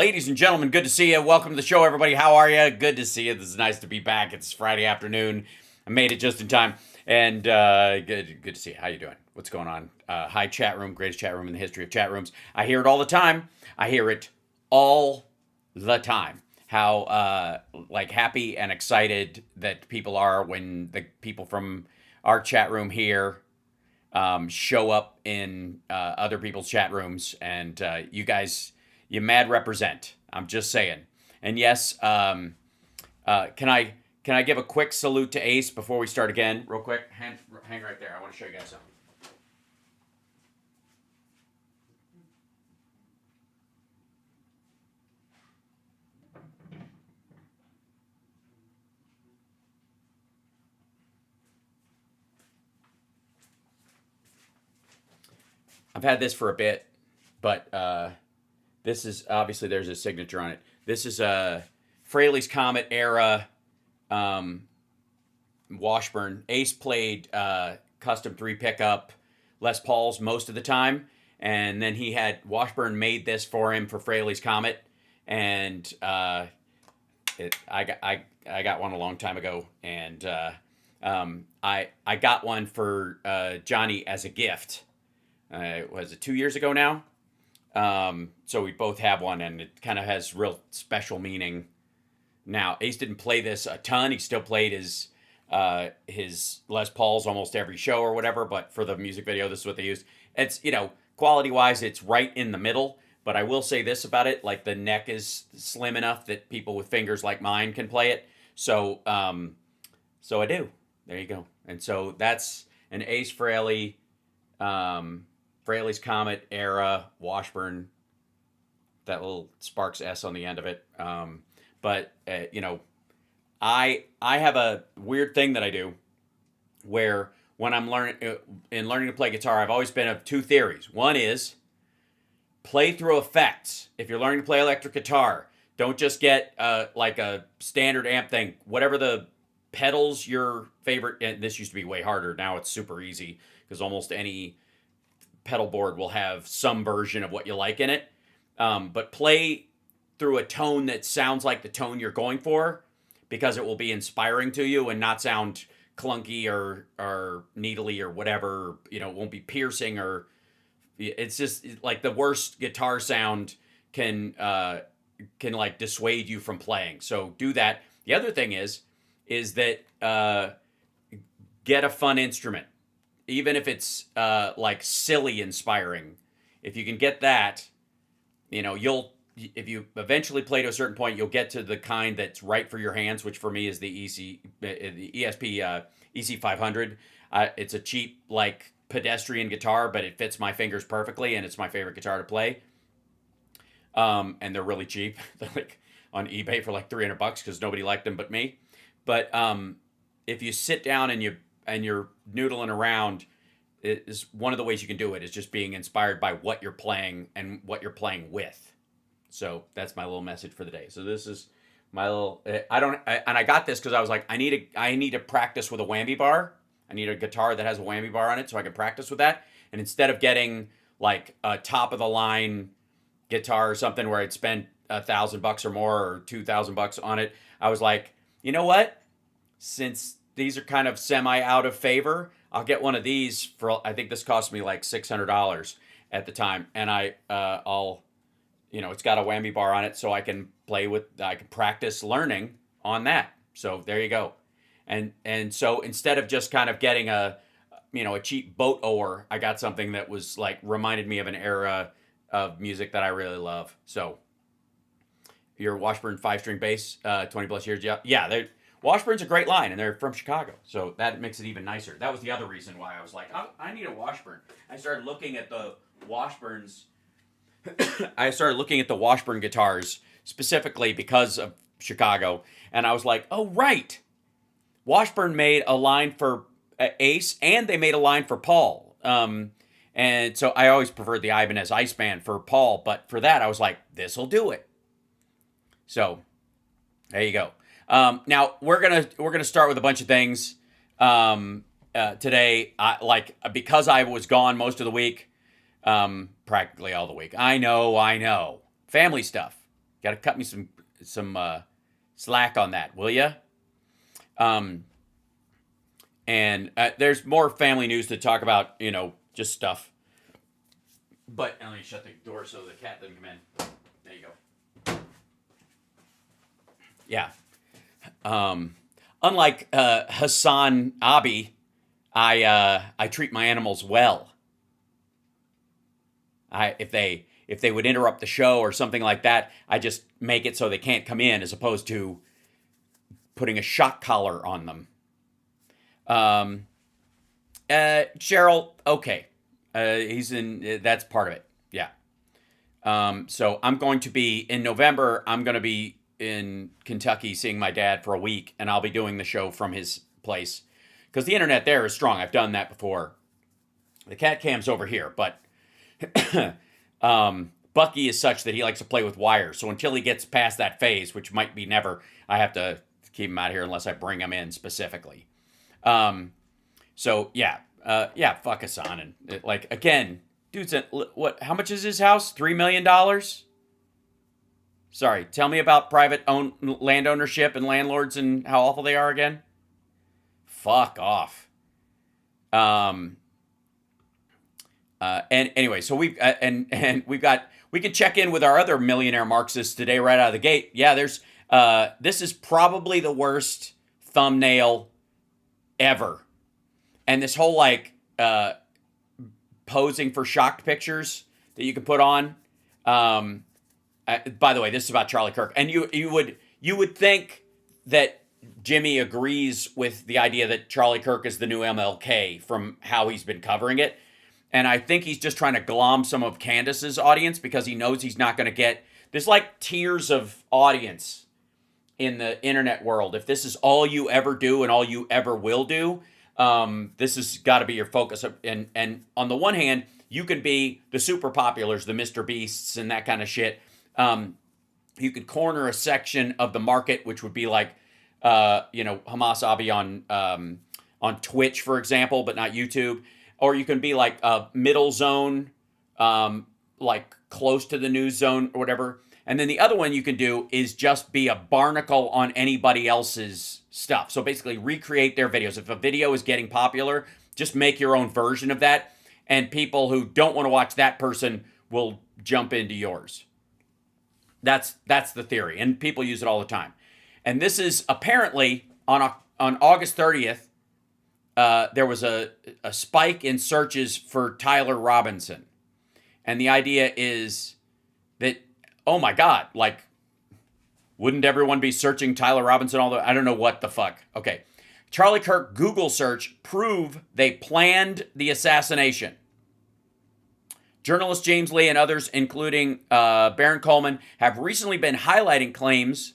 Ladies and gentlemen, good to see you. Welcome to the show, everybody. How are you? Good to see you. This is nice to be back. It's Friday afternoon. I made it just in time, and good to see you. How you doing? What's going on? Hi, chat room. Greatest chat room in the history of chat rooms. I hear it all the time. I hear it all the time. How happy and excited that people are when the people from our chat room here show up in other people's chat rooms, and you guys, you mad represent. I'm just saying. And yes, can I give a quick salute to Ace before we start again, real quick? Hang right there. I want to show you guys something. I've had this for a bit, but this is obviously there's a signature on it. This is a Fraley's Comet era um, Washburn. Ace played custom three pickup Les Pauls most of the time, and then he had Washburn made this for him for Fraley's Comet, and I got one a long time ago, and I got one for Johnny as a gift. Was it 2 years ago now? So we both have one, and it kind of has real special meaning. Now, Ace didn't play this a ton. He still played his Les Pauls almost every show or whatever. But for the music video, this is what they used. It's quality wise, it's right in the middle. But I will say this about it: like the neck is slim enough that people with fingers like mine can play it. So I do. There you go. And so that's an Ace Frehley. Fraley's Comet era Washburn, that little Sparks S on the end of it. But I have a weird thing that I do where when I'm learning to play guitar, I've always been of two theories. One is play through effects. If you're learning to play electric guitar, don't just get like a standard amp thing. Whatever the pedals your favorite, and this used to be way harder. Now it's super easy because almost any pedal board will have some version of what you like in it. But play through a tone that sounds like the tone you're going for, because it will be inspiring to you and not sound clunky or needly or whatever. It won't be piercing, or it's just like the worst guitar sound can like dissuade you from playing. So do that. The other thing is that get a fun instrument. Even if it's like silly inspiring, if you can get that, if you eventually play to a certain point, you'll get to the kind that's right for your hands, which for me is the ESP EC 500. It's a cheap like pedestrian guitar, but it fits my fingers perfectly, and it's my favorite guitar to play. And they're really cheap. They're like on eBay for like $300 because nobody liked them but me. But if you sit down and you're noodling around, it is one of the ways you can do it is just being inspired by what you're playing and what you're playing with. So that's my little message for the day. So this is my little. I got this because I was like, I need to practice with a whammy bar. I need a guitar that has a whammy bar on it so I can practice with that. And instead of getting like a top of the line guitar or something where I'd spend $1,000 or more or $2,000 on it, I was like, you know what? Since these are kind of semi out of favor, I'll get one of these for, I think this cost me like $600 at the time. And I'll, it's got a whammy bar on it so I can practice learning on that. So there you go. And so instead of just kind of getting a cheap boat oar, I got something that was like, reminded me of an era of music that I really love. So your Washburn 5-string bass, 20 plus years. Yeah. Washburn's a great line, and they're from Chicago, so that makes it even nicer. That was the other reason why I was like, I need a Washburn. I started looking at the Washburns. I started looking at the Washburn guitars specifically because of Chicago, and I was like, oh, right. Washburn made a line for Ace, and they made a line for Paul. And so I always preferred the Ibanez Ice Band for Paul, but for that, I was like, this'll do it. So there you go. Now we're gonna start with a bunch of things today. Because I was gone most of the week, practically all the week. I know, family stuff. Got to cut me some slack on that, will ya? And there's more family news to talk about, just stuff. But let me shut the door so the cat doesn't come in. There you go. Yeah. Unlike Hassan Abi, I treat my animals well. If they would interrupt the show or something like that, I just make it so they can't come in, as opposed to putting a shock collar on them. Cheryl, okay. He's in, that's part of it. Yeah. So I'm going to be, in November, I'm going to be in Kentucky seeing my dad for a week, and I'll be doing the show from his place. Because the internet there is strong. I've done that before. The cat cam's over here, but Bucky is such that he likes to play with wires. So until he gets past that phase, which might be never, I have to keep him out here unless I bring him in specifically. So yeah, fuck Hassan. And again, dude's what? How much is his house? $3 million? Sorry, tell me about private land ownership and landlords and how awful they are again. Fuck off. And anyway, so we can check in with our other millionaire Marxists today right out of the gate. Yeah, this is probably the worst thumbnail ever. And this whole posing for shocked pictures that you can put on. By the way, this is about Charlie Kirk. And you would think that Jimmy agrees with the idea that Charlie Kirk is the new MLK from how he's been covering it. And I think he's just trying to glom some of Candace's audience because he knows he's not going to get... There's tiers of audience in the internet world. If this is all you ever do and all you ever will do, this has got to be your focus. And on the one hand, you can be the super populars, the Mr. Beasts and that kind of shit. You could corner a section of the market, which would be Hamas Abi on Twitch, for example, but not YouTube. Or you can be a middle zone, close to the news zone or whatever. And then the other one you can do is just be a barnacle on anybody else's stuff. So basically recreate their videos. If a video is getting popular, just make your own version of that. And people who don't want to watch that person will jump into yours. That's the theory. And people use it all the time. And this is apparently on August 30th, there was a spike in searches for Tyler Robinson. And the idea is that, oh my God, wouldn't everyone be searching Tyler Robinson? I don't know what the fuck. Okay. Charlie Kirk Google search prove they planned the assassination. Journalist James Lee and others, including Baron Coleman, have recently been highlighting claims,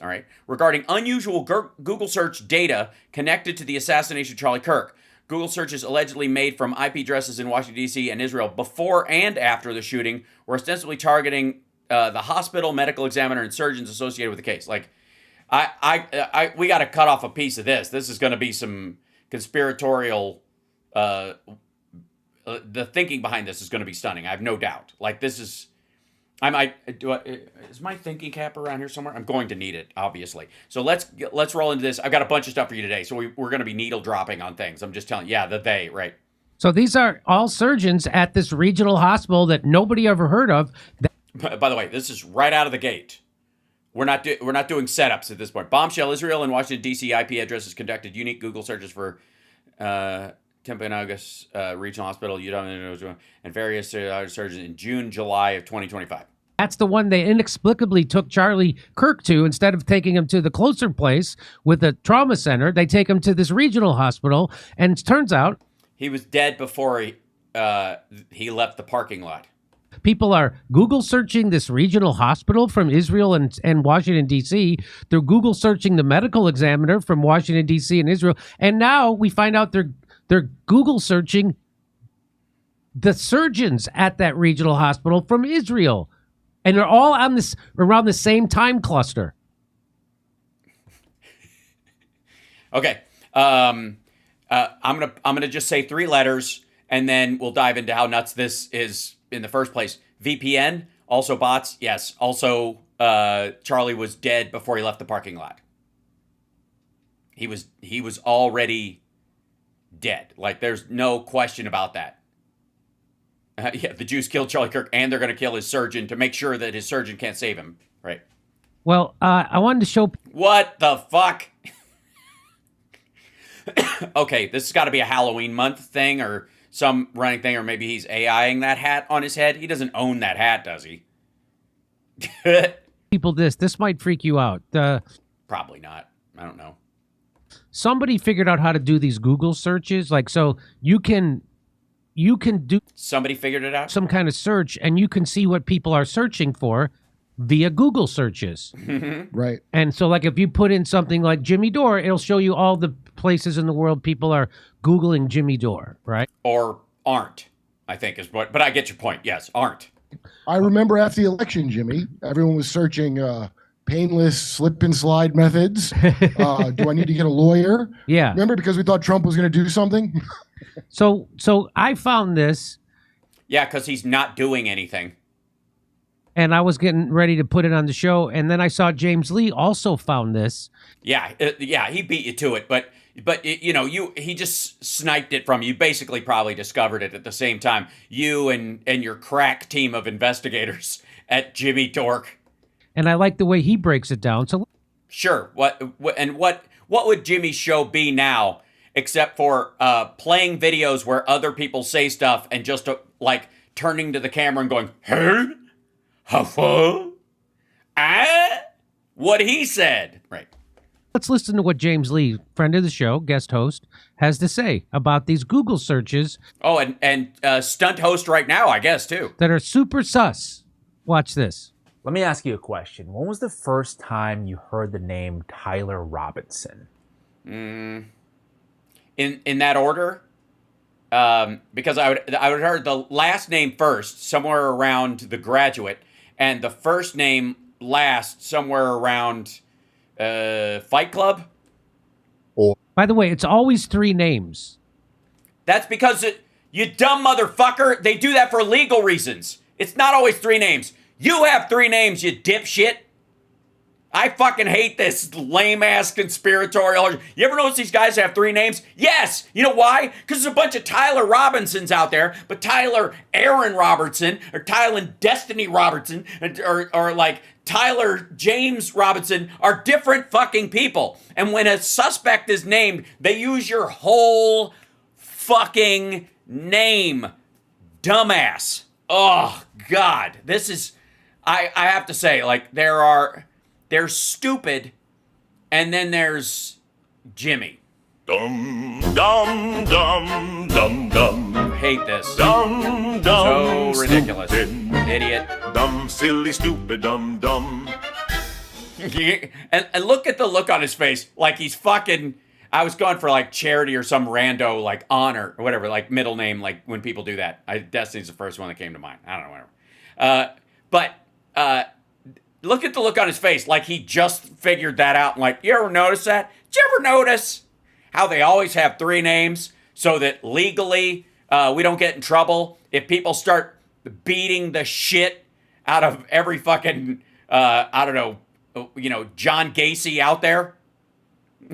all right, regarding unusual Google search data connected to the assassination of Charlie Kirk. Google searches allegedly made from IP addresses in Washington, D.C. and Israel before and after the shooting were ostensibly targeting the hospital, medical examiner, and surgeons associated with the case. We got to cut off a piece of this. This is going to be some conspiratorial. The thinking behind this is going to be stunning. I have no doubt. This is. Is my thinking cap around here somewhere? I'm going to need it, obviously. So let's roll into this. I've got a bunch of stuff for you today. So we're going to be needle dropping on things. I'm just telling you. Yeah, right. So these are all surgeons at this regional hospital that nobody ever heard of. By the way, this is right out of the gate. We're not doing setups at this point. Bombshell: Israel and Washington, D.C. IP addresses conducted unique Google searches for Timpanogos Regional Hospital, and various surgeons in June, July of 2025. That's the one they inexplicably took Charlie Kirk to. Instead of taking him to the closer place with a trauma center, they take him to this regional hospital. And it turns out he was dead before he left the parking lot. People are Google searching this regional hospital from Israel and Washington, D.C. They're Google searching the medical examiner from Washington, D.C. and Israel. And now we find out they're Google searching the surgeons at that regional hospital from Israel. And they're all around the same time cluster. Okay. I'm gonna just say 3 letters, and then we'll dive into how nuts this is in the first place. VPN, also bots, yes. Also Charlie was dead before he left the parking lot. He was already dead. Like, there's no question about that. Yeah, the Jews killed Charlie Kirk, and they're going to kill his surgeon to make sure that his surgeon can't save him. Right. Well, I wanted to show. What the fuck? Okay, this has got to be a Halloween month thing or some running thing, or maybe he's AIing that hat on his head. He doesn't own that hat, does he? People, this might freak you out. Probably not. I don't know. Somebody figured out how to do these Google searches, like, so you can do Somebody figured it out. some kind of search and you can see what people are searching for via Google searches. Right. And so, like, if you put in something like Jimmy Dore, it'll show you all the places in the world people are Googling Jimmy Dore, right? Or aren't, I think is what. But I get your point. Yes, aren't. I remember after the election, Jimmy, everyone was searching painless slip and slide methods. Do I need to get a lawyer? Yeah. Remember, because we thought Trump was going to do something? So I found this Yeah, because he's not doing anything. and I was getting ready to put it on the show, and then I saw James Lee also found this. Yeah, he beat you to it, but he just sniped it from you. Basically, probably discovered it at the same time. You and your crack team of investigators at Jimmy Dork. And I like the way he breaks it down. So Sure. What would Jimmy's show be now, except for playing videos where other people say stuff and just like turning to the camera and going, "Huh? Huh? Ah? What he said." Right. let's listen to what James Lee, friend of the show, guest host, has to say about these Google searches. Oh, and stunt host right now, I guess, too. That are super sus. Watch this. Let me ask you a question. When was the first time you heard the name Tyler Robinson? In that order, because I would heard the last name first, somewhere around The Graduate, and the first name last, somewhere around Fight Club. By the way, it's always three names. That's because you dumb motherfucker. They do that for legal reasons. It's not always three names. You have three names, you dipshit. I fucking hate this lame-ass conspiratorial. You ever notice these guys have three names? Yes! You know why? Because there's a bunch of Tyler Robinsons out there, but Tyler Aaron Robertson, or Tyler Destiny Robertson, or like Tyler James Robinson are different fucking people. And when a suspect is named, they use your whole fucking name. Dumbass. Oh, God. This is... I have to say, like, there's stupid, and then there's Jimmy. Dum dum dum dum dum. I hate this. Dum dum. So ridiculous. Stupid. Idiot. Dumb, silly, stupid, dum dum. and look at the look on his face. Like he's fucking... I was going for like Charity or some rando like honor or whatever, like middle name, like when people do that. Destiny's the first one that came to mind. I don't know, whatever. But look at the look on his face, like he just figured that out. And like, you ever notice that? Did you ever notice how they always have three names so that legally we don't get in trouble if people start beating the shit out of every fucking, I don't know, John Gacy out there?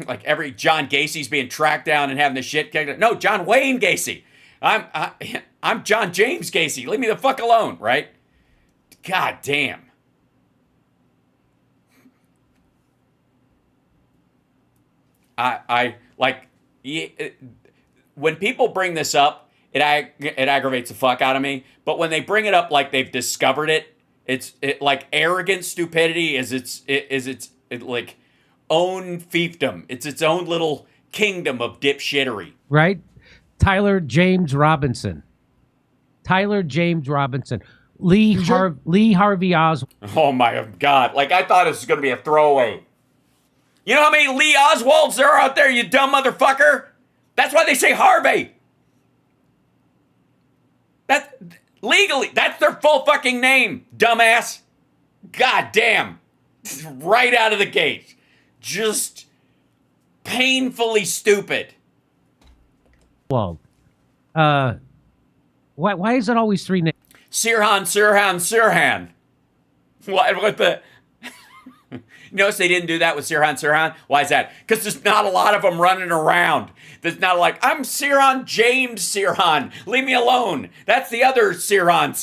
Like every John Gacy's being tracked down and having the shit kicked out. No, John Wayne Gacy. I'm John James Gacy. Leave me the fuck alone, right? God damn. I like when people bring this up, it aggravates the fuck out of me. But when they bring it up like they've discovered it, it's like arrogant stupidity is its like own fiefdom. It's its own little kingdom of dipshittery. Right? Tyler James Robinson. Tyler James Robinson. Lee Harvey Oswald. Oh my God. Like I thought it was going to be a throwaway. You know how many Lee Oswalds there are out there, you dumb motherfucker? That's why they say Harvey. That legally, that's their full fucking name, dumbass. God damn. Right out of the gate. Just painfully stupid. Why is it always three names? Sirhan. What the... You notice they didn't do that with Sirhan. Why is that? Because there's not a lot of them running around. There's not like, I'm Sirhan James Sirhan. Leave me alone. That's the other Sirhan.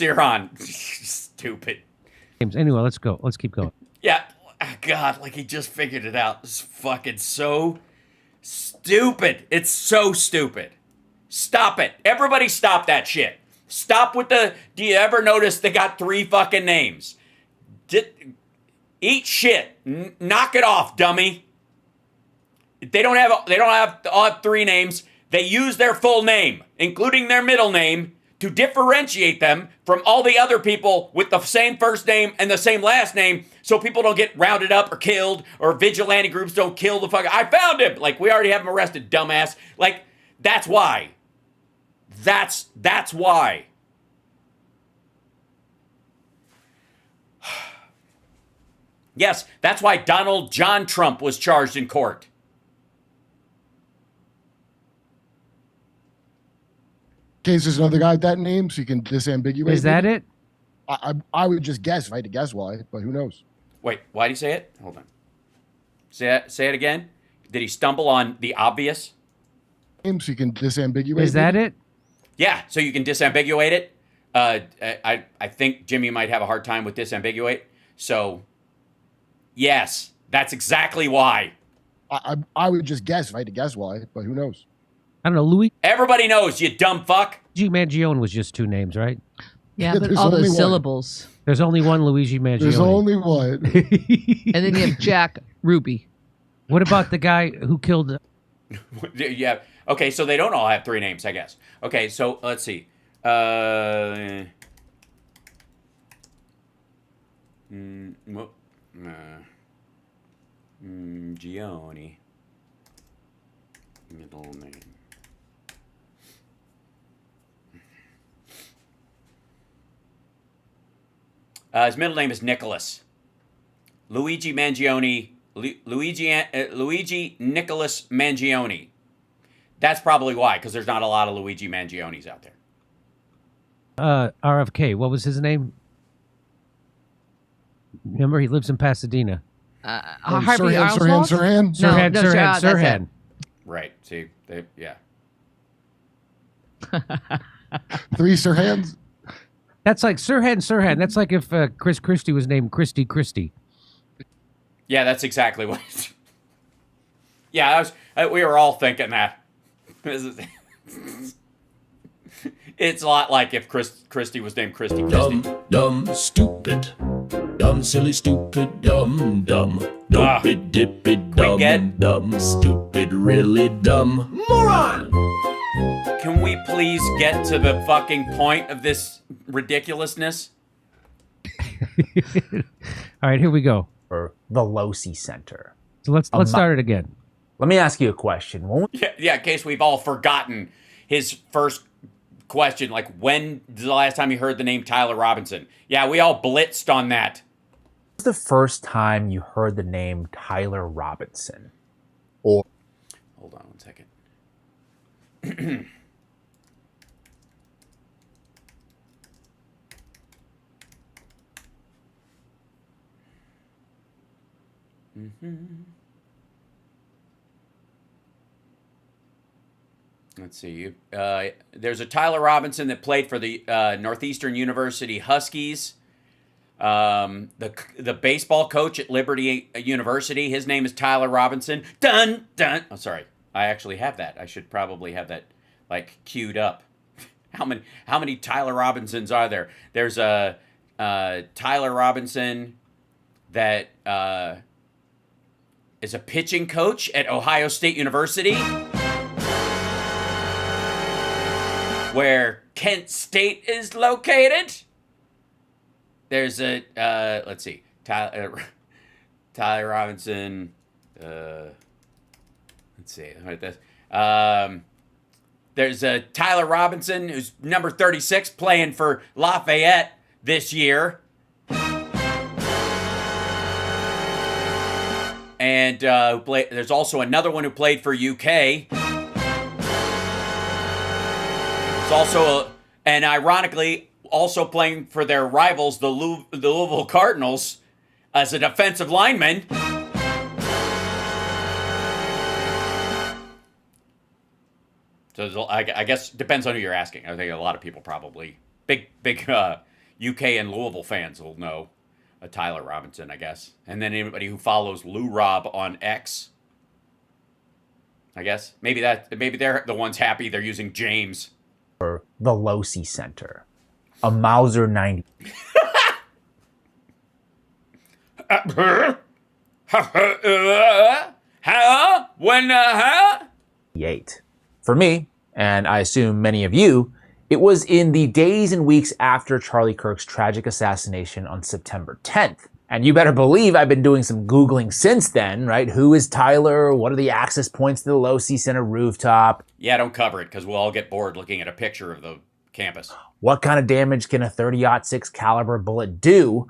Stupid. Anyway, let's go. Let's keep going. Yeah. God, like he just figured it out. It's fucking so stupid. It's so stupid. Stop it. Everybody stop that shit. Stop with the, do you ever notice they got 3 fucking names? Eat shit. Knock it off, dummy. They don't have all 3 names. They use their full name, including their middle name, to differentiate them from all the other people with the same first name and the same last name, so people don't get rounded up or killed, or vigilante groups don't kill the fuck. I found him. Like, we already have him arrested, dumbass. Like, that's why. That's why. Yes, that's why Donald John Trump was charged in court. In case there's another guy with that name, so you can disambiguate. Is that it? I would just guess if I had to guess why, but who knows? Wait, why did he say it? Hold on. Say it again. Did he stumble on the obvious? So you can disambiguate. Is that it? Yeah, so you can disambiguate it. I think Jimmy might have a hard time with disambiguate. So, yes, that's exactly why. I would just guess if I had to guess why, but who knows? I don't know. Luigi Everybody knows, you dumb fuck. Mangione was just 2 names, right? Yeah, Yeah, but there's all only those one. syllables. There's only one Luigi Mangione. There's only one. And then you have Jack Ruby. What about the guy who killed? Yeah. Okay, so they don't all have 3 names, I guess. Okay, so let's see. Gioni. Middle name. His middle name is Nicholas. Luigi Mangione. Luigi Nicholas Mangione. That's probably why, because there's not a lot of Luigi Mangiones out there. RFK. What was his name? Remember, he lives in Pasadena. Harvey Sirhan, Oswald? Sirhan. Sirhan, no, Sirhan, that's it. Sirhan. Right. See, yeah. 3 Sirhans. That's like Sirhan. That's like if Chris Christie was named Christie. Yeah, that's exactly what. Yeah, we were all thinking that. It's a lot like if Christie was named Christie. Dumb, stupid. Dumb, silly, stupid, dumb. Dopey, dippy, Quick, dumb, stupid, really dumb. Moron! Can we please get to the fucking point of this ridiculousness? All right, here we go. Or the Losi Center. So let's start it again. Let me ask you a question. Yeah, in case we've all forgotten his first question, like when's the last time you heard the name Tyler Robinson? Yeah, we all blitzed on that. When was the first time you heard the name Tyler Robinson? Hold on 1 second. Let's see. There's a Tyler Robinson that played for the Northeastern University Huskies. The baseball coach at Liberty University, his name is Tyler Robinson. Dun dun. Oh, sorry. I actually have that. I should probably have that like queued up. How many Tyler Robinsons are there? There's a Tyler Robinson that is a pitching coach at Ohio State University, where Kent State is located. There's a let's see, Tyler Robinson. Let's see, right this. There's a Tyler Robinson who's number 36 playing for Lafayette this year. And there's also another one who played for UK. There's also, and ironically, also playing for their rivals, the Louisville Cardinals, as a defensive lineman. So I guess depends on who you're asking. I think a lot of people probably big UK and Louisville fans will know a Tyler Robinson, I guess. And then anybody who follows Lou Rob on X, I guess maybe they're the ones happy they're using James. The Losi Center, a Mauser 90. For me, and I assume many of you, it was in the days and weeks after Charlie Kirk's tragic assassination on September 10th. And you better believe I've been doing some Googling since then, right? Who is Tyler? What are the access points to the Losi Center rooftop? Yeah, don't cover it because we'll all get bored looking at a picture of the campus. What kind of damage can a 30-06 caliber bullet do?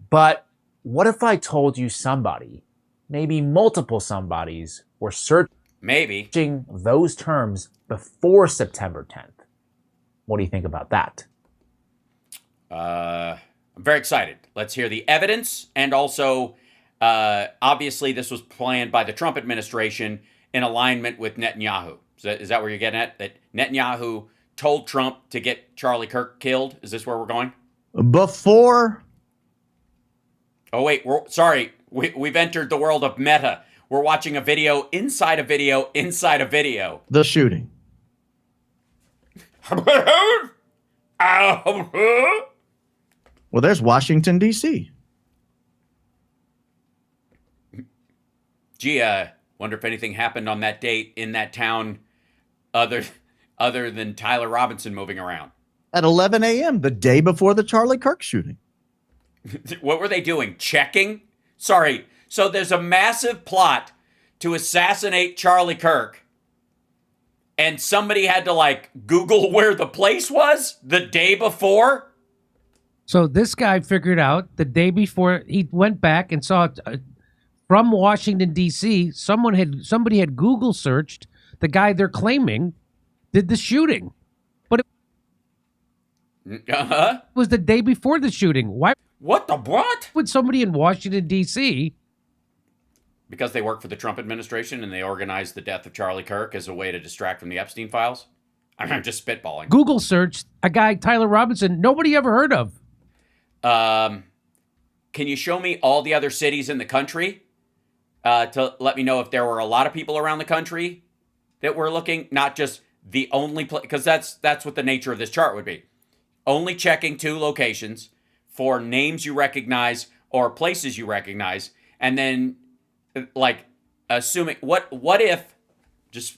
But what if I told you somebody, maybe multiple somebodies, were searching those terms before September 10th? What do you think about that? I'm very excited. Let's hear the evidence. And also, obviously, this was planned by the Trump administration in alignment with Netanyahu. Is that where you're getting at? That Netanyahu told Trump to get Charlie Kirk killed? Is this where we're going? Before. Oh, wait. Sorry. We've entered the world of meta. We're watching a video inside a video inside a video. The shooting. Well, there's Washington, D.C. Gee, wonder if anything happened on that date in that town other than Tyler Robinson moving around. At 11 a.m., the day before the Charlie Kirk shooting. What were they doing? Checking? Sorry. So there's a massive plot to assassinate Charlie Kirk. And somebody had to Google where the place was the day before? So this guy figured out the day before he went back and saw from Washington, D.C., somebody had Google searched the guy they're claiming did the shooting. But it was the day before the shooting. Why? What the what? Would somebody in Washington, D.C. Because they work for the Trump administration and they organized the death of Charlie Kirk as a way to distract from the Epstein files? I'm just spitballing. Google searched a guy, Tyler Robinson, nobody ever heard of. Can you show me all the other cities in the country to let me know if there were a lot of people around the country that were looking, not just the only place, because that's what the nature of this chart would be. Only checking 2 locations for names you recognize or places you recognize, and then assuming what if, just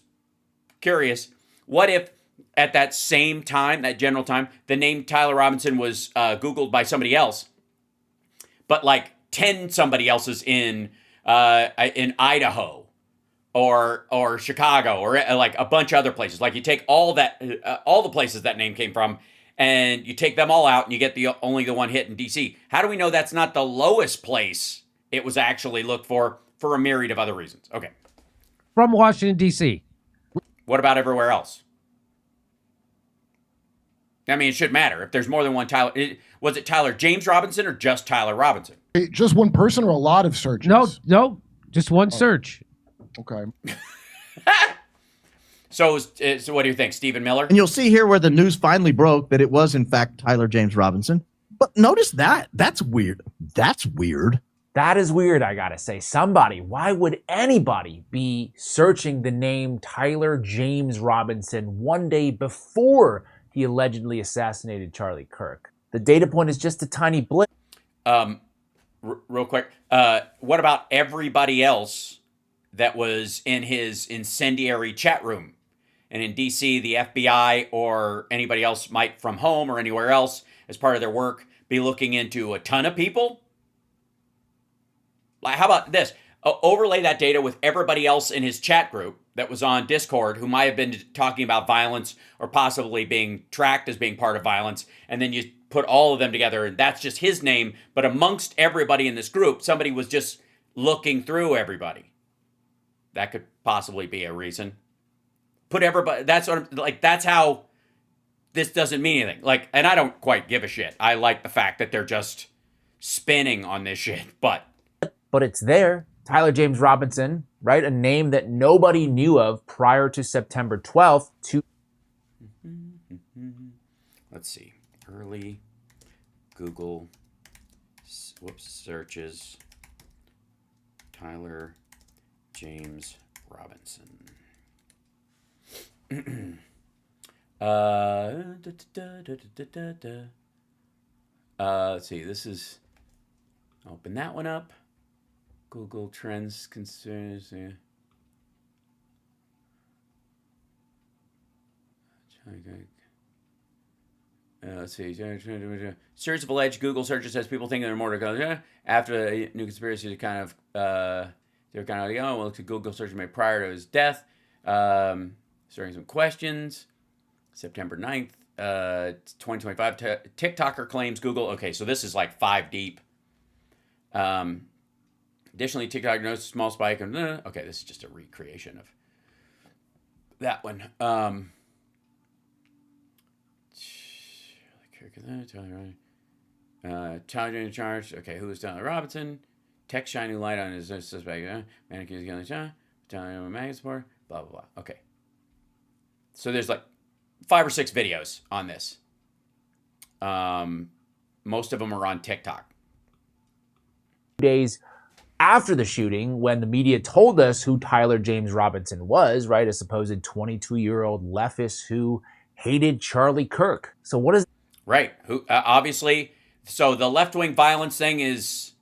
curious, what if at that same time, that general time, the name Tyler Robinson was Googled by somebody else, but 10 somebody else's in Idaho or Chicago or a bunch of other places. You take all the places that name came from, and you take them all out, and you get only the one hit in D.C. How do we know that's not the lowest place it was actually looked for a myriad of other reasons? Okay. From Washington, D.C. What about everywhere else? I mean, it should matter. If there's more than one Tyler, was it Tyler James Robinson or just Tyler Robinson? Just one person or a lot of searches? No, just one search. Okay. So what do you think, Stephen Miller? And you'll see here where the news finally broke that it was, in fact, Tyler James Robinson. But notice that. That's weird. That's weird. That is weird, I gotta say. Why would anybody be searching the name Tyler James Robinson one day before he allegedly assassinated Charlie Kirk? The data point is just a tiny blip. Real quick, what about everybody else that was in his incendiary chat room? And in D.C., the FBI or anybody else might, from home or anywhere else, as part of their work, be looking into a ton of people? How about this? Overlay that data with everybody else in his chat group that was on Discord who might have been talking about violence or possibly being tracked as being part of violence, and then you put all of them together, and that's just his name, but amongst everybody in this group, somebody was just looking through everybody. That could possibly be a reason. Put everybody, that's how this doesn't mean anything. And I don't quite give a shit. I like the fact that they're just spinning on this shit, but But it's there. Tyler James Robinson right? A name that nobody knew of prior to September 12th. Let's see. Early Google searches. Tyler James Robinson. Let's see. This is. Open that one up. Google Trends concerns. Let's see. Series of alleged Google searches has people thinking they're more to go. After the new conspiracy, they're kind of like, oh, well, it's a Google search made prior to his death. Starting some questions. September 9th, 2025. TikToker claims Google. Okay, so this is like 5 deep. Additionally, TikTok notes a small spike. Okay, this is just a recreation of that one. Tyler in charge. Okay, who is Tyler Robinson? Tech shining light on his suspect. Mannequin is getting shot. Tyler magazine support. Blah blah blah. Okay. So there's like 5 or 6 videos on this. Most of them are on TikTok. Days after the shooting, when the media told us who Tyler James Robinson was, right, a supposed 22-year-old leftist who hated Charlie Kirk. So what is right? Who obviously? So the left-wing violence thing is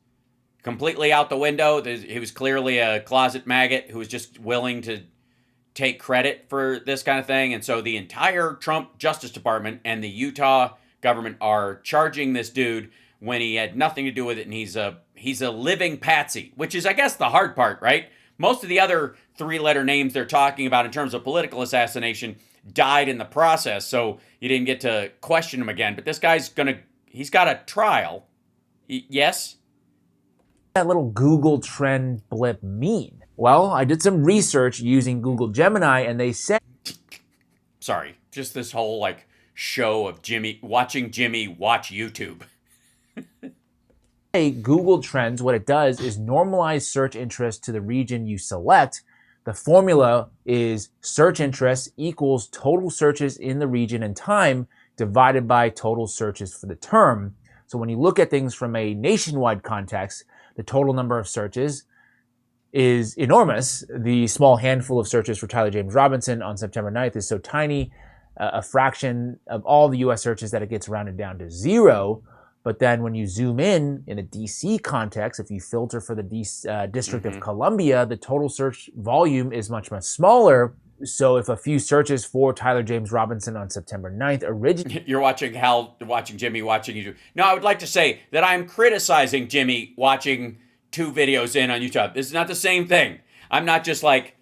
completely out the window. He was clearly a closet maggot who was just willing to take credit for this kind of thing. And so the entire Trump Justice Department and the Utah government are charging this dude when he had nothing to do with it, and he's a living patsy, which is, I guess, the hard part, right? Most of the other 3-letter names they're talking about in terms of political assassination died in the process, so you didn't get to question him again. But this guy's he's got a trial. Yes? that little Google trend blip mean? Well, I did some research using Google Gemini, and they said... Sorry, just this whole, like, show of watching Jimmy watch YouTube. Google Trends, what it does is normalize search interest to the region you select. The formula is search interest equals total searches in the region and time divided by total searches for the term. So when you look at things from a nationwide context, the total number of searches is enormous. The small handful of searches for Tyler James Robinson on September 9th is so tiny, a fraction of all the US searches, that it gets rounded down to 0. But then when you zoom in a DC context, if you filter for the District of Columbia, the total search volume is much, much smaller. So if a few searches for Tyler James Robinson on September 9th originally... You're watching Jimmy watching YouTube. No, I would like to say that I'm criticizing Jimmy watching 2 videos in on YouTube. This is not the same thing. I'm not just like,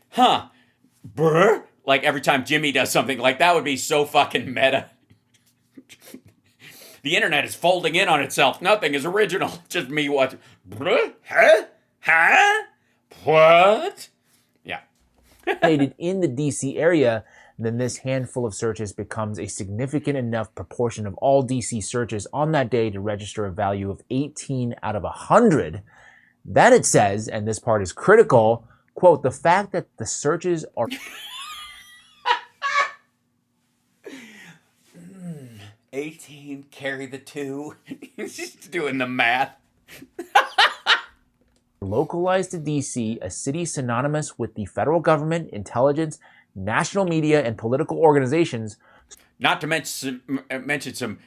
brr, like every time Jimmy does something. Like, that would be so fucking meta. The internet is folding in on itself. Nothing is original. Just me watching. Bruh? Huh? What? Yeah. in the DC area, then this handful of searches becomes a significant enough proportion of all DC searches on that day to register a value of 18 out of 100. That it says, and this part is critical, quote, the fact that the searches are... 18, carry the 2. He's just doing the math. localized to DC, a city synonymous with the federal government, intelligence, national media, and political organizations. Not to mention some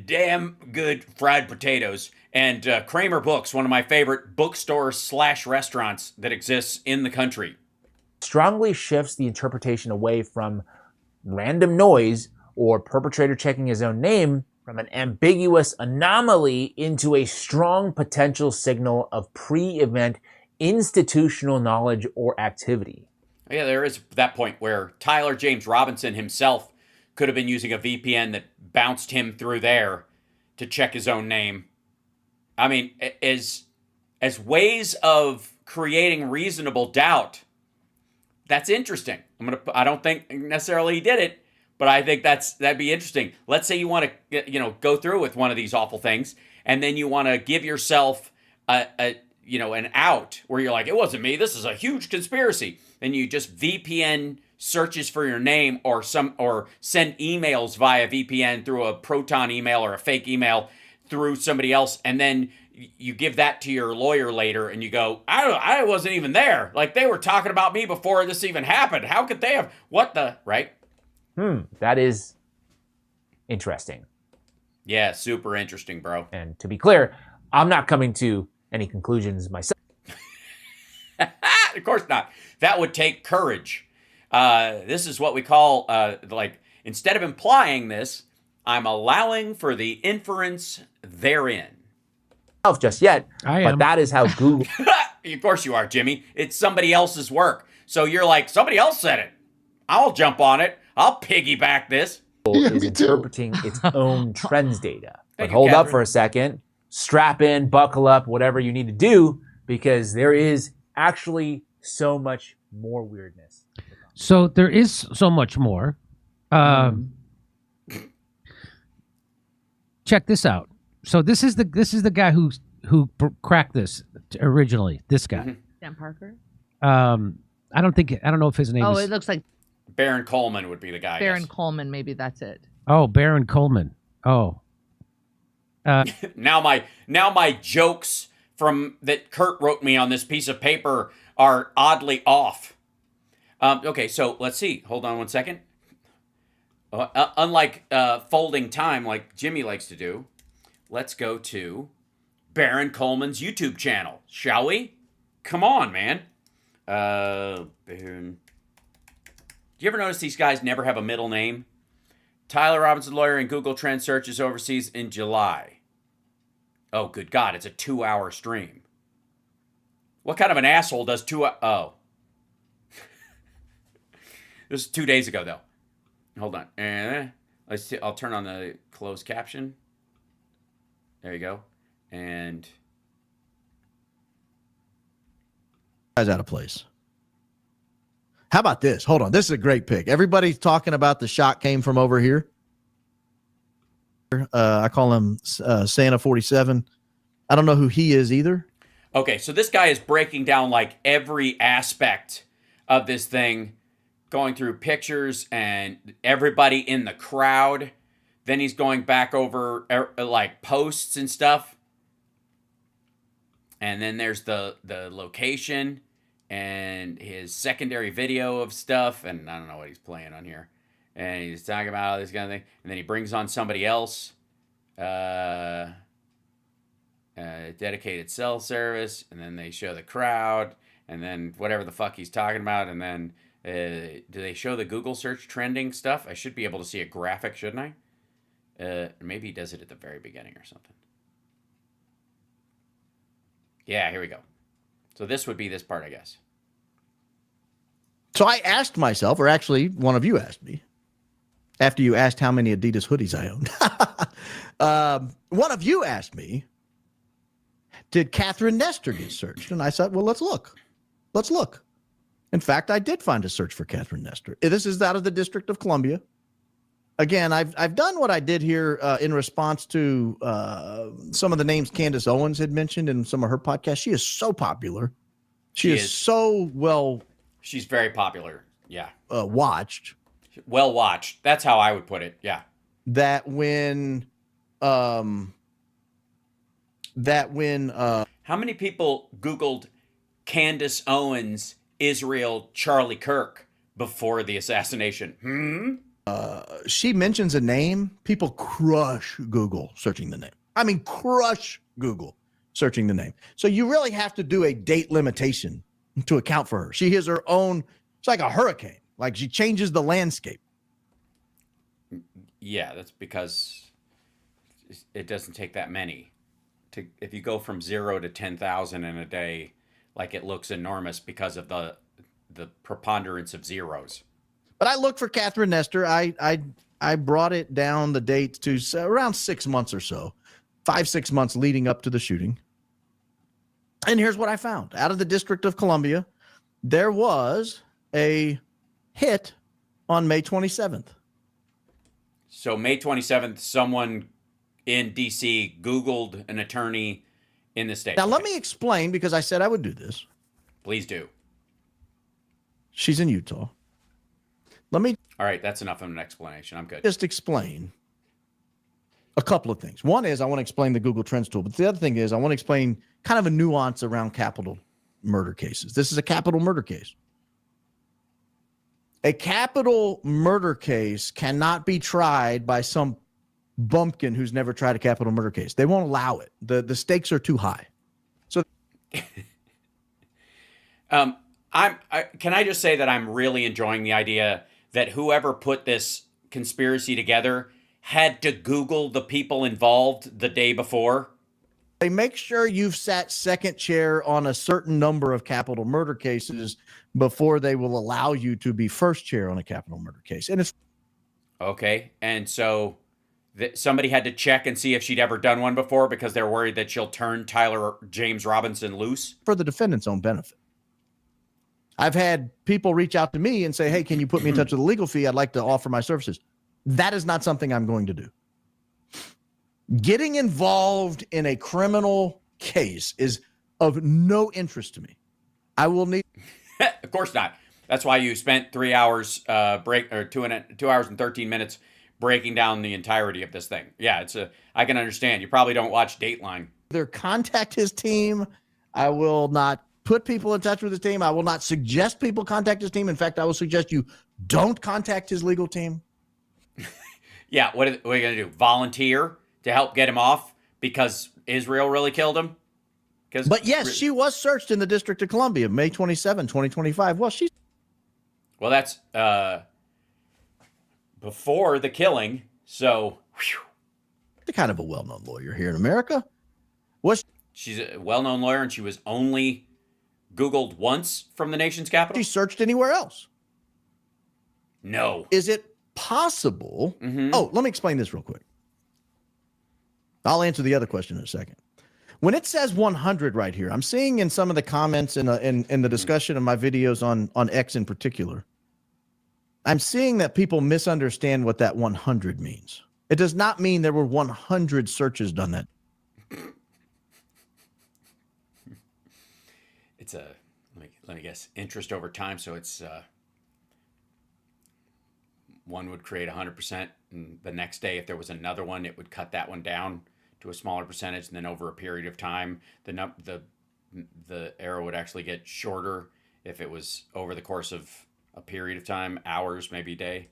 damn good fried potatoes and Kramer Books, one of my favorite bookstores/restaurants that exists in the country. Strongly shifts the interpretation away from random noise or perpetrator checking his own name from an ambiguous anomaly into a strong potential signal of pre-event institutional knowledge or activity. Yeah, there is that point where Tyler James Robinson himself could have been using a VPN that bounced him through there to check his own name. I mean, as ways of creating reasonable doubt, that's interesting. I don't think necessarily he did it, but I think that'd be interesting. Let's say you want to, go through with one of these awful things, and then you want to give yourself an out where you're like, it wasn't me. This is a huge conspiracy. And you just VPN searches for your name or send emails via VPN through a Proton email or a fake email through somebody else. And then you give that to your lawyer later and you go, I wasn't even there. Like they were talking about me before this even happened. How could they have, right? That is interesting. Yeah, super interesting, bro. And to be clear, I'm not coming to any conclusions myself. Of course not. That would take courage. This is what we call, instead of implying this, I'm allowing for the inference therein. Just yet, I but am. that is how Google. Of course you are, Jimmy. It's somebody else's work. So you're like, somebody else said it. I'll jump on it. I'll piggyback this. Yeah, is me too. interpreting its own trends data. But Thank you, hold up Catherine. for a second. Strap in, buckle up, whatever you need to do, because there is actually so much more weirdness. So there is so much more. Check this out. So this is the guy who cracked this originally. This guy. Dan Parker. I don't know if his name Oh, is. it looks like Baron Coleman would be the guy. I Baron guess. Coleman. Maybe that's it. Oh, Baron Coleman. Oh, Now my jokes from that Kurt wrote me on this piece of paper are oddly off. Okay, so let's see. Hold on one second. Unlike folding time like Jimmy likes to do, let's go to Baron Coleman's YouTube channel, shall we? Come on, man. Baron. Do you ever notice these guys never have a middle name? Tyler Robinson, lawyer, in Google Trend searches overseas in July. Oh, good God, it's a 2-hour stream. What kind of an asshole does 2 hours? Oh. This is 2 days ago, though. Hold on. Let's see. I'll turn on the closed caption. There you go. And Guy's out of place. How about this? Hold on. This is a great pick. Everybody's talking about the shot came from over here. I call him Santa 47. I don't know who he is either. okay, so this guy is breaking down like every aspect of this thing, going through pictures and everybody in the crowd. Then he's going back over like posts and stuff. And then there's the location and his secondary video of stuff. And I don't know what he's playing on here. And he's talking about all this kind of thing. And then he brings on somebody else. Dedicated cell service. And then they show the crowd. And then whatever the fuck he's talking about. And then do they show the Google search trending stuff? I should be able to see a graphic, shouldn't I? Maybe he does it at the very beginning or something. Yeah, here we go. So this would be this part, I guess. So I asked myself, or actually one of you asked me, after you asked how many Adidas hoodies I owned. One of you asked me, did Catherine Nestor get searched? And I said, well, let's look. Let's look. In fact, I did find a search for Catherine Nestor. This is out of the District of Columbia. Again, I've done what I did here in response to some of the names Candace Owens had mentioned in some of her podcasts. She is so popular. She is so well. She's very popular. Yeah. Watched. Well watched. That's how I would put it. Yeah. That when How many people Googled Candace Owens, Israel, Charlie Kirk before the assassination? she mentions a name, people crush Google searching the name. I mean, crush Google searching the name. So you really have to do a date limitation to account for her. She has her own, it's like a hurricane. Like she changes the landscape. Yeah, that's because it doesn't take that many. If you go from 0 to 10,000 in a day, like it looks enormous because of the preponderance of zeros. But I looked for Catherine Nestor. I brought it down the dates to around 6 months or so, 5-6 months leading up to the shooting. And here's what I found. Out of the District of Columbia, there was a hit on May 27th. So May 27th, someone in DC Googled an attorney in the state. Now, let me explain, because I said I would do this. Please do. She's in Utah. Let me All right, that's enough of an explanation. I'm good. just explain a couple of things. One is I want to explain the Google Trends tool, but the other thing is I want to explain kind of a nuance around capital murder cases. This is a capital murder case. A capital murder case cannot be tried by some bumpkin who's never tried a capital murder case. They won't allow it. The stakes are too high. So Can I just say that I'm really enjoying the idea that whoever put this conspiracy together had to Google the people involved the day before? they make sure you've sat second chair on a certain number of capital murder cases before they will allow you to be first chair on a capital murder case. And it's Okay, and so somebody had to check and see if she'd ever done one before because they're worried that she'll turn Tyler James Robinson loose. for the defendant's own benefit. I've had people reach out to me and say, hey, can you put me in touch with a legal fee? I'd like to offer my services. That is not something I'm going to do. Getting involved in a criminal case is of no interest to me. I will need. Of course not. That's why you spent 3 hours 2 hours and 13 minutes breaking down the entirety of this thing. Yeah, I can understand. You probably don't watch Dateline. Either contact his team. I will not put people in touch with his team. I will not suggest people contact his team. In fact, I will suggest you don't contact his legal team. Yeah, what are you going to do? Volunteer to help get him off because Israel really killed him? But yes, she was searched in the District of Columbia, May 27, 2025. Well, that's before the killing, so whew. The kind of a well-known lawyer here in America. She's a well-known lawyer, and she was only Googled once from the nation's capital? She searched anywhere else? No. Is it possible? Mm-hmm. Oh, let me explain this real quick. I'll answer the other question in a second. When it says 100 right here, I'm seeing in some of the comments in the discussion of my videos on X in particular, I'm seeing that people misunderstand what that 100 means. It does not mean there were 100 searches done that. It's let me guess, interest over time. So it's one would create 100%, and the next day, if there was another one, it would cut that one down to a smaller percentage, and then over a period of time, the arrow would actually get shorter if it was over the course of a period of time, hours, maybe day.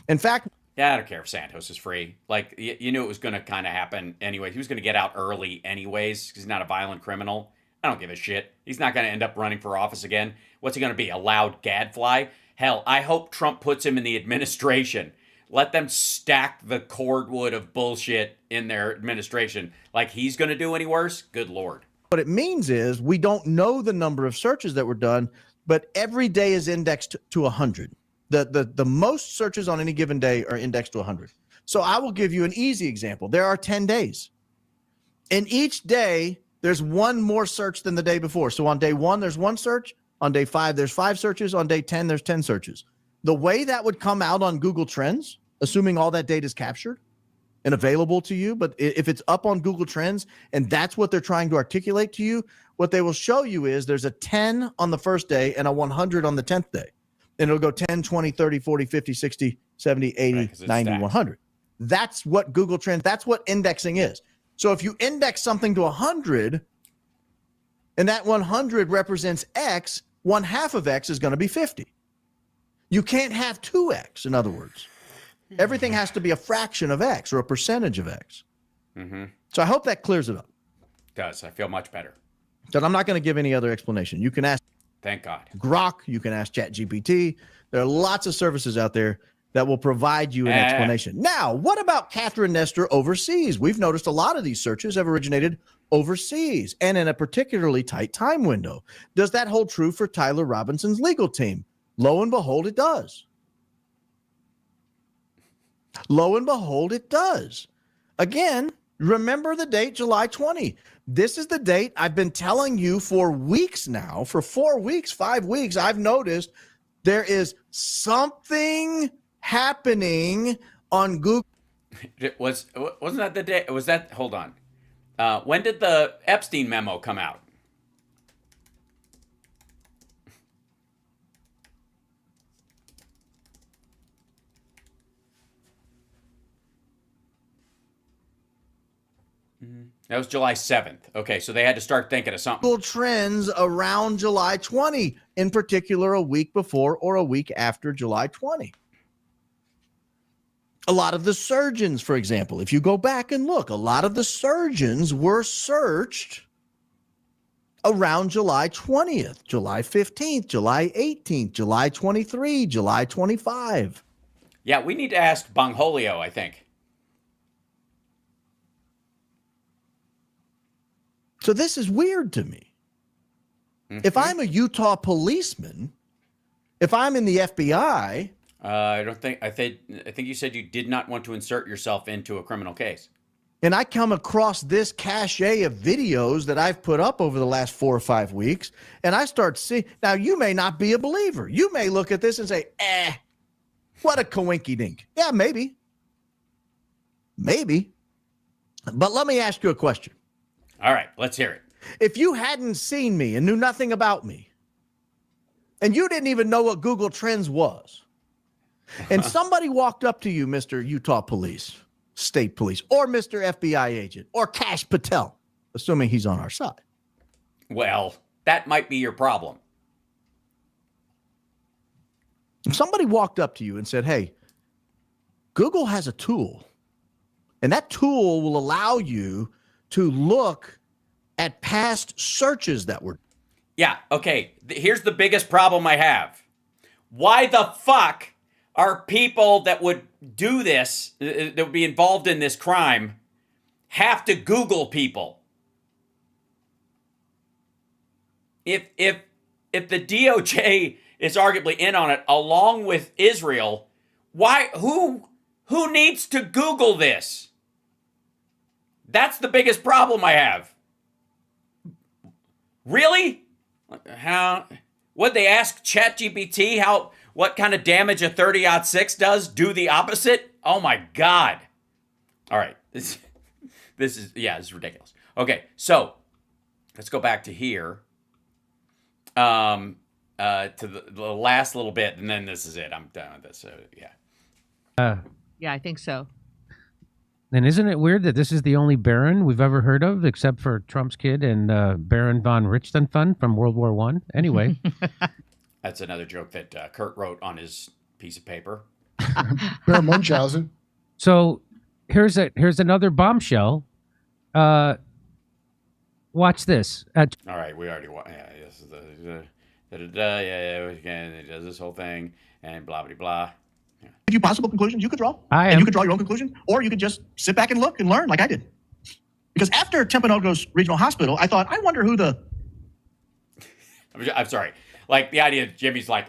In fact, yeah, I don't care if Santos is free. Like, you knew it was going to kind of happen anyway. He was going to get out early anyways because he's not a violent criminal. I don't give a shit. He's not going to end up running for office again. What's he going to be, a loud gadfly? Hell, I hope Trump puts him in the administration. Let them stack the cordwood of bullshit in their administration. Like he's going to do any worse? Good Lord. what it means is we don't know the number of searches that were done, but every day is indexed to 100. The most searches on any given day are indexed to 100. So I will give you an easy example. There are 10 days. In each day, there's one more search than the day before. So on day 1, there's 1 search. On day 5, there's 5 searches. On day 10, there's 10 searches. The way that would come out on Google Trends, assuming all that data is captured and available to you, but if it's up on Google Trends and that's what they're trying to articulate to you, what they will show you is there's a 10 on the first day and a 100 on the 10th day. And it'll go 10, 20, 30, 40, 50, 60, 70, 80, right, 90, 100. That's what Google Trends, that's what indexing is. So if you index something to 100 and that 100 represents X, 1/2 of X is going to be 50. You can't have 2X, in other words. Everything has to be a fraction of X or a percentage of X. Mm-hmm. So I hope that clears it up. Does. I feel much better. But I'm not going to give any other explanation. You can ask Thank God. Grok, you can ask ChatGPT. There are lots of services out there that will provide you an explanation. Now, what about Catherine Nestor overseas? We've noticed a lot of these searches have originated overseas and in a particularly tight time window. Does that hold true for Tyler Robinson's legal team? Lo and behold, it does. Lo and behold, it does. Again, remember the date, July 20. This is the date I've been telling you for weeks now, for 4 weeks, 5 weeks. I've noticed there is something happening on Google. Wasn't that the day? Was that? Hold on. When did the Epstein memo come out? That was July 7th. Okay, so they had to start thinking of something. Google Trends around July 20, in particular, a week before or a week after July 20. A lot of the surgeons, for example, if you go back and look, a lot of the surgeons were searched around July 20th, July 15th, July 18th, July 23, July 25. Yeah, we need to ask Bongholio, I think. So this is weird to me. Mm-hmm. If I'm a Utah policeman, if I'm in the FBI, I think you said you did not want to insert yourself into a criminal case. and I come across this cache of videos that I've put up over the last 4 or 5 weeks, and I start seeing, now you may not be a believer. You may look at this and say, what a coinky dink. Yeah, maybe. Maybe. But let me ask you a question. All right, let's hear it. If you hadn't seen me and knew nothing about me, and you didn't even know what Google Trends was, and somebody walked up to you, Mr. Utah Police, State Police, or Mr. FBI agent, or Kash Patel, assuming he's on our side. Well, that might be your problem. If somebody walked up to you and said, hey, Google has a tool, and that tool will allow you to look at past searches that were. Yeah, okay. Here's the biggest problem I have. Why the fuck are people that would do this, that would be involved in this crime, have to Google people? If the DOJ is arguably in on it, along with Israel, why? Who needs to Google this? That's the biggest problem I have. Really? How? Would they ask ChatGPT what kind of damage a 30-06 does? Do the opposite? Oh my God! All right, this is ridiculous. Okay, so let's go back to here. To the last little bit, and then this is it. I'm done with this. So yeah. Yeah, I think so. And isn't it weird that this is the only Baron we've ever heard of, except for Trump's kid and Baron von Richthofen from World War I? Anyway. That's another joke that Kurt wrote on his piece of paper. Baron Munchausen. So here's another bombshell. Watch this. All right, we already this is it does this whole thing and blah blah blah. A few possible conclusions you could draw. And you could draw your own conclusion, or you could just sit back and look and learn like I did. Because after Timpanogos Regional Hospital, I thought, I wonder who the... I'm sorry. Like the idea of Jimmy's like,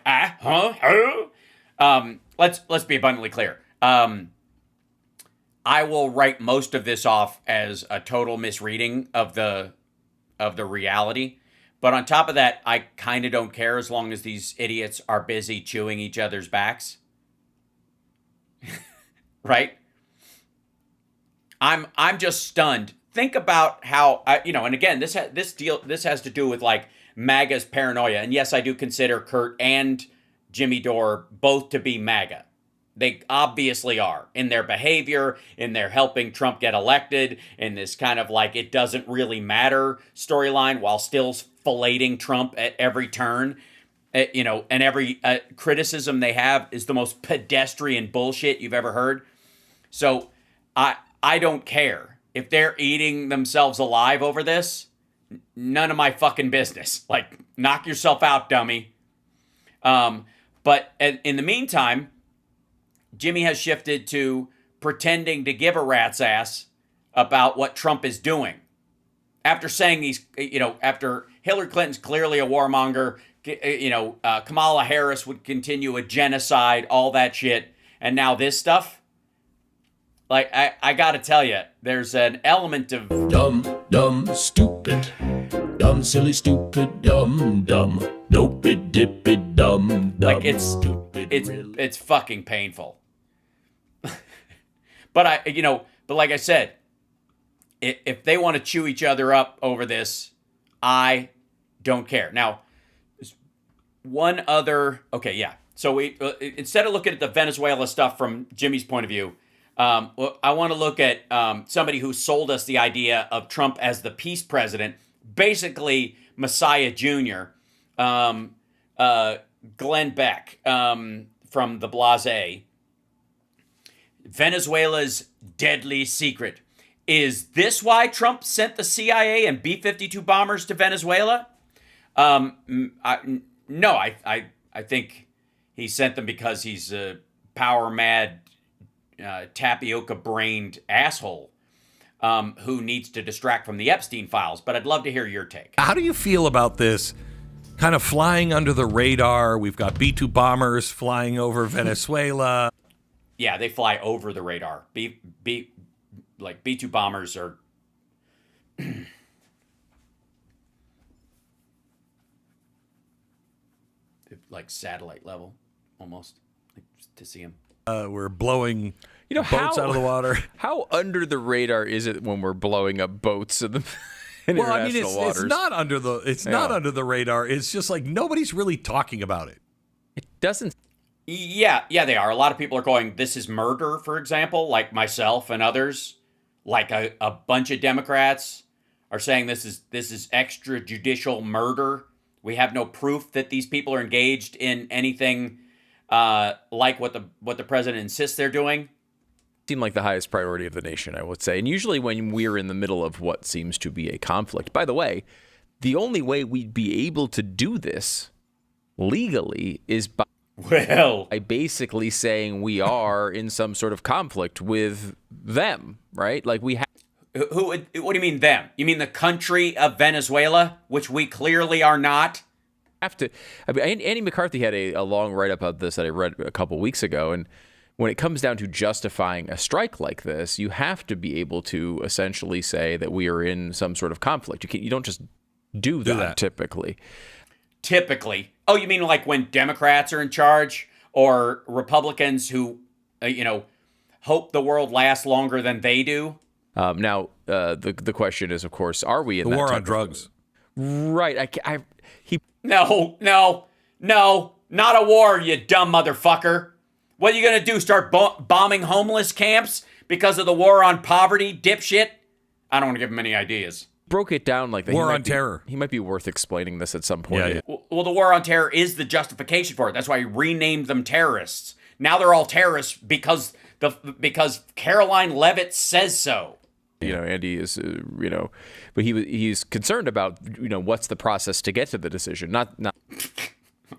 let's be abundantly clear. I will write most of this off as a total misreading of the reality. But on top of that, I kind of don't care as long as these idiots are busy chewing each other's backs. Right? I'm just stunned. Think about how and again, this has to do with like MAGA's paranoia. And yes, I do consider Kurt and Jimmy Dore both to be MAGA. They obviously are in their behavior, in their helping Trump get elected, in this kind of like it doesn't really matter storyline, while still filleting Trump at every turn. And every criticism they have is the most pedestrian bullshit you've ever heard. So I don't care if they're eating themselves alive over this. None of my fucking business. Like, knock yourself out, dummy. But in the meantime, Jimmy has shifted to pretending to give a rat's ass about what Trump is doing. After saying these, after Hillary Clinton's clearly a warmonger, Kamala Harris would continue a genocide, all that shit. And now this stuff. Like, I gotta tell you, there's an element of Dumb, stupid. Dumb, silly, stupid, dumb, dopey, dippy, dumb, like it's stupid. it's fucking painful. But like I said, if they want to chew each other up over this, I don't care. Now, one other, okay, yeah. So we instead of looking at the Venezuela stuff from Jimmy's point of view, I want to look at somebody who sold us the idea of Trump as the peace president, basically Messiah Jr., Glenn Beck from the Blase. Venezuela's deadly secret. Is this why Trump sent the CIA and B-52 bombers to Venezuela? No, I think he sent them because he's a power-mad, tapioca-brained asshole who needs to distract from the Epstein files. But I'd love to hear your take. How do you feel about this kind of flying under the radar? We've got B-2 bombers flying over Venezuela. Yeah, they fly over the radar. B-2 bombers are like satellite level, almost, like, to see them. We're blowing boats how, out of the water. How under the radar is it when we're blowing up boats in the international waters? It's not under the radar. It's just like nobody's really talking about it. It doesn't. Yeah, they are. A lot of people are going, this is murder, for example, like myself and others. Like a bunch of Democrats are saying this is extrajudicial murder. We have no proof that these people are engaged in anything like what the president insists they're doing. Seem like the highest priority of the nation, I would say. And usually when we're in the middle of what seems to be a conflict, by the way, the only way we'd be able to do this legally is by basically saying we are in some sort of conflict with them, right? Like we have. Who? What do you mean them? You mean the country of Venezuela, which we clearly are not? Have to. I mean, Andy McCarthy had a long write-up of this that I read a couple weeks ago, and when it comes down to justifying a strike like this, you have to be able to essentially say that we are in some sort of conflict. You don't just do that typically. Typically. Oh, you mean like when Democrats are in charge or Republicans who, hope the world lasts longer than they do? Now, the question is, of course, are we in the that war on drugs? Right. No, not a war, you dumb motherfucker. What are you going to do, start bombing homeless camps because of the war on poverty, dipshit? I don't want to give him any ideas. Broke it down like that. War on terror. He might be worth explaining this at some point. Yeah. Well, the war on terror is the justification for it. That's why he renamed them terrorists. Now they're all terrorists because Caroline Leavitt says so. Andy is, but he's concerned about, what's the process to get to the decision. Not.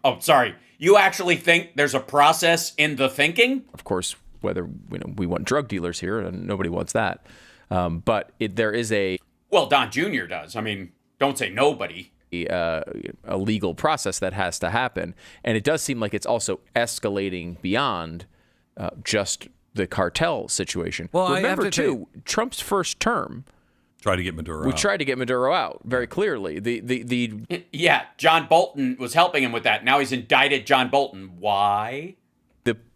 Oh, sorry. You actually think there's a process in the thinking? Of course, whether we want drug dealers here, and nobody wants that. But there is a. Well, Don Jr. does. I mean, don't say nobody. A legal process that has to happen, and it does seem like it's also escalating beyond just the cartel situation. Well, remember too, Trump's first term. Tried to get Maduro. We tried to get Maduro out very clearly. Yeah, John Bolton was helping him with that. Now he's indicted John Bolton. Why?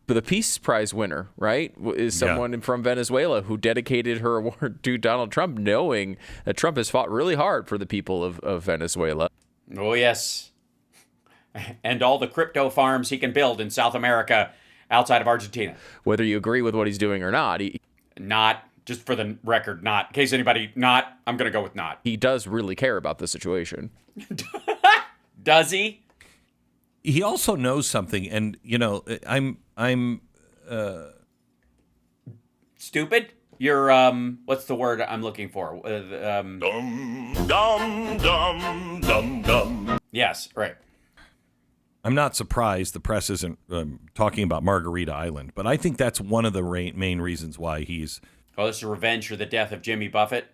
The Peace Prize winner, right, is someone from Venezuela who dedicated her award to Donald Trump, knowing that Trump has fought really hard for the people of Venezuela. Oh, yes. And all the crypto farms he can build in South America outside of Argentina. Whether you agree with what he's doing or not. Not. Just for the record, not. In case anybody not, I'm going to go with not. He does really care about the situation. Does he? He also knows something, and I'm stupid. You're what's the word I'm looking for? Dum dum dum dum dum. Yes, right. I'm not surprised the press isn't talking about Margarita Island, but I think that's one of the main reasons why he's. Oh, this is revenge for the death of Jimmy Buffett.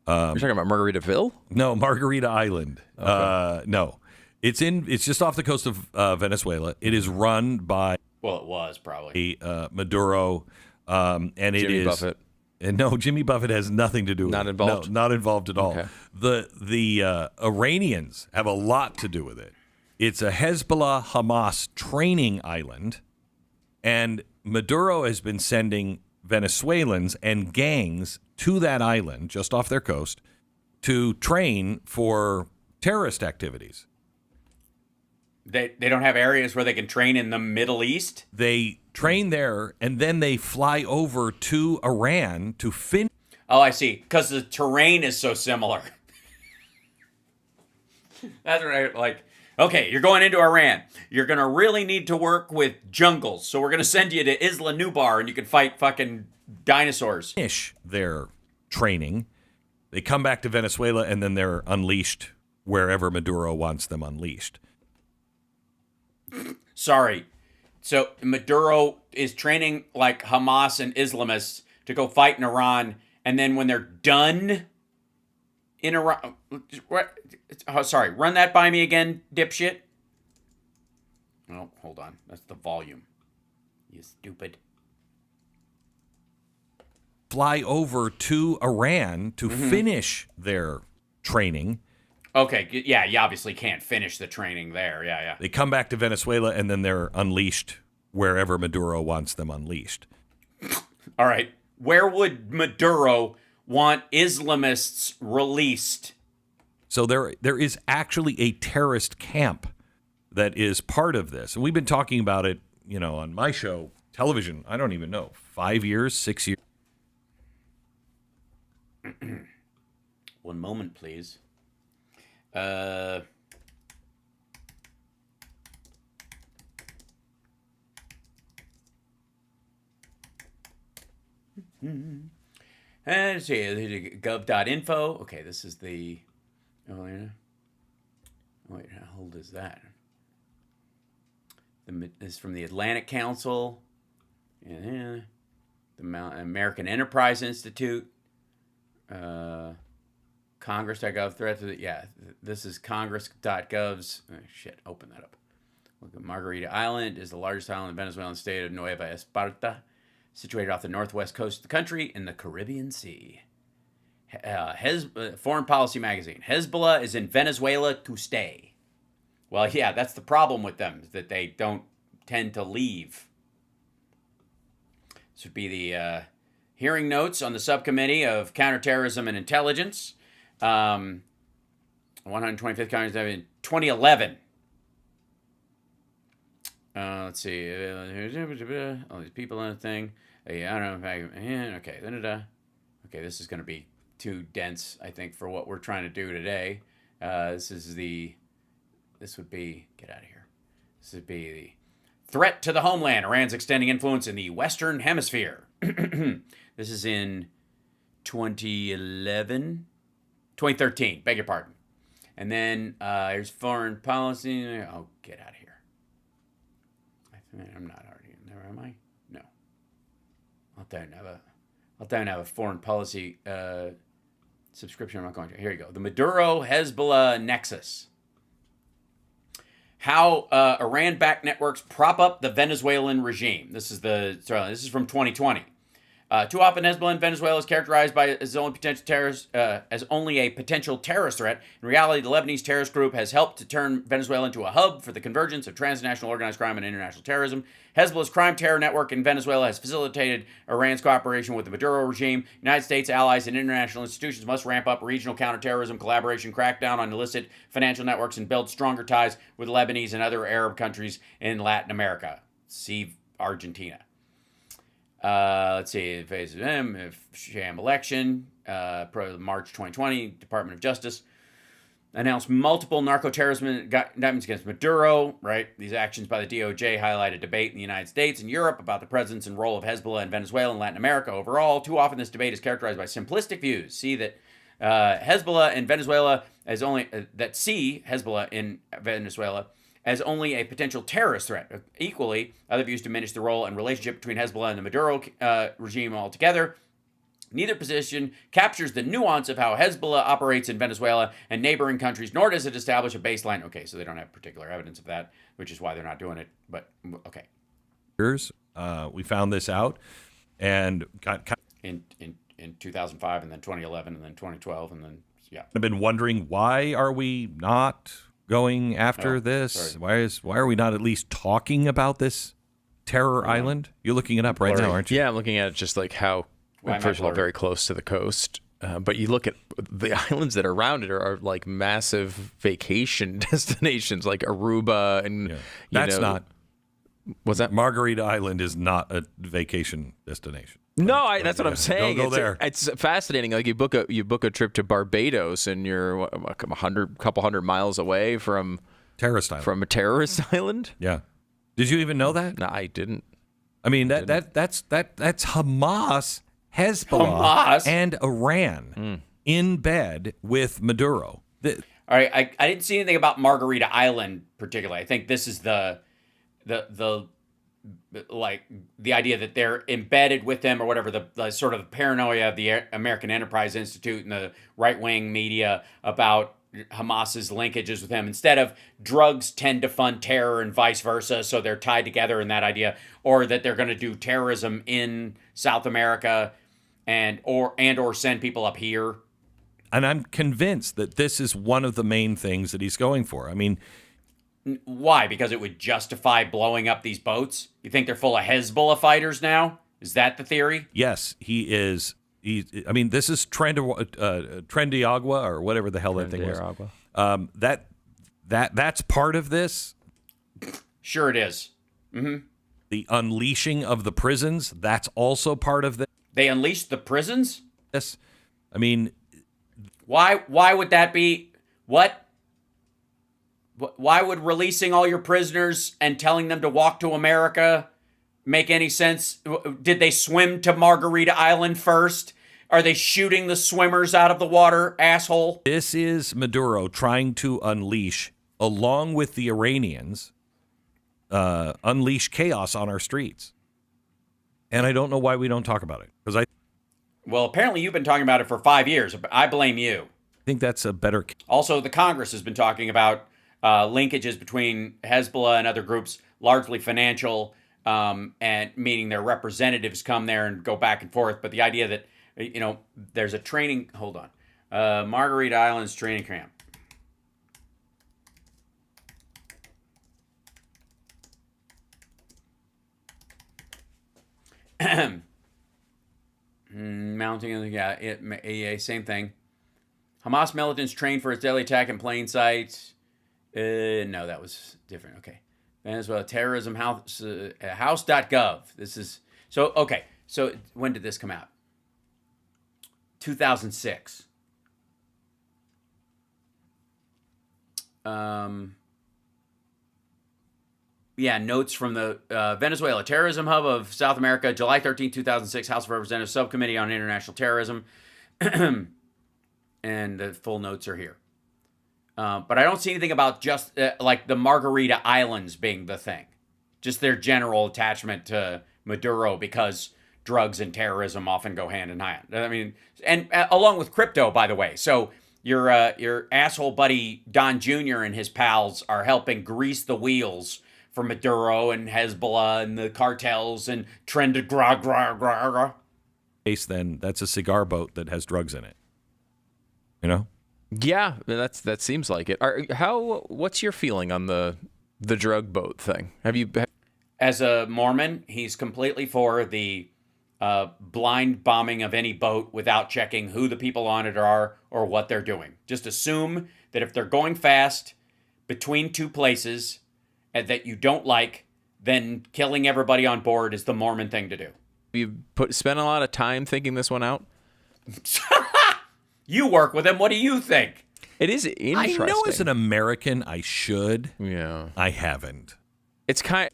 You're talking about Margaritaville? No, Margarita Island. Okay. No. It's just off the coast of Venezuela. It is run by it was probably Maduro, and it Jimmy is Buffett. And no, Jimmy Buffett has nothing to do with it. Not involved? No, not involved at all. Okay. The Iranians have a lot to do with it. It's a Hezbollah Hamas training island, and Maduro has been sending Venezuelans and gangs to that island just off their coast to train for terrorist activities. They don't have areas where they can train in the Middle East? They train there, and then they fly over to Iran to finish. Oh, I see. Because the terrain is so similar. That's right. Like, okay, you're going into Iran. You're going to really need to work with jungles. So we're going to send you to Isla Nubar and you can fight fucking dinosaurs. Finish their training. They come back to Venezuela, and then they're unleashed wherever Maduro wants them unleashed. Sorry. So Maduro is training like Hamas and Islamists to go fight in Iran. And then when they're done in Iran, oh, sorry, run that by me again, dipshit. Oh, hold on. That's the volume. You stupid. Fly over to Iran to finish their training. Okay, yeah, you obviously can't finish the training there. Yeah. They come back to Venezuela, and then they're unleashed wherever Maduro wants them unleashed. All right. Where would Maduro want Islamists released? So there is actually a terrorist camp that is part of this. And we've been talking about it, on my show, television, I don't even know, 5 years, 6 years. One moment, please. Let's see, gov.info. Okay, this is the. Oh, yeah. Wait, how old is that? This is from the Atlantic Council. Yeah. The American Enterprise Institute. Congress.gov threat to the, yeah, this is congress.gov's. Oh, shit, open that up. Look at Margarita Island is the largest island in the Venezuelan state of Nueva Esparta, situated off the northwest coast of the country in the Caribbean Sea. Foreign Policy Magazine. Hezbollah is in Venezuela to stay. Well, yeah, that's the problem with them, is that they don't tend to leave. This would be the hearing notes on the Subcommittee of Counterterrorism and Intelligence. 125th Congress in 2011. Let's see. All these people on the thing. I don't know if I. Okay. Okay, this is going to be too dense, I think, for what we're trying to do today. This would be. Get out of here. This would be the threat to the homeland. Iran's extending influence in the Western Hemisphere. This is in 2013, beg your pardon. And then here's foreign policy. Oh, get out of here. I'm not already in there, am I? No. I'll try and have a foreign policy subscription. I'm not going to. Here you go. The Maduro-Hezbollah Nexus. How Iran-backed networks prop up the Venezuelan regime. This is from 2020. Too often, Hezbollah in Venezuela is characterized as only a potential terrorist threat. In reality, the Lebanese terrorist group has helped to turn Venezuela into a hub for the convergence of transnational organized crime and international terrorism. Hezbollah's crime terror network in Venezuela has facilitated Iran's cooperation with the Maduro regime. United States, allies, and international institutions must ramp up regional counterterrorism collaboration, crack down on illicit financial networks, and build stronger ties with Lebanese and other Arab countries in Latin America. See Argentina. Let's see, phase of sham election, March 2020, Department of Justice announced multiple narco-terrorism indictments against Maduro, right? These actions by the DOJ highlight a debate in the United States and Europe about the presence and role of Hezbollah in Venezuela and Latin America overall. Too often this debate is characterized by simplistic views. See that Hezbollah in Venezuela as only, Hezbollah in Venezuela as only a potential terrorist threat. Equally, other views diminish the role and relationship between Hezbollah and the Maduro regime altogether. Neither position captures the nuance of how Hezbollah operates in Venezuela and neighboring countries, nor does it establish a baseline. Okay, so they don't have particular evidence of that, which is why they're not doing it, but okay. We found this out and got in 2005 and then 2011 and then 2012 and then, yeah. I've been wondering, why are we not going after this? Sorry. Why are we not at least talking about this Terror Island? You're looking it up right now, aren't you? Yeah, I'm looking at it just like how, Why am I first of all, blurry? very close to the coast. But you look at the islands that are around it are like massive vacation destinations like Aruba and That's not. What's that? Margarita Island is not a vacation destination. No, that's what I'm saying. Don't go there. It's fascinating. Like you book a trip to Barbados and you're a couple hundred miles away from Terrorist Island. a terrorist island. Yeah. Did you even know that? No, I didn't. I mean that's Hamas, Hezbollah, Hamas? and Iran in bed with Maduro. All right, I didn't see anything about Margarita Island particularly. I think this is the like the idea that they're embedded with them or whatever, the sort of paranoia of the American Enterprise Institute and the right-wing media about Hamas's linkages with him. Instead of drugs tend to fund terror and vice versa, so they're tied together in that idea, or that they're going to do terrorism in South America and or send people up here. And I'm convinced that this is one of the main things that he's going for. I mean, Why? Because it would justify blowing up these boats? You think they're full of Hezbollah fighters now? Is that the theory? yes, he is. I mean, this is Trendiagua or whatever the hell that thing was. That's part of this. Sure it is. The unleashing of the prisons, that's also part of They unleashed the prisons? this. I mean, Why would that be? What? Why would releasing all your prisoners and telling them to walk to America make any sense? Did they swim to Margarita Island first? Are they shooting the swimmers out of the water, asshole? this is Maduro trying to unleash, along with the Iranians, unleash chaos on our streets. And I don't know why we don't talk about it, because I Well, apparently you've been talking about it for 5 years. I blame you. think that's a better. Also, the Congress has been talking about linkages between Hezbollah and other groups, largely financial, and meaning their representatives come there and go back and forth. But the idea that, there's a training, hold on, Margarita Island's training camp. Mounting, same thing. Hamas militants trained for its deadly attack in plain sight. No, that was different. Okay. Venezuela terrorism house, house.gov. This is so okay. So when did this come out? 2006. Notes from the Venezuela terrorism hub of South America, July 13, 2006, House of Representatives Subcommittee on International Terrorism. And the full notes are here. But I don't see anything about just like the Margarita Islands being the thing. Just their general attachment to Maduro because drugs and terrorism often go hand in hand. I mean, and along with crypto, by the way. So your asshole buddy Don Jr. and his pals are helping grease the wheels for Maduro and Hezbollah and the cartels and Trendiagua. Then that's a cigar boat that has drugs in it. You know? Yeah, that seems like it. What's your feeling on the drug boat thing? As a Mormon, he's completely for the blind bombing of any boat without checking who the people on it are or what they're doing. Just assume that if they're going fast between two places that you don't like, then killing everybody on board is the Mormon thing to do. You spent a lot of time thinking this one out? You work with him. What do you think? It is interesting. I know as an American I should. Yeah. I haven't. It's kind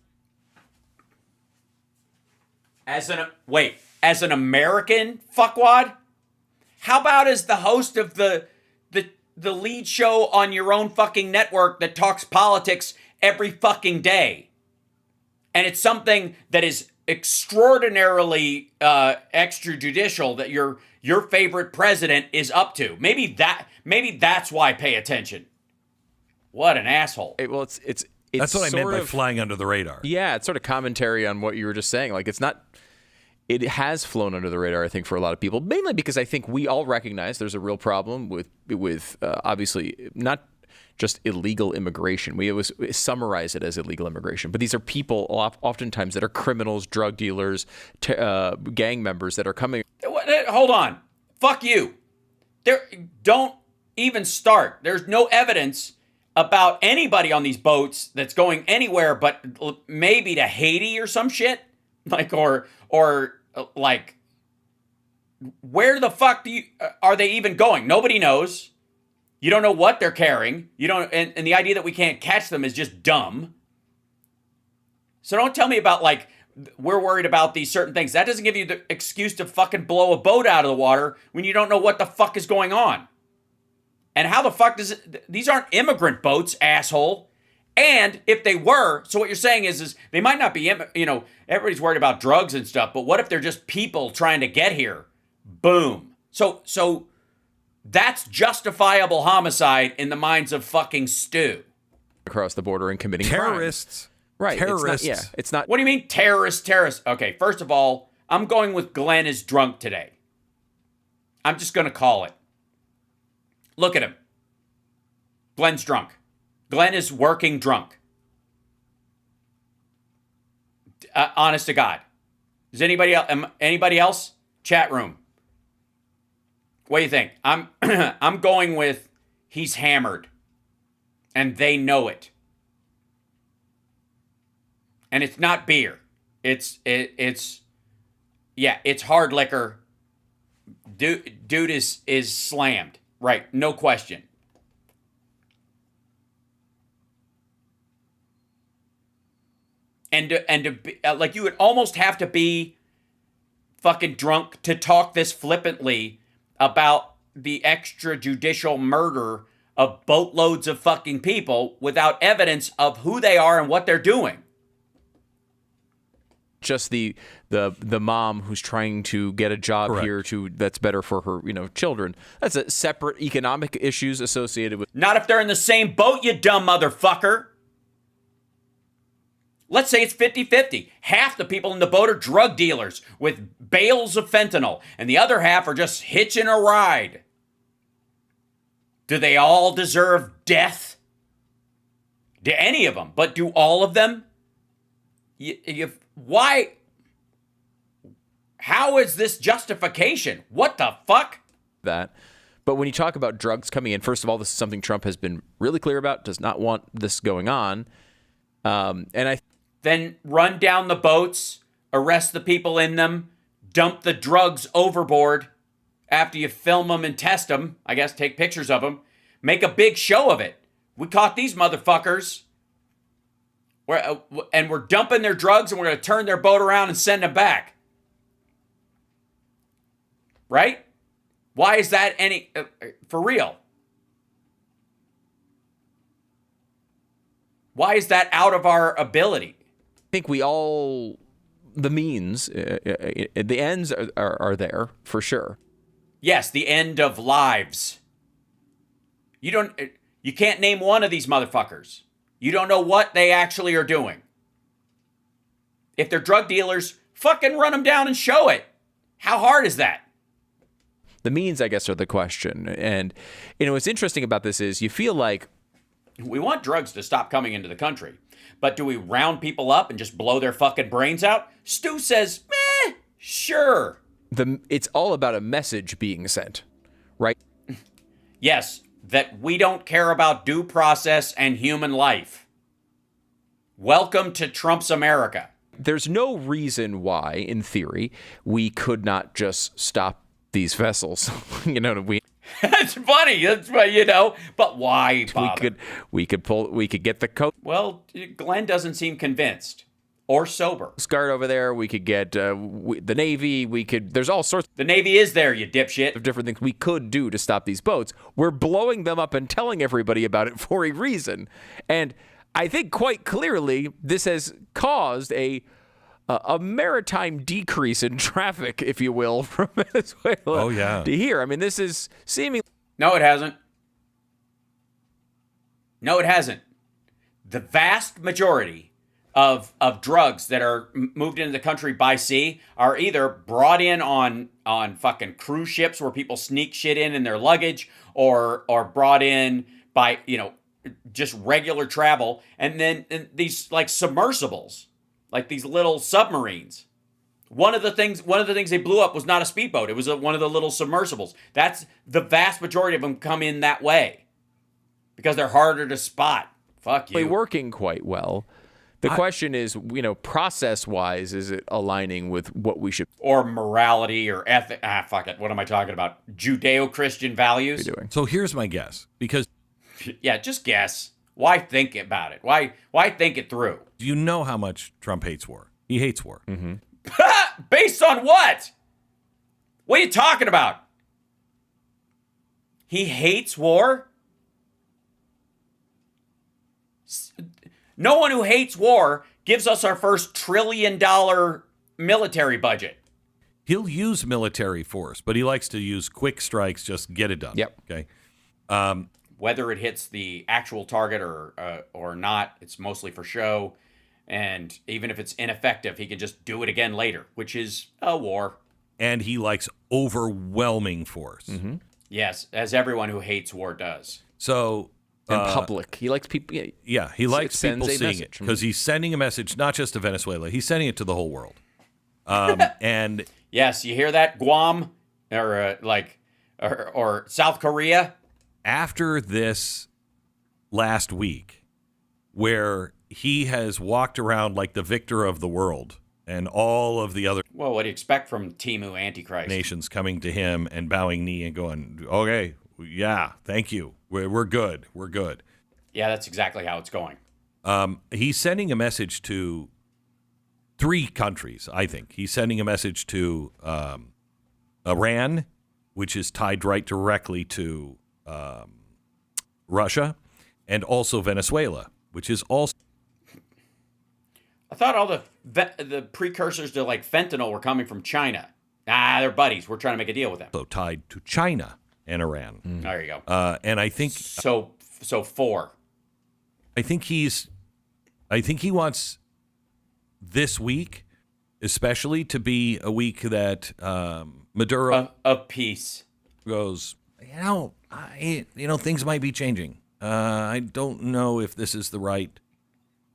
As an American, fuckwad? How about as the host of the lead show on your own fucking network that talks politics every fucking day? And it's something that is extraordinarily extrajudicial that your favorite president is up to. Maybe that's why pay attention. What an asshole. it's That's what I meant sort by of flying under the radar. Yeah, it's sort of commentary on what you were just saying. Like it has flown under the radar, I think, for a lot of people, mainly because I think we all recognize there's a real problem with obviously not just illegal immigration. We always summarize it as illegal immigration, but these are people oftentimes that are criminals, drug dealers, gang members that are coming. Hold on. Fuck you. Don't even start. There's no evidence about anybody on these boats that's going anywhere but maybe to Haiti or some shit. Like, or like, where the fuck are they even going? Nobody knows. You don't know what they're carrying. You don't, and the idea that we can't catch them is just dumb. So don't tell me about, like, we're worried about these certain things. That doesn't give you the excuse to fucking blow a boat out of the water when you don't know what the fuck is going on. And how the fuck does it, these aren't immigrant boats, asshole. And if they were, so what you're saying is they might not be, everybody's worried about drugs and stuff, but what if they're just people trying to get here? Boom. So that's justifiable homicide in the minds of fucking Stu. Across the border and committing terrorists. Crimes. Right. Terrorists. It's not. What do you mean terrorists? Okay, first of all, I'm going with Glenn is drunk today. I'm just going to call it. Look at him. Glenn's drunk. Glenn is working drunk. Honest to God. Is anybody else? Chat room. What do you think? I'm going with he's hammered. And they know it. And it's not beer. It's hard liquor. Dude is slammed. Right, no question. And to be, like, you would almost have to be fucking drunk to talk this flippantly about the extrajudicial murder of boatloads of fucking people without evidence of who they are and what they're doing. Just the mom who's trying to get a job Correct. here that's better for her, children. That's a separate economic issues associated with. Not if they're in the same boat, you dumb motherfucker. Let's say it's 50-50. Half the people in the boat are drug dealers with bales of fentanyl, and the other half are just hitching a ride. Do they all deserve death? Do any of them? But do all of them? Why? How is this justification? What the fuck? That. But when you talk about drugs coming in, first of all, this is something Trump has been really clear about, does not want this going on. Then run down the boats, arrest the people in them, dump the drugs overboard after you film them and test them, I guess take pictures of them, make a big show of it. We caught these motherfuckers. And we're dumping their drugs and we're going to turn their boat around and send them back. Right? Why is that for real? Why is that out of our ability? I think the means, the ends are there for sure. Yes, the end of lives. You can't name one of these motherfuckers. You don't know what they actually are doing. If they're drug dealers, fucking run them down and show it. How hard is that? The means, I guess, are the question. And, what's interesting about this is you feel like we want drugs to stop coming into the country. But do we round people up and just blow their fucking brains out? Stu says, sure. It's all about a message being sent, right? Yes, that we don't care about due process and human life. Welcome to Trump's America. There's no reason why, in theory, we could not just stop these vessels. That's funny. That's but why bother? We could get the Coast Well, Glenn doesn't seem convinced or sober. Guard over there. We could get the Navy. There's all sorts. The Navy is there, you dipshit. Of different things we could do to stop these boats. We're blowing them up and telling everybody about it for a reason. And I think quite clearly this has caused a maritime decrease in traffic, if you will, from Venezuela to here. I mean, this is seeming. No, it hasn't. No, it hasn't. The vast majority of drugs that are moved into the country by sea are either brought in on fucking cruise ships where people sneak shit in their luggage, or brought in by just regular travel, and then these like submersibles, like these little submarines. One of the things they blew up was not a speedboat. It was one of the little submersibles. That's the vast majority of them come in that way because they're harder to spot. Fuck you. Working quite well. The question is, process-wise, is it aligning with what we should or morality or ethic? Fuck it. What am I talking about? Judeo-Christian values. be doing? So here's my guess, because Yeah, just guess. Why think about it? Why think it through? you know how much Trump hates war. He hates war. Mm-hmm. Based on what? What are you talking about? He hates war? No one who hates war gives us our first $1 trillion military budget. He'll use military force, but he likes to use quick strikes, just get it done. Yep. Okay. Whether it hits the actual target or not, it's mostly for show. And even if it's ineffective, he can just do it again later, which is a war. And he likes overwhelming force. Mm-hmm. Yes, as everyone who hates war does. So In public. He likes people. yeah, he likes sends people a seeing it message. because he's sending a message not just to Venezuela, he's sending it to the whole world. And Yes, you hear that, Guam or South Korea? after this last week, where he has walked around like the victor of the world, and all of the other Well, what do you expect from Timu Antichrist? nations coming to him and bowing knee and going, okay, yeah, thank you. We're good. We're good. Yeah, that's exactly how it's going. He's sending a message to 3 countries, I think. He's sending a message to Iran, which is tied right directly to Russia, and also Venezuela, which is also I thought all the precursors to like fentanyl were coming from China. They're buddies. We're trying to make a deal with them. tied to China and Iran. There you go. And I think So 4. I think he wants this week, especially, to be a week that Maduro Of peace. goes, things might be changing. I don't know if this is the right.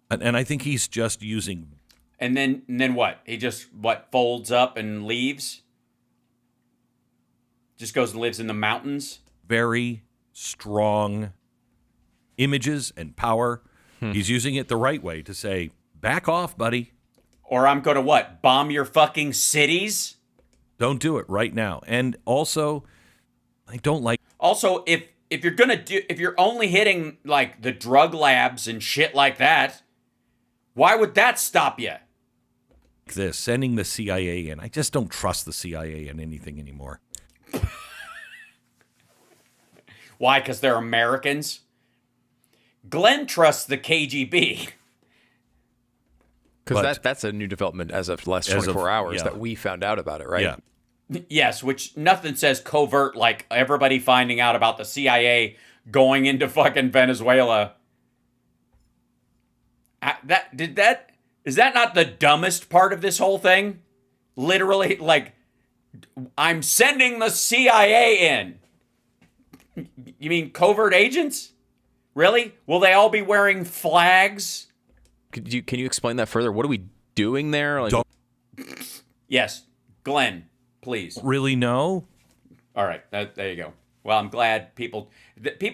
And I think he's just using. And then what? He just folds up and leaves? Just goes and lives in the mountains? Very strong images and power. He's using it the right way to say, back off, buddy. Or I'm going to what? Bomb your fucking cities? Don't do it right now. And also, I don't like Also, if you're only hitting like the drug labs and shit like that, why would that stop you? this, sending the CIA in. I just don't trust the CIA in anything anymore. Why? Because they're Americans? Glenn trusts the KGB. Because that's a new development as of last 24 hours that we found out about it, right? Yeah. Yes, which nothing says covert like everybody finding out about the CIA going into fucking Venezuela. Is that not the dumbest part of this whole thing? Literally, like, I'm sending the CIA in. You mean covert agents? Really? Will they all be wearing flags? Can you explain that further? What are we doing there? Like, Yes, Glenn, please. Really know? All right, there you go. Well, I'm glad people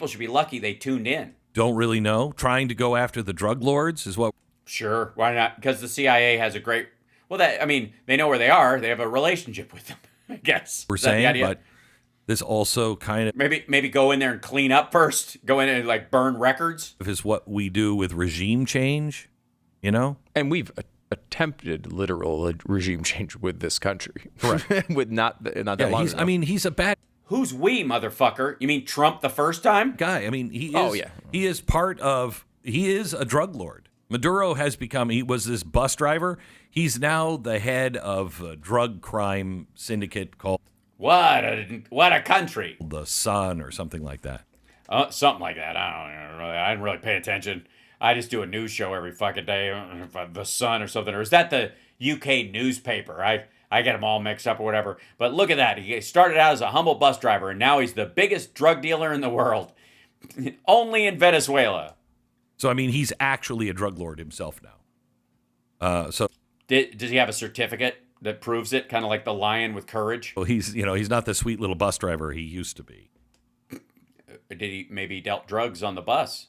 should be lucky they tuned in. Don't really know. Trying to go after the drug lords is what. Sure, why not? Because the CIA has a great. Well, they know where they are. They have a relationship with them, I guess. We're Is that the saying, idea? but this also kind of maybe go in there and clean up first. Go in and like burn records. is what we do with regime change, and we've attempted literal regime change with this country. Correct. with not that long ago. He's a bad Who's we, motherfucker? You mean Trump the first time? guy. I mean, he is. Oh, yeah. He is a drug lord. Maduro has become. He was this bus driver. He's now the head of a drug crime syndicate called What a country. the Sun or something like that. Something like that. I didn't really pay attention. I just do a news show every fucking day, The Sun or something. Or is that the UK newspaper? I get them all mixed up or whatever. But look at that. He started out as a humble bus driver, and now he's the biggest drug dealer in the world. Only in Venezuela. So, I mean, he's actually a drug lord himself now. Does he have a certificate that proves it? Kind of like the lion with courage? Well, he's not the sweet little bus driver he used to be. Did he maybe dealt drugs on the bus?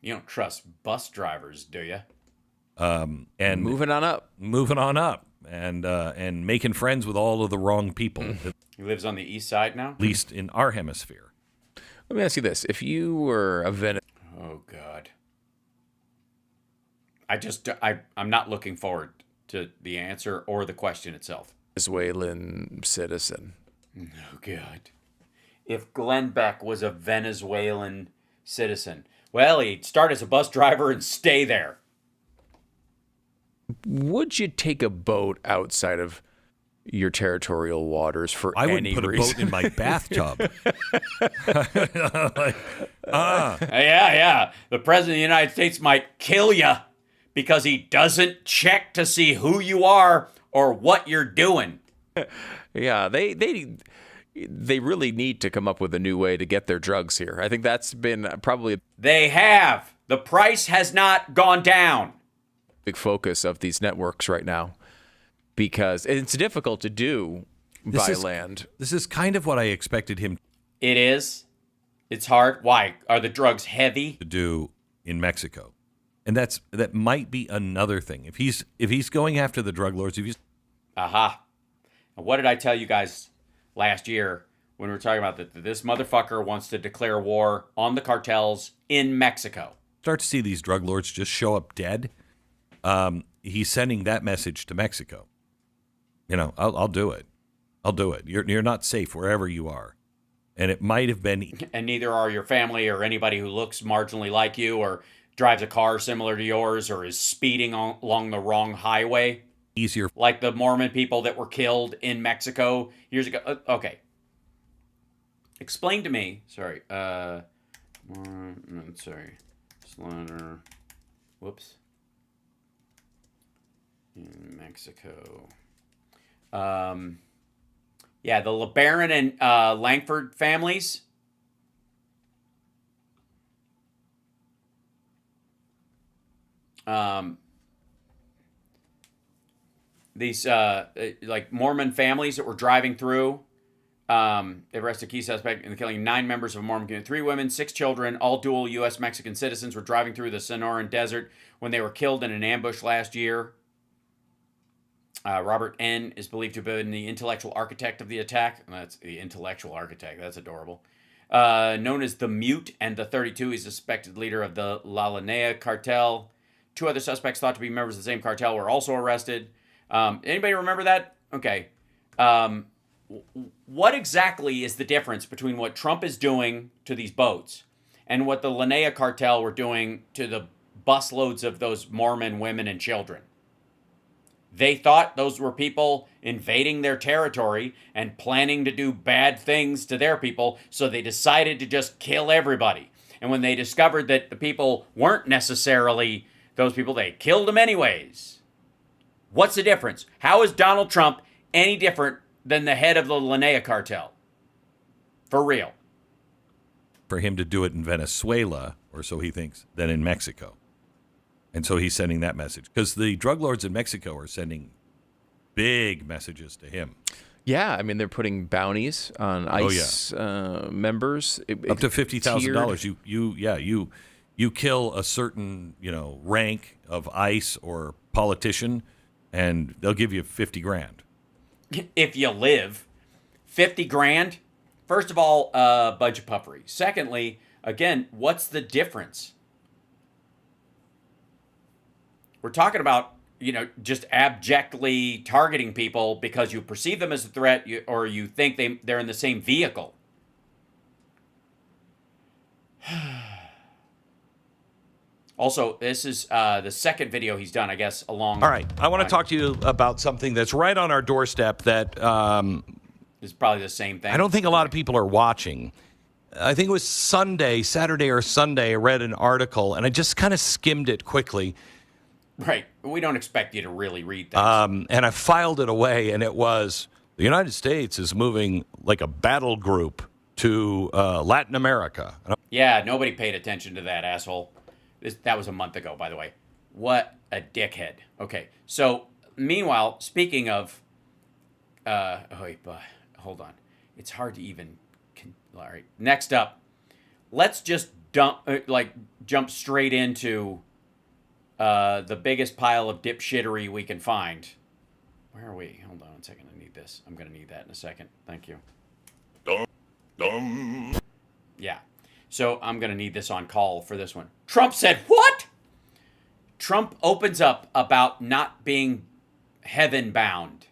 You don't trust bus drivers, do you? And moving on up. And making friends with all of the wrong people. He lives on the east side now? At least in our hemisphere. Let me ask you this. If you were a Oh, God. I'm not looking forward to the answer or the question itself. Venezuelan citizen. Oh, God. If Glenn Beck was a Venezuelan citizen, well, he'd start as a bus driver and stay there. Would you take a boat outside of your territorial waters for I any wouldn't put reason? a boat in my bathtub. Yeah. The president of the United States might kill you because he doesn't check to see who you are or what you're doing. Yeah, they really need to come up with a new way to get their drugs here. I think that's been probably They have. The price has not gone down. big focus of these networks right now because it's difficult to do by land. This is kind of what I expected him It is. It's hard. Why? Are the drugs heavy? to do in Mexico. And that might be another thing. If he's going after the drug lords, Aha. And what did I tell you guys last year when we were talking about that this motherfucker wants to declare war on the cartels in Mexico? start to see these drug lords just show up dead, he's sending that message to Mexico. I'll do it. I'll do it. You're not safe wherever you are. And it might have been... And neither are your family or anybody who looks marginally like you or drives a car similar to yours or is speeding along the wrong highway. Easier. Like the Mormon people that were killed in Mexico years ago. Okay. Explain to me. Sorry. Slaughter. Whoops. In Mexico. Yeah, the LeBaron and Langford families. These like Mormon families that were driving through. They arrested a key suspect in the killing of 9 members of a Mormon community. 3 women, 6 children, all dual U.S. Mexican citizens, were driving through the Sonoran Desert when they were killed in an ambush last year. Robert N. is believed to have been the intellectual architect of the attack. That's the intellectual architect. That's adorable. Known as the Mute and the 32, he's a suspected leader of the La Linea cartel. 2 other suspects thought to be members of the same cartel were also arrested. Anybody remember that? Okay. What exactly is the difference between what Trump is doing to these boats and what the Linea cartel were doing to the busloads of those Mormon women and children? They thought those were people invading their territory and planning to do bad things to their people, so they decided to just kill everybody. And when they discovered that the people weren't necessarily those people, they killed them anyways. What's the difference? How is Donald Trump any different than the head of the Linea cartel? For real. For him to do it in Venezuela, or so he thinks, than in Mexico. And so he's sending that message. Because the drug lords in Mexico are sending big messages to him. Yeah, I mean, they're putting bounties on ICE members. Up to $50,000. You kill a certain, rank of ICE or politician, and they'll give you 50 grand. If you live, 50 grand. First of all, a bunch of puffery. Secondly, again, what's the difference? We're talking about, just abjectly targeting people because you perceive them as a threat or you think they're in the same vehicle. Also, this is the second video he's done, I guess, along... All right. I want to talk to you about something that's right on our doorstep that... is probably the same thing. I don't think a lot of people are watching. I think it was Saturday or Sunday, I read an article, and I just kind of skimmed it quickly. Right. We don't expect you to really read things. And I filed it away, and it was, the United States is moving like a battle group to Latin America. Yeah, nobody paid attention to that asshole. That was a month ago, by the way. What a dickhead. Okay, so meanwhile, speaking of, hold on. It's hard to even. All right, next up, let's just jump straight into the biggest pile of dipshittery we can find. Where are we? Hold on 1 second. I need this. I'm gonna need that in a second. Thank you. Yeah. So I'm going to need this on call for this one. Trump said, what? Trump opens up about not being heaven bound.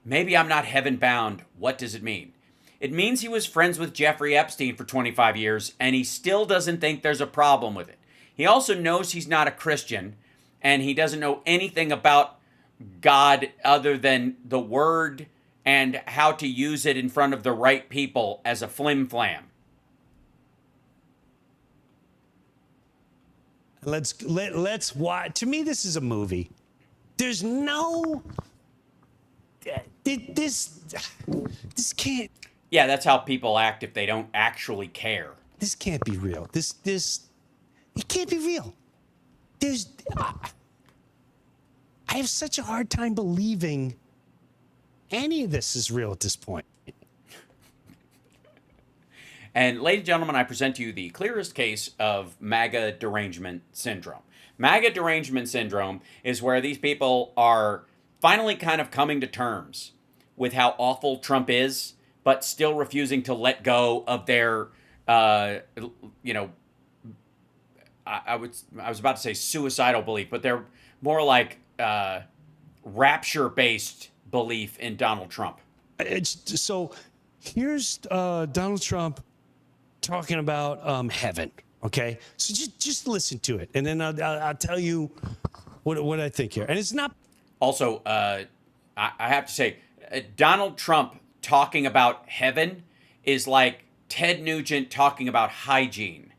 Maybe I'm not heaven bound. What does it mean? It means he was friends with Jeffrey Epstein for 25 years, and he still doesn't think there's a problem with it. He also knows he's not a Christian, and he doesn't know anything about God other than the word and how to use it in front of the right people as a flim-flam. Let's watch. To me, this is a movie. There's no this can't. Yeah, that's how people act if they don't actually care. This can't be real. This it can't be real. There's I have such a hard time believing any of this is real at this point. And ladies and gentlemen, I present to you the clearest case of MAGA derangement syndrome. MAGA derangement syndrome is where these people are finally kind of coming to terms with how awful Trump is, but still refusing to let go of their, I was about to say suicidal belief, but they're more like rapture-based belief in Donald Trump. So here's Donald Trump talking about heaven. Okay, so just listen to it, and then I'll tell you what I think here. And it's not. Also, I have to say, Donald Trump talking about heaven is like Ted Nugent talking about hygiene.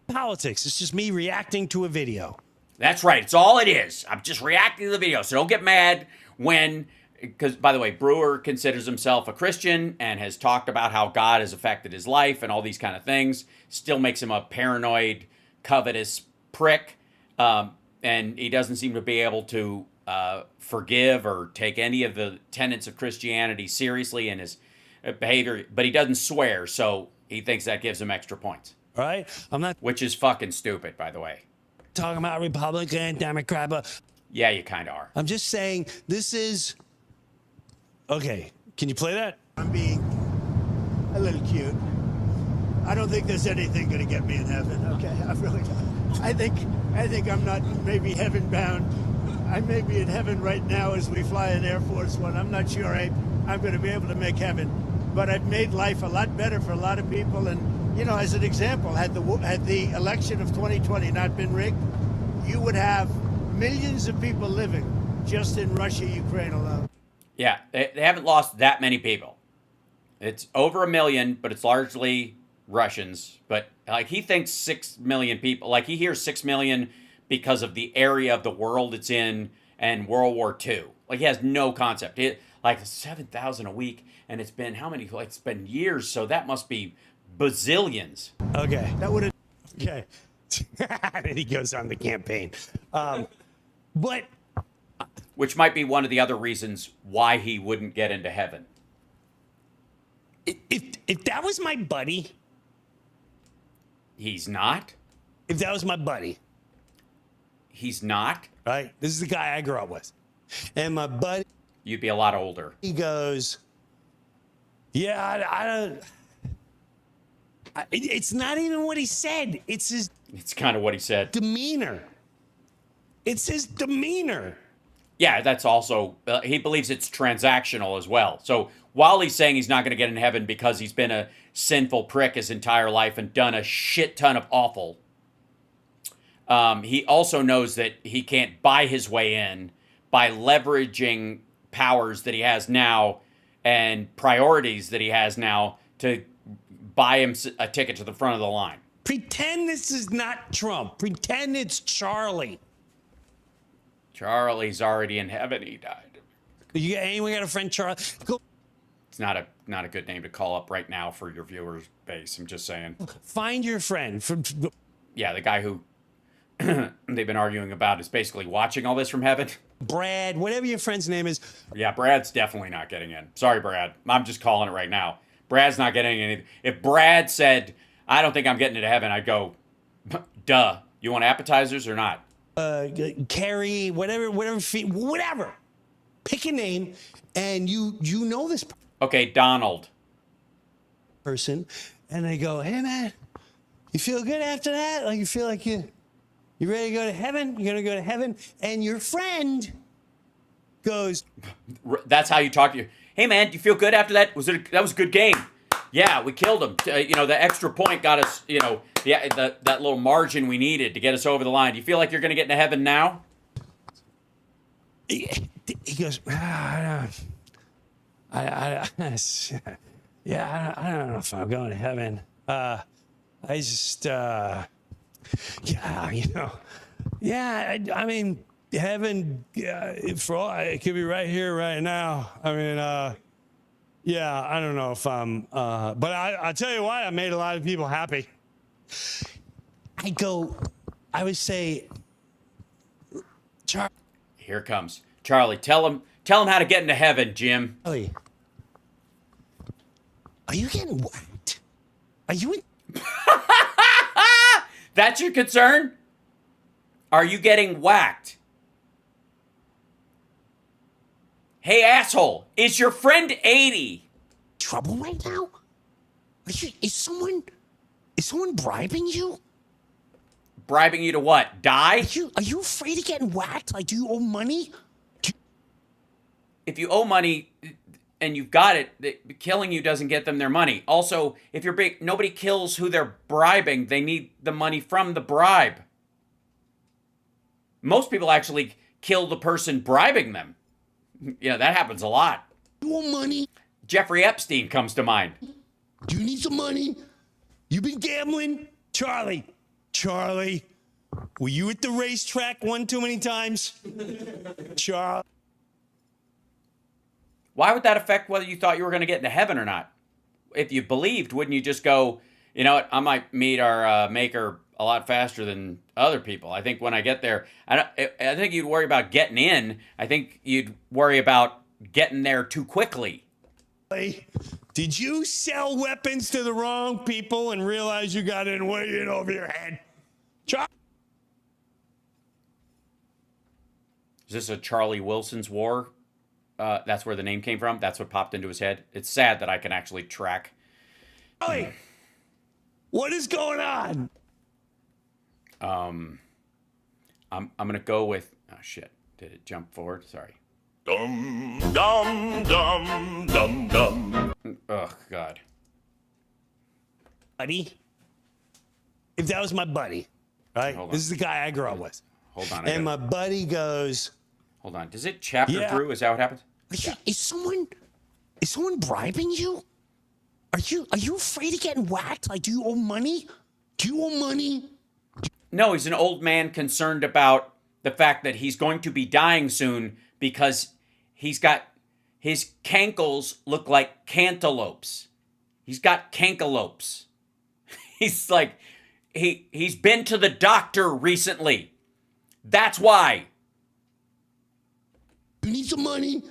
Politics. It's just me reacting to a video. That's right. It's all it is. I'm just reacting to the video. So don't get mad when, because by the way, Brewer considers himself a Christian and has talked about how God has affected his life and all these kind of things. Still makes him a paranoid, covetous prick. And he doesn't seem to be able to forgive or take any of the tenets of Christianity seriously in his behavior. But he doesn't swear, so he thinks that gives him extra points. All right? I'm not. Which is fucking stupid, by the way. Talking about Republican, Democrat, but yeah, you kind of are. I'm just saying this is okay. Can you play that? I'm being a little cute. I don't think there's anything going to get me in heaven. Okay, I really don't. I think I'm not maybe heaven bound. I may be in heaven right now as we fly in Air Force One. I'm not sure I'm going to be able to make heaven, but I've made life a lot better for a lot of people. And you know, as an example, had the election of 2020 not been rigged, you would have millions of people living just in Russia, Ukraine alone. Yeah, they haven't lost that many people. It's over 1 million, but it's largely Russians. But like he thinks 6 million people, like he hears 6 million because of the area of the world it's in and World War II. Like he has no concept. Like 7,000 a week, and it's been how many? Like it's been years, so that must be bazillions. Okay. That would have. Okay. And he goes on the campaign. But. Which might be one of the other reasons why he wouldn't get into heaven. If that was my buddy. He's not? If that was my buddy. He's not? Right? This is the guy I grew up with. And my buddy. You'd be a lot older. He goes, yeah, I don't. It's not even what he said. It's his. It's kind of what he said. Demeanor. It's his demeanor. Yeah, that's also. He believes it's transactional as well. So while he's saying he's not going to get in heaven because he's been a sinful prick his entire life and done a shit ton of awful, he also knows that he can't buy his way in by leveraging powers that he has now and priorities that he has now to buy him a ticket to the front of the line. Pretend this is not Trump. Pretend it's Charlie. Charlie's already in heaven. He died. Anyone got a friend Charlie? Go. It's not a good name to call up right now for your viewers base. I'm just saying. Find your friend. Yeah, the guy who they've been arguing about is basically watching all this from heaven. Brad, whatever your friend's name is. Yeah, Brad's definitely not getting in. Sorry, Brad. I'm just calling it right now. Brad's not getting anything. If Brad said, I don't think I'm getting into heaven, I'd go, duh. You want appetizers or not? Carrie, whatever. Pick a name, and you know this Okay, Donald. person, and they go, hey man, you feel good after that? Like you feel like you ready to go to heaven? You're gonna go to heaven, and your friend goes, That's how you talk to you. Hey man, do you feel good after that? That was a good game. Yeah, we killed him. The extra point got us. That little margin we needed to get us over the line. Do you feel like you're gonna get into heaven now? He goes, I don't know if I'm going to heaven. I mean, heaven, for all, it could be right here, right now. I mean, I don't know if I'm, but I'll tell you what, I made a lot of people happy. I would say, Here it comes. Charlie, tell him how to get into heaven, Jim. Charlie, are you getting whacked? Are you in? That's your concern? Are you getting whacked? Hey, asshole, is your friend 80? Trouble right now? Is someone bribing you? Bribing you to what? Die? Are you afraid of getting whacked? Like, do you owe money? If you owe money and you've got it, killing you doesn't get them their money. Also, if you're big, nobody kills who they're bribing. They need the money from the bribe. Most people actually kill the person bribing them. That happens a lot. You want money? Jeffrey Epstein comes to mind. Do you need some money? You been gambling? Charlie, were you at the racetrack one too many times? Charlie. Why would that affect whether you thought you were going to get into heaven or not? If you believed, wouldn't you just go, you know what, I might meet our maker a lot faster than other people. I think when I get there, I think you'd worry about getting in. I think you'd worry about getting there too quickly. Did you sell weapons to the wrong people and realize you got it way in over your head? Is this a Charlie Wilson's War? That's where the name came from. That's what popped into his head. It's sad that I can actually track. Charlie, what is going on? I'm gonna go with. Oh shit! Did it jump forward? Sorry. Dum dum dum dum dum. Oh God. Buddy, if that was my buddy, right? This is the guy I grew up with. Hold on. And my buddy goes. Hold on. Does it chapter through? Is that what happens? Is someone bribing you? Are you afraid of getting whacked? Like, do you owe money? No, he's an old man concerned about the fact that he's going to be dying soon because he's got his cankles look like cantaloupes. He's got cankalopes. He's like he's been to the doctor recently. That's why. You need some money?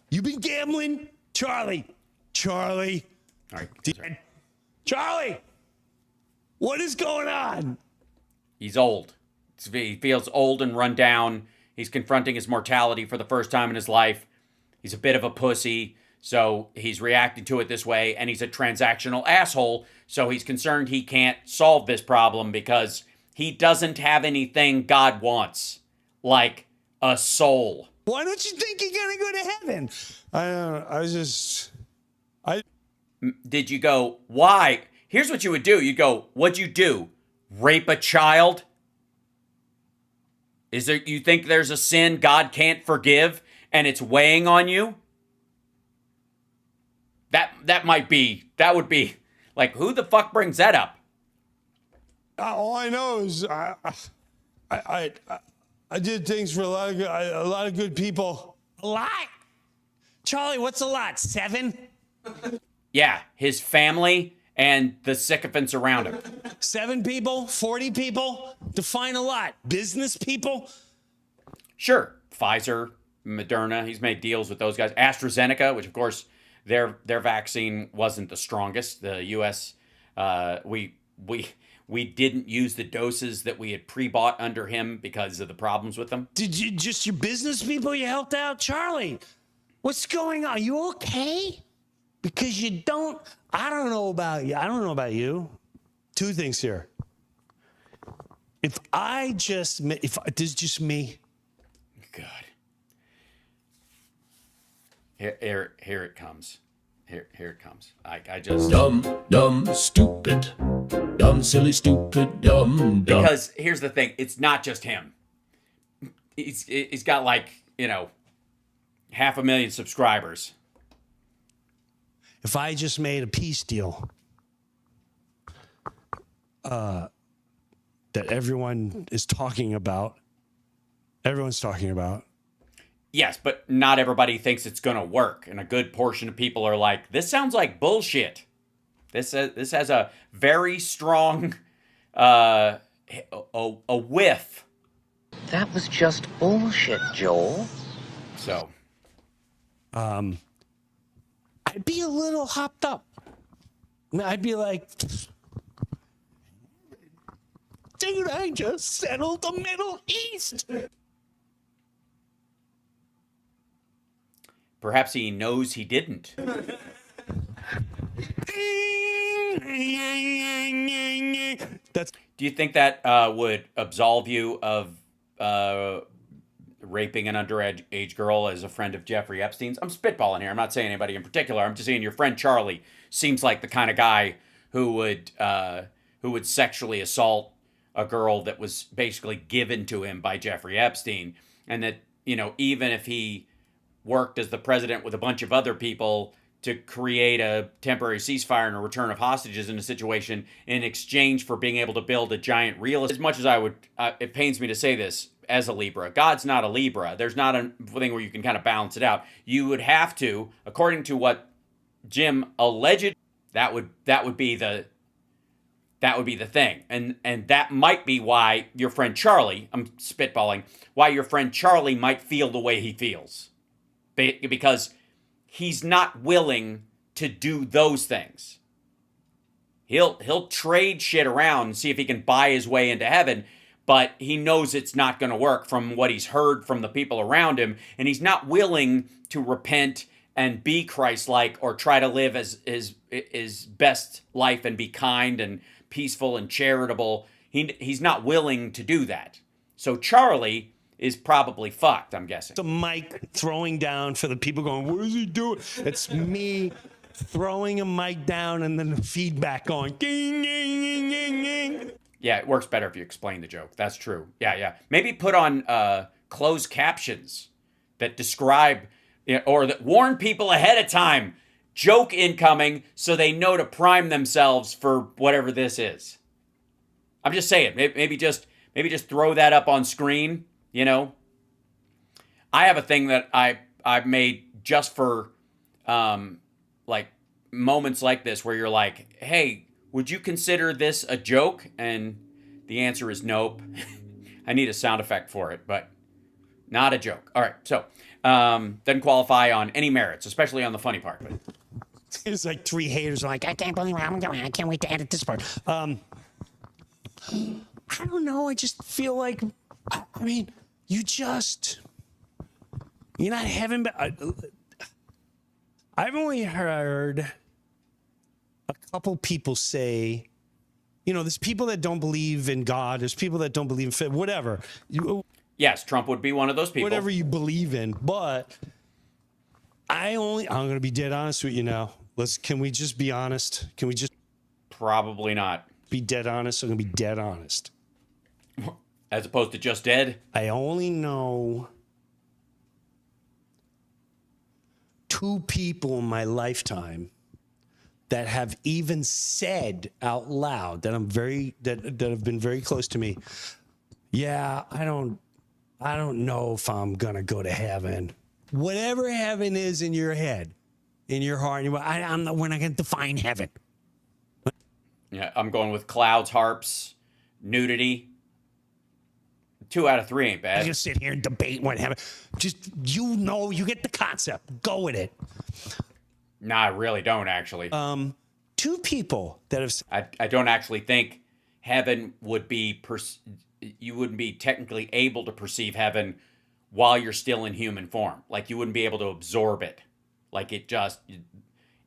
You been gambling? Charlie. All right. Charlie, what is going on? He's old. He feels old and run down. He's confronting his mortality for the first time in his life. He's a bit of a pussy, so he's reacting to it this way, and he's a transactional asshole, so he's concerned he can't solve this problem because he doesn't have anything God wants, like a soul. Why don't you think you're going to go to heaven? Did you go, why? Here's what you would do. You'd go, what'd you do? Rape a child? Is there, you think there's a sin God can't forgive and it's weighing on you? That would be like, who the fuck brings that up? All I know is I did things for a lot of good people. A lot? Charlie, what's a lot? 7? Yeah, his family and the sycophants around him. 7 people, 40 people, define a lot. Business people. Sure, Pfizer, Moderna, he's made deals with those guys. AstraZeneca, which of course their vaccine wasn't the strongest. The U.S. We didn't use the doses that we had pre-bought under him because of the problems with them. Did you just your business people you helped out? Charlie, what's going on? You okay? Because you don't, I don't know about you. I don't know about you. 2 things here. If this is just me. God. Here it comes. Here it comes. I just Dumb, stupid. Dumb, silly, stupid, dumb. Because here's the thing, it's not just him. He's got like, 500,000 subscribers. If I just made a peace deal that everyone's talking about. Yes, but not everybody thinks it's going to work. And a good portion of people are like, this sounds like bullshit. This has a very strong a whiff. That was just bullshit, Joel. So. I'd be a little hopped up. I'd be like, dude, I just settled the Middle East. Perhaps he knows he didn't. Do you think that would absolve you of raping an underage girl as a friend of Jeffrey Epstein's? I'm spitballing here. I'm not saying anybody in particular. I'm just saying your friend Charlie seems like the kind of guy who would sexually assault a girl that was basically given to him by Jeffrey Epstein, and that even if he worked as the president with a bunch of other people to create a temporary ceasefire and a return of hostages in a situation in exchange for being able to build a giant real estate. As much as I would, it pains me to say this as a Libra, God's not a Libra. There's not a thing where you can kind of balance it out. You would have to, according to what Jim alleged, that would be the thing. And that might be why your friend Charlie, I'm spitballing, why your friend Charlie might feel the way he feels. Because he's not willing to do those things. He'll trade shit around and see if he can buy his way into heaven, but he knows it's not going to work from what he's heard from the people around him, and he's not willing to repent and be Christ-like or try to live as his best life and be kind and peaceful and charitable. He's not willing to do that. So Charlie is probably fucked, I'm guessing. The mic throwing down for the people going, what is he doing? It's me throwing a mic down and then the feedback going, ding, ding, ding, ding, ding. Yeah, it works better if you explain the joke. That's true. Yeah. Maybe put on closed captions that describe or that warn people ahead of time, joke incoming, so they know to prime themselves for whatever this is. I'm just saying, maybe just throw that up on screen. I have a thing that I've made just for like moments like this where you're like, hey, would you consider this a joke? And the answer is nope. I need a sound effect for it, but not a joke. All right, so doesn't qualify on any merits, especially on the funny part. But there's like 3 haters like, I can't believe what I'm doing. I can't wait to edit this part. I don't know. I just feel like, you're not having. I've only heard a couple people say, there's people that don't believe in God. There's people that don't believe in whatever. Yes, Trump would be one of those people. Whatever you believe in, but I'm going to be dead honest with you now. Can we just be honest? Can we just? Probably not. Be dead honest. I'm going to be dead honest. As opposed to just dead? I only know 2 people in my lifetime that have even said out loud that that have been very close to me. Yeah, I don't know if I'm gonna go to heaven. Whatever heaven is in your head, in your heart. We're not going to define heaven. Yeah, I'm going with clouds, harps, nudity. 2 out of 3 ain't I'm bad. going to sit here and debate what heaven. Just, you get the concept. Go with it. Nah, I really don't actually. 2 people that have. I don't actually think heaven would be. You wouldn't be technically able to perceive heaven while you're still in human form. Like you wouldn't be able to absorb it. Like it just.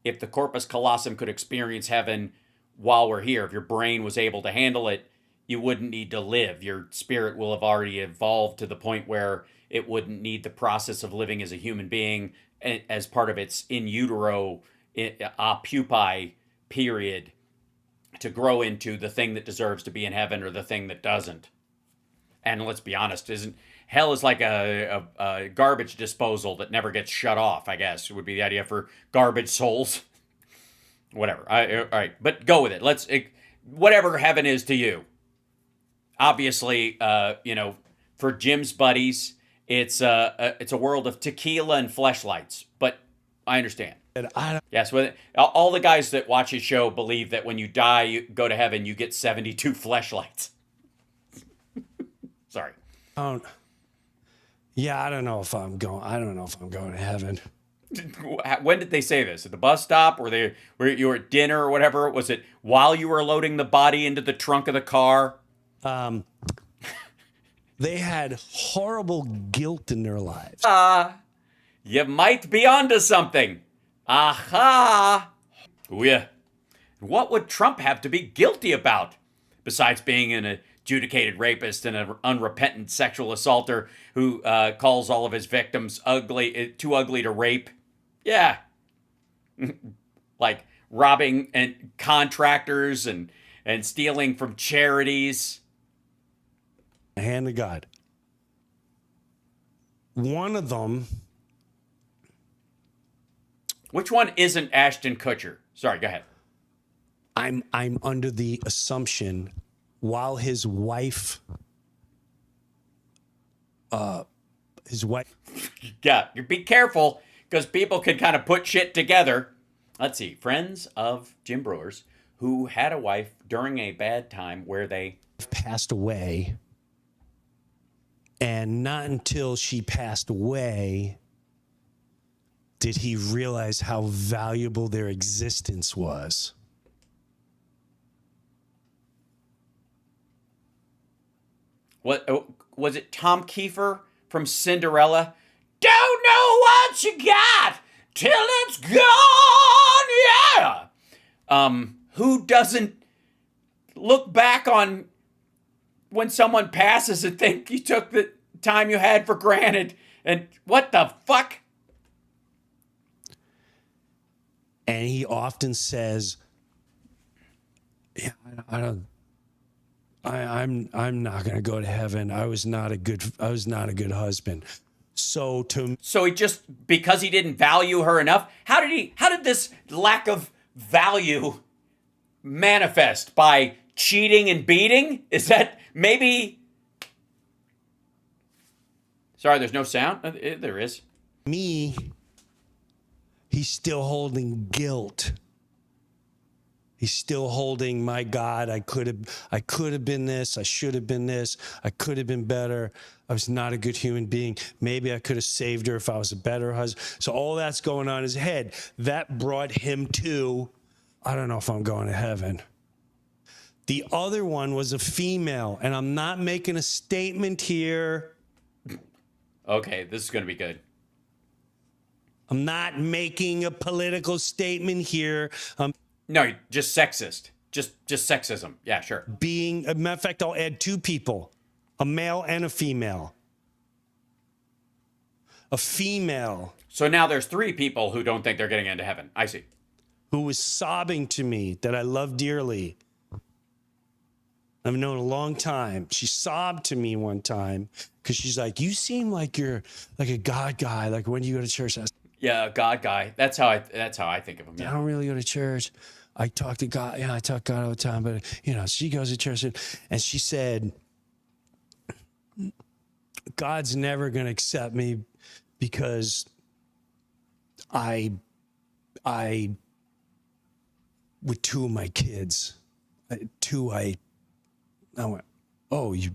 If the corpus callosum could experience heaven while we're here, if your brain was able to handle it, you wouldn't need to live. Your spirit will have already evolved to the point where it wouldn't need the process of living as a human being as part of its in utero pupae period to grow into the thing that deserves to be in heaven or the thing that doesn't. And let's be honest, hell is like a garbage disposal that never gets shut off, I guess, would be the idea for garbage souls. Whatever. All right, but go with it. Whatever heaven is to you. Obviously, for Jim's buddies, it's a world of tequila and fleshlights. But I understand. Yes, all the guys that watch his show believe that when you die, you go to heaven, you get 72 fleshlights. Sorry. Yeah, I don't know if I'm going to heaven. When did they say this? At the bus stop? Were you were at dinner or whatever? Was it while you were loading the body into the trunk of the car? They had horrible guilt in their lives. You might be onto something. Aha! Ooh, yeah. What would Trump have to be guilty about? Besides being an adjudicated rapist and an unrepentant sexual assaulter who calls all of his victims too ugly to rape. Yeah. Like robbing and contractors and stealing from charities. Hand to God. One of them. Which one isn't Ashton Kutcher? Sorry, go ahead. I'm under the assumption while his wife. Yeah, you be careful because people can kind of put shit together. Let's see. Friends of Jim Breuer's who had a wife during a bad time where they passed away. And not until she passed away did he realize how valuable their existence was. What was it? Tom Kiefer from Cinderella? Don't know what you got till it's gone. Yeah. Who doesn't look back on when someone passes and think you took the time you had for granted? And what the fuck? And he often says, "Yeah, I'm not going to go to heaven. I was not a good husband." So he just, because he didn't value her enough. How did this lack of value manifest? By cheating and beating? Is that maybe? Sorry, there's no sound. There is. He's still holding guilt. He's still holding, my God, I could have been this. I should have been this. I could have been better. I was not a good human being. Maybe I could have saved her if I was a better husband. So all that's going on in his head. That brought him to, I don't know if I'm going to heaven. The other one was a female, and I'm not making a statement here. Okay, this is going to be good. I'm not making a political statement here. No, just sexist. Just sexism. Yeah, sure. Matter of fact, I'll add 2 people, a male and a female. A female. So now there's 3 people who don't think they're getting into heaven. I see. Who was sobbing to me that I love dearly. I've known a long time. She sobbed to me one time because she's like, "You seem like you're like a God guy. Like, when do you go to church?" Yeah, God guy. That's how I think of him. Yeah. I don't really go to church. I talk to God. Yeah, I talk to God all the time. But she goes to church, and she said, "God's never going to accept me because I with two of my kids, I went, oh, you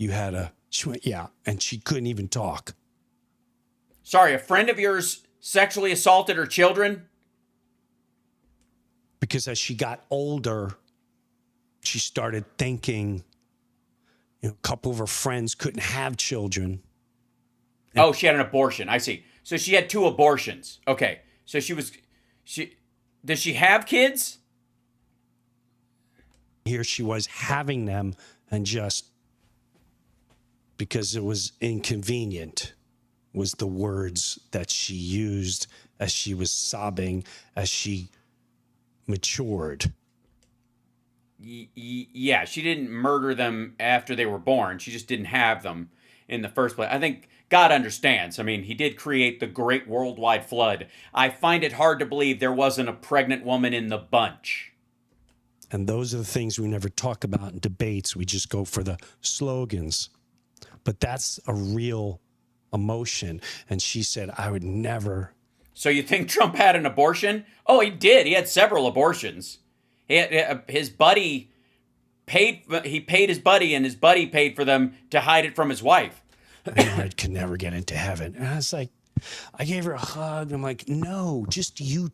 had a, she went, yeah, and she couldn't even talk. Sorry, a friend of yours sexually assaulted her children? Because as she got older, she started thinking, a couple of her friends couldn't have children. Oh, she had an abortion. I see. So she had 2 abortions. Okay. So does she have kids? Here she was having them, and just because it was inconvenient was the words that she used as she was sobbing, as she matured. Yeah, she didn't murder them after they were born. She just didn't have them in the first place. I think God understands. I mean, he did create the great worldwide flood. I find it hard to believe there wasn't a pregnant woman in the bunch. And those are the things we never talk about in debates. We just go for the slogans. But that's a real emotion. And she said, I would never. So you think Trump had an abortion? Oh, he did. He had several abortions. His buddy paid his buddy, and his buddy paid for them to hide it from his wife. I could never get into heaven. And I was like, I gave her a hug. I'm like, no, just you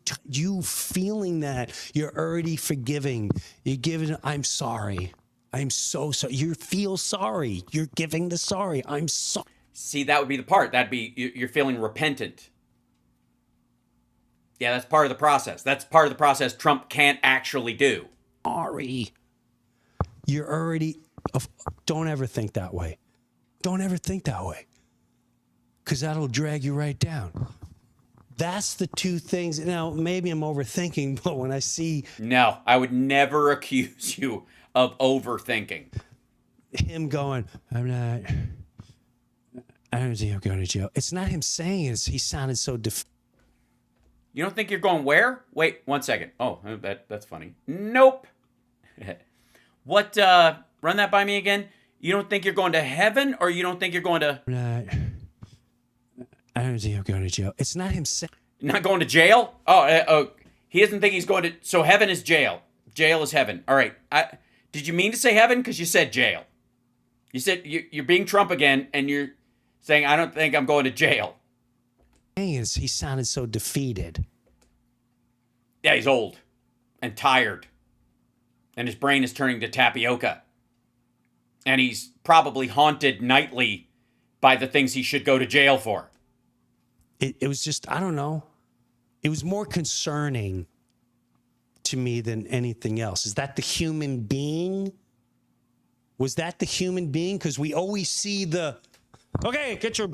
feeling that you're already forgiving. You're giving, I'm sorry. I'm so sorry. You feel sorry. You're giving the sorry. I'm sorry. See, that would be the part. That'd be, you're feeling repentant. Yeah, that's part of the process. That's part of the process Trump can't actually do. Sorry. You're already, don't ever think that way. Don't ever think that way. Because that'll drag you right down. That's the two things. Now, maybe I'm overthinking, but when I see... No, I would never accuse you of overthinking. Him going, I don't think I'm going to jail. It's not him saying it. He sounded so... You don't think you're going where? Wait, 1 second. Oh, that's funny. Nope. What, run that by me again. You don't think you're going to heaven, or you don't think you're going to... I don't think I'm going to jail. It's not him saying... Not going to jail? Oh, he doesn't think he's going to... So heaven is jail. Jail is heaven. All right. Did you mean to say heaven? Because you said jail. You said you're being Trump again, and you're saying, I don't think I'm going to jail. He sounded so defeated. Yeah, he's old and tired. And his brain is turning to tapioca. And he's probably haunted nightly by the things he should go to jail for. It was just, I don't know. It was more concerning to me than anything else. Is that the human being? Was that the human being? Because we always see the, okay, get your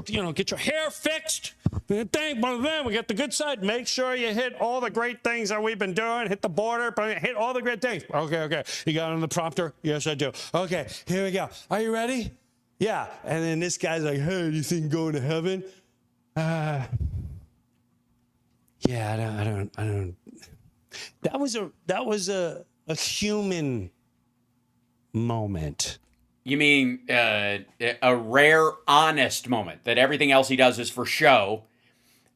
hair fixed. We get the good side. Make sure you hit all the great things that we've been doing. Hit the border, hit all the great things. Okay. You got it on the prompter? Yes, I do. Okay, here we go. Are you ready? Yeah. And then this guy's like, hey, do you think going to heaven? Yeah, I don't. That was a human moment. You mean a rare, honest moment that everything else he does is for show,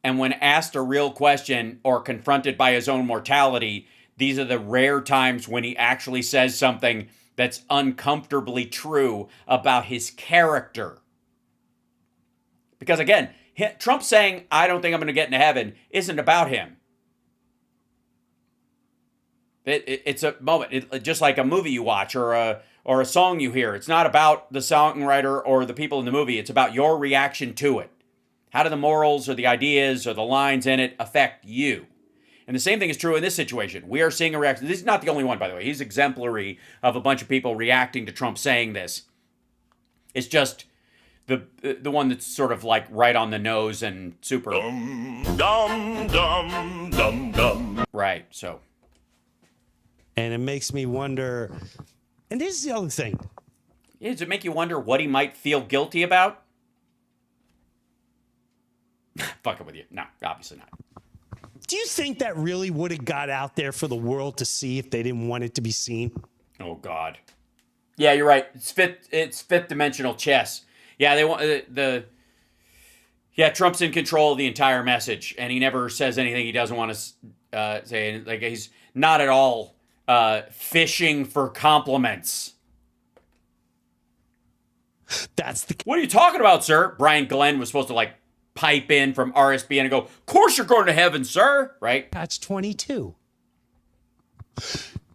and when asked a real question or confronted by his own mortality, these are the rare times when he actually says something that's uncomfortably true about his character. Because again, Trump saying, I don't think I'm going to get into heaven, isn't about him. It's a moment, just like a movie you watch or a song you hear. It's not about the songwriter or the people in the movie. It's about your reaction to it. How do the morals or the ideas or the lines in it affect you? And the same thing is true in this situation. We are seeing a reaction. This is not the only one, by the way. He's exemplary of a bunch of people reacting to Trump saying this. It's just the one that's sort of like right on the nose and super. Dum. Right, so. And it makes me wonder, and this is the other thing. Yeah, does it make you wonder what he might feel guilty about? Fucking with you. No, obviously not. Do you think that really would have got out there for the world to see if they didn't want it to be seen? Oh, God. Yeah, you're right. It's fifth dimensional chess. Yeah, they want Yeah, Trump's in control of the entire message, and he never says anything he doesn't want to say. Like, he's not at all fishing for compliments. What are you talking about, sir? Brian Glenn was supposed to like pipe in from RSBN and go, "Of course you're going to heaven, sir." Right? Catch 22.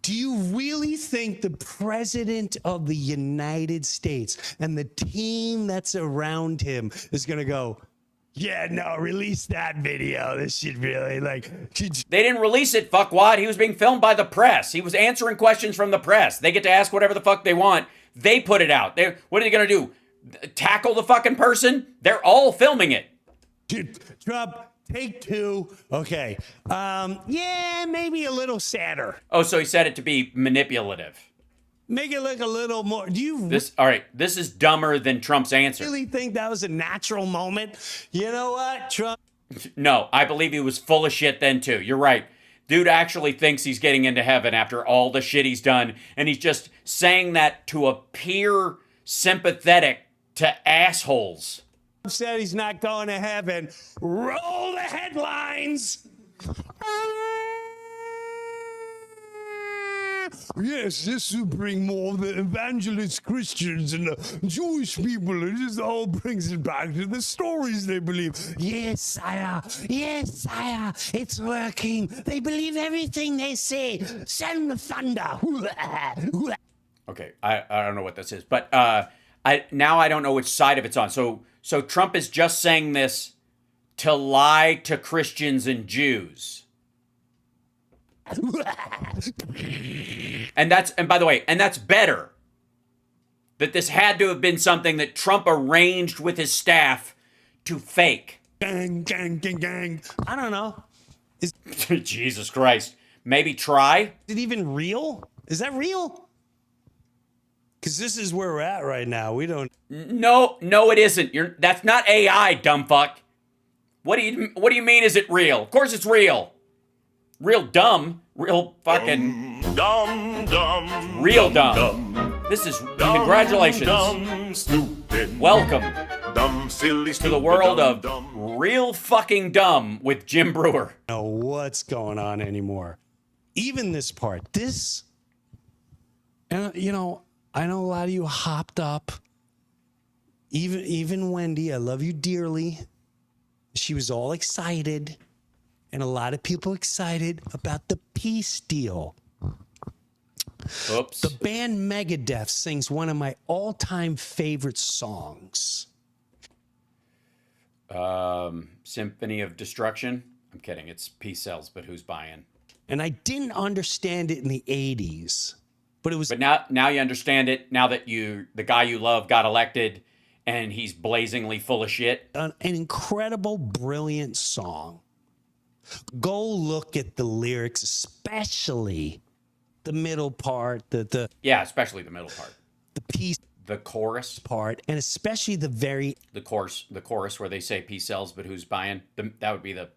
Do you really think the president of the United States and the team that's around him is going to go, yeah, no, release that video. This should really They didn't release it, fuckwad. He was being filmed by the press. He was answering questions from the press. They get to ask whatever the fuck they want. They put it out. What are they going to do? Tackle the fucking person? They're all filming it. Dude, Trump, take 2. Okay. Yeah, maybe a little sadder. Oh, so he said it to be manipulative. Make it look a little more. Do you all right, this is dumber than Trump's answer. really think that was a natural moment? You know what, Trump? No, I believe he was full of shit then too. You're right. Dude actually thinks he's getting into heaven after all the shit he's done, and he's just saying that to appear sympathetic to assholes. Said he's not going to heaven. Roll the headlines. Yes, this will bring more of the evangelist Christians and the Jewish people. It just all brings it back to the stories they believe. Yes, sire. Yes, sire. It's working. They believe everything they say. Send the thunder. Okay, I don't know what this is, but I don't know which side of it's on. So Trump is just saying this to lie to Christians and Jews. And by the way, that's better. That this had to have been something that Trump arranged with his staff to fake. Gang, gang, gang, gang. I don't know. Jesus Christ. Maybe try? Is it even real? Is that real? Because this is where we're at right now. We don't. No, it isn't. That's not AI, dumb fuck. What do you mean? Is it real? Of course it's real. Real dumb. Real fucking Dumb. Real dumb. This is congratulations. Dumb, stupid. Welcome Dumb, silly, to the world of real fucking dumb with Jim Brewer. I don't know what's going on anymore. Even this part. And I know a lot of you hopped up. Even Wendy, I love you dearly. She was all excited. And a lot of people excited about the peace deal. Oops. The band Megadeth sings one of my all-time favorite songs. Symphony of Destruction? I'm kidding. It's Peace Sells, but who's buying? And I didn't understand it in the 80s. But now you understand it. Now that the guy you love got elected and he's blazingly full of shit. An incredible, brilliant song. Go look at the lyrics, especially the middle part, yeah, especially the middle part, the piece, the chorus part, and especially the chorus where they say "Peace sells, but who's buying?" That would be the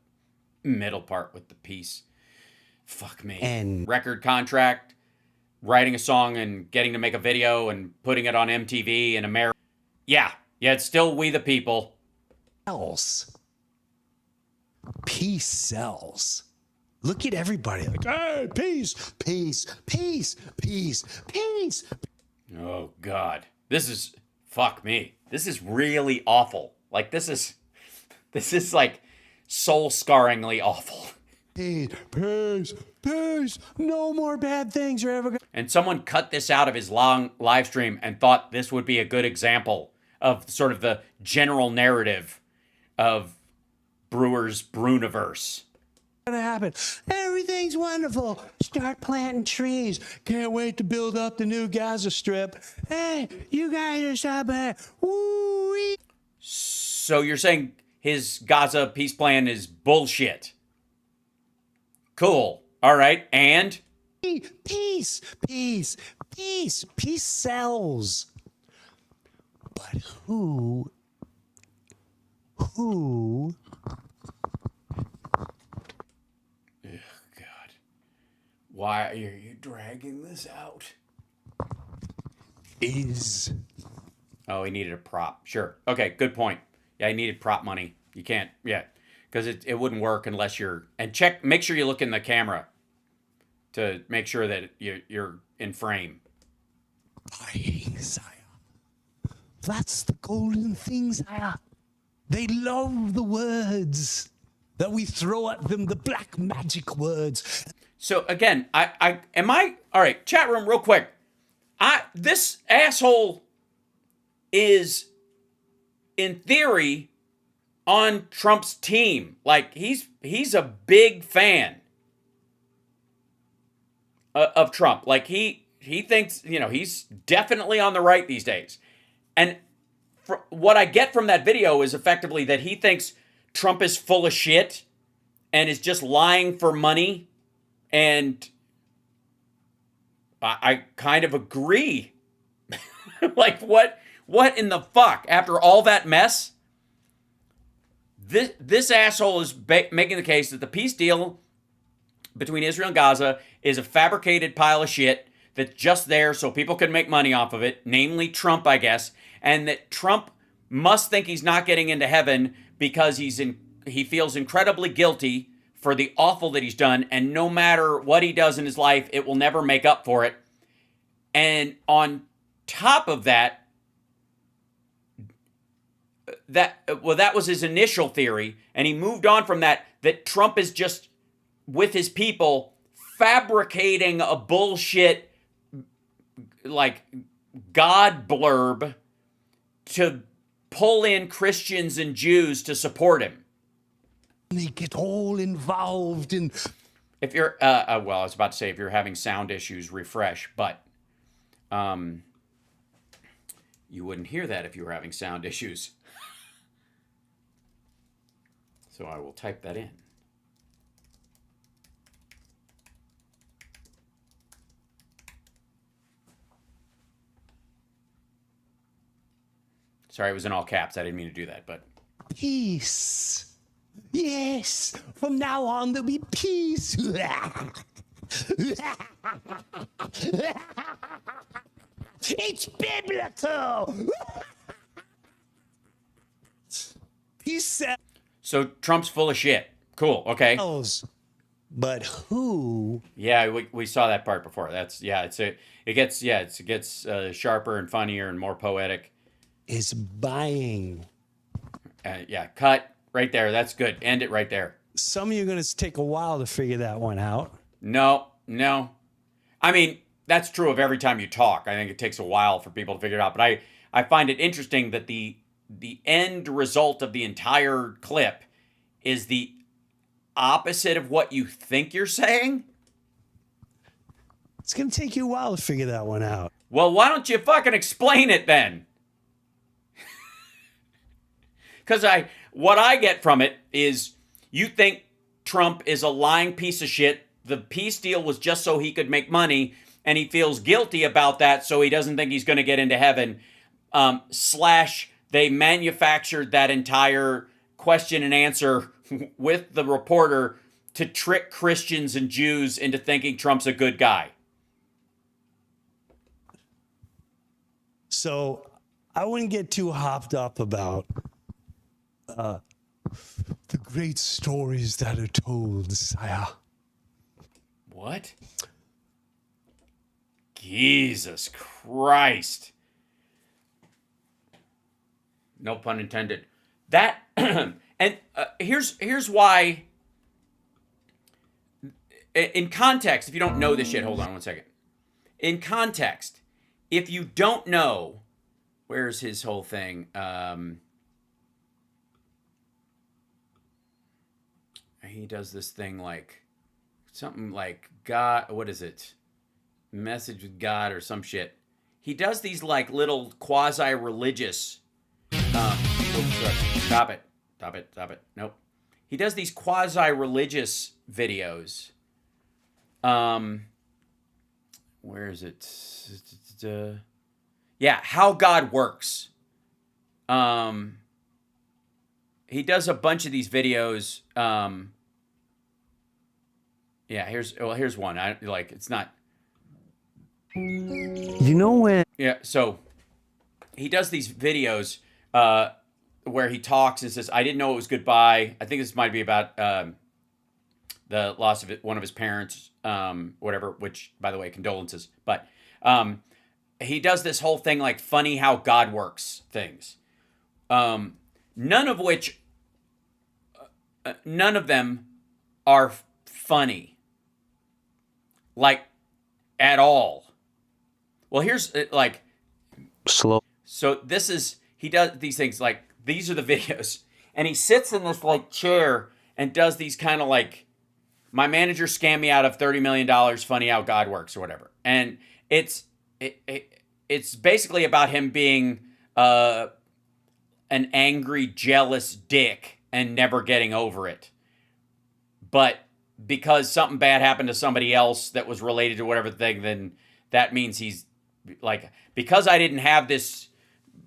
middle part with the peace. Fuck me. And record contract, writing a song and getting to make a video and putting it on MTV in America. Yeah, it's still we the people. Else. Peace sells. Look at everybody like, hey, peace, peace, peace, peace, peace. Oh, God. Fuck me. This is really awful. Like, this is like soul-scarringly awful. Peace, peace, peace. No more bad things are ever going to. And someone cut this out of his long live stream and thought this would be a good example of sort of the general narrative of Brewer's Bruniverse. Gonna happen. Everything's wonderful. Start planting trees. Can't wait to build up the new Gaza Strip. Hey, you guys are so bad. Woo-wee. So you're saying his Gaza peace plan is bullshit? Cool. All right. And? Peace, peace, peace. Peace sells. But who? God. Why are you dragging this out? Oh, he needed a prop. Sure. Okay, good point. Yeah, he needed prop money. You can't, yeah, because it wouldn't work unless you're, and make sure you look in the camera to make sure that you're in frame. Buying, sire. That's the golden thing, sire. They love the words that we throw at them, the black magic words. So again, all right, chat room, real quick. This asshole is, in theory, on Trump's team. Like, he's a big fan of Trump. Like, he thinks, he's definitely on the right these days. And what I get from that video is effectively that he thinks Trump is full of shit and is just lying for money. And I kind of agree. Like, what in the fuck? After all that mess, this asshole is making the case that the peace deal between Israel and Gaza is a fabricated pile of shit that's just there so people can make money off of it, namely Trump, I guess, and that Trump must think he's not getting into heaven because he feels incredibly guilty for the awful that he's done, and no matter what he does in his life, it will never make up for it. And on top of that was his initial theory, and he moved on from that Trump is just, with his people, fabricating a bullshit, like, God blurb to pull in Christians and Jews to support him. They get all involved in... If you're, I was about to say, if you're having sound issues, refresh, but you wouldn't hear that if you were having sound issues. So I will type that in. Sorry, it was in all caps. I didn't mean to do that, but... Peace. Yes, from now on there'll be peace. It's biblical. Peace. So Trump's full of shit. Cool. Okay. But who? Yeah, we saw that part before. It gets sharper and funnier and more poetic. Is buying. Cut right there. That's good. End it right there. Some of you are going to take a while to figure that one out. No. I mean, that's true of every time you talk. I think it takes a while for people to figure it out. But I find it interesting that the end result of the entire clip is the opposite of what you think you're saying. It's going to take you a while to figure that one out. Well, why don't you fucking explain it then? Because what I get from it is you think Trump is a lying piece of shit. The peace deal was just so he could make money, and he feels guilty about that, so he doesn't think he's going to get into heaven. / they manufactured that entire question and answer with the reporter to trick Christians and Jews into thinking Trump's a good guy. So I wouldn't get too hopped up about the great stories that are told, sire. What? Jesus Christ. No pun intended. That and here's why. In context, if you don't know this shit, hold on one second. In context, if you don't know, where's his whole thing? He does this thing like something like God. What is it? Message with God or some shit. He does these like little quasi-religious. Stop it. Nope. He does these quasi-religious videos. Where is it? Yeah, how God works. He does a bunch of these videos. Yeah, here's one. It's not. You know when? Yeah, so he does these videos where he talks and says, "I didn't know it was goodbye." I think this might be about the loss of one of his parents, whatever. Which, by the way, condolences. But he does this whole thing like funny how God works things. None of them are funny, like at all. Well, here's like slow. So he does these things like these are the videos, and he sits in this like chair and does these kind of like, my manager scammed me out of $30 million. Funny how God works or whatever, and it's basically about him being an angry, jealous dick and never getting over it. But because something bad happened to somebody else that was related to whatever thing, then that means he's like, because I didn't have this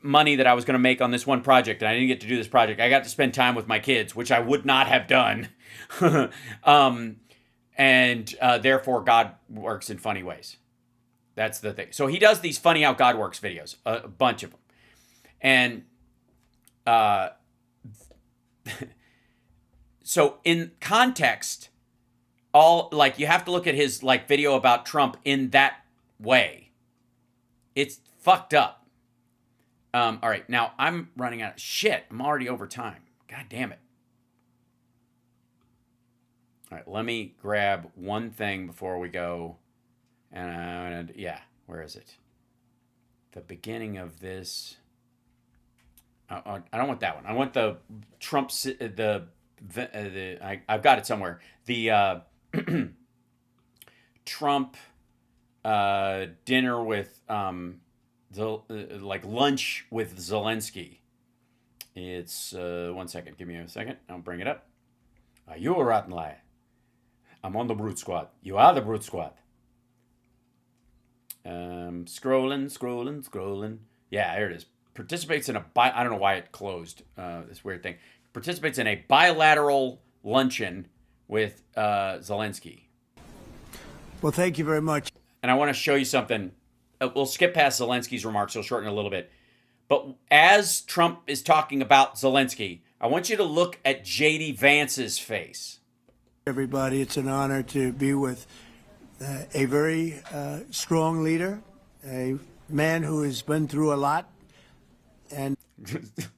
money that I was going to make on this one project and I didn't get to do this project, I got to spend time with my kids, which I would not have done. Therefore God works in funny ways. That's the thing. So he does these funny how God works videos, a bunch of them. And so in context, you have to look at his like video about Trump in that way. It's fucked up. All right, now I'm running out of shit. I'm already over time. God damn it. All right, let me grab one thing before we go. And where is it? The beginning of this. I don't want that one. I want the Trump. I've got it somewhere. The Trump dinner with like lunch with Zelensky. It's 1 second. Give me a second. I'll bring it up. Are you a rotten liar? I'm on the Brute Squad. You are the Brute Squad. Scrolling. Yeah, here it is. Participates in I don't know why it closed, this weird thing. Participates in a bilateral luncheon with Zelensky. Well, thank you very much. And I want to show you something. We'll skip past Zelensky's remarks. He'll shorten it a little bit. But as Trump is talking about Zelensky, I want you to look at J.D. Vance's face. Everybody, it's an honor to be with a very strong leader, a man who has been through a lot. And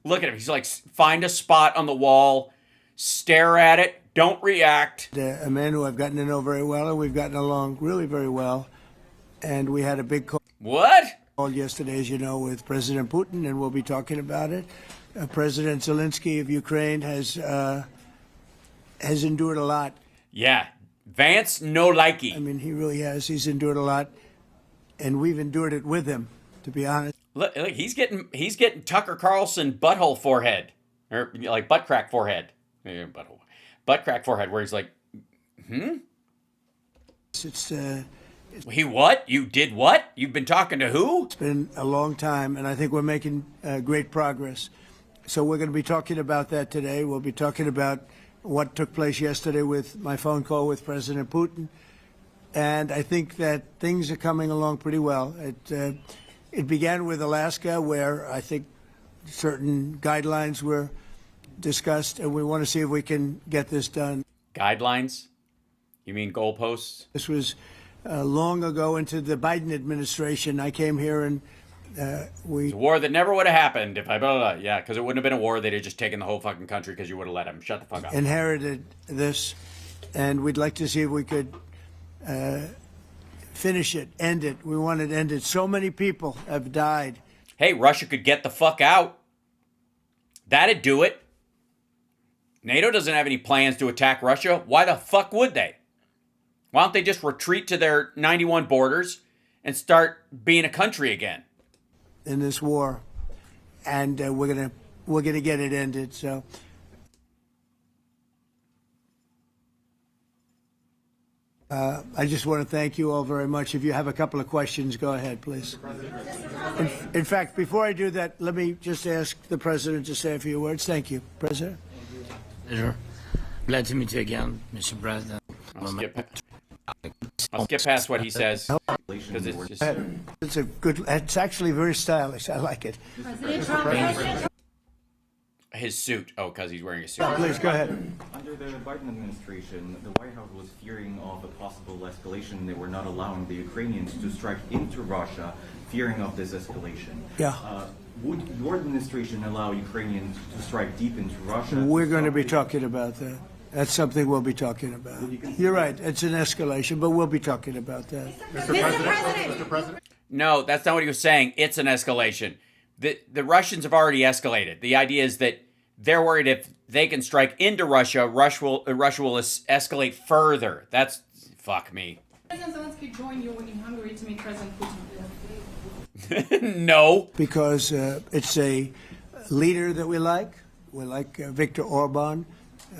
look at him. He's like, find a spot on the wall, stare at it, don't react. A man who I've gotten to know very well, and we've gotten along really very well. And we had a big call. What? Call yesterday, as you know, with President Putin, and we'll be talking about it. President Zelensky of Ukraine has endured a lot. Yeah, Vance, no likey. I mean, he really has. He's endured a lot, and we've endured it with him, to be honest. Look, he's getting Tucker Carlson butthole forehead, or like butt crack forehead, butt crack forehead, where he's like, he what? You did what? You've been talking to who? It's been a long time, and I think we're making great progress. So we're going to be talking about that today. We'll be talking about what took place yesterday with my phone call with President Putin, and I think that things are coming along pretty well. It began with Alaska, where I think certain guidelines were discussed, and we want to see if we can get this done. Guidelines? You mean goalposts? This was long ago into the Biden administration. I came here and it's a war that never would have happened if I blah, blah, blah. Yeah, because it wouldn't have been a war. They'd have just taken the whole fucking country because you would have let them. Shut the fuck up. Inherited this, and we'd like to see if we could finish it, end it. We want it ended. So many people have died. Hey, Russia could get the fuck out. That'd do it. NATO doesn't have any plans to attack Russia. Why the fuck would they? Why don't they just retreat to their 91 borders and start being a country again? In this war, and we're gonna get it ended. So I just want to thank you all very much. If you have a couple of questions, go ahead, please. In fact, before I do that, let me just ask the president to say a few words. Thank you, President. Pleasure. Glad to meet you again, Mr. President. I'll skip past what he says because it's just. It's actually very stylish. I like it. His suit. Oh, because he's wearing a suit. Please go ahead. Under the Biden administration, the White House was fearing of a possible escalation. They were not allowing the Ukrainians to strike into Russia, fearing of this escalation. Yeah. Would your administration allow Ukrainians to strike deep into Russia? We're going to be talking about that. That's something we'll be talking about. You're right. It's an escalation, but we'll be talking about that. Mr. President. No, that's not what he was saying. It's an escalation. The Russians have already escalated. The idea is that they're worried if they can strike into Russia, Russia will escalate further. That's fuck me. President Zelensky joined you in Hungary to meet President Putin. No, because it's a leader that we like. We like Viktor Orban.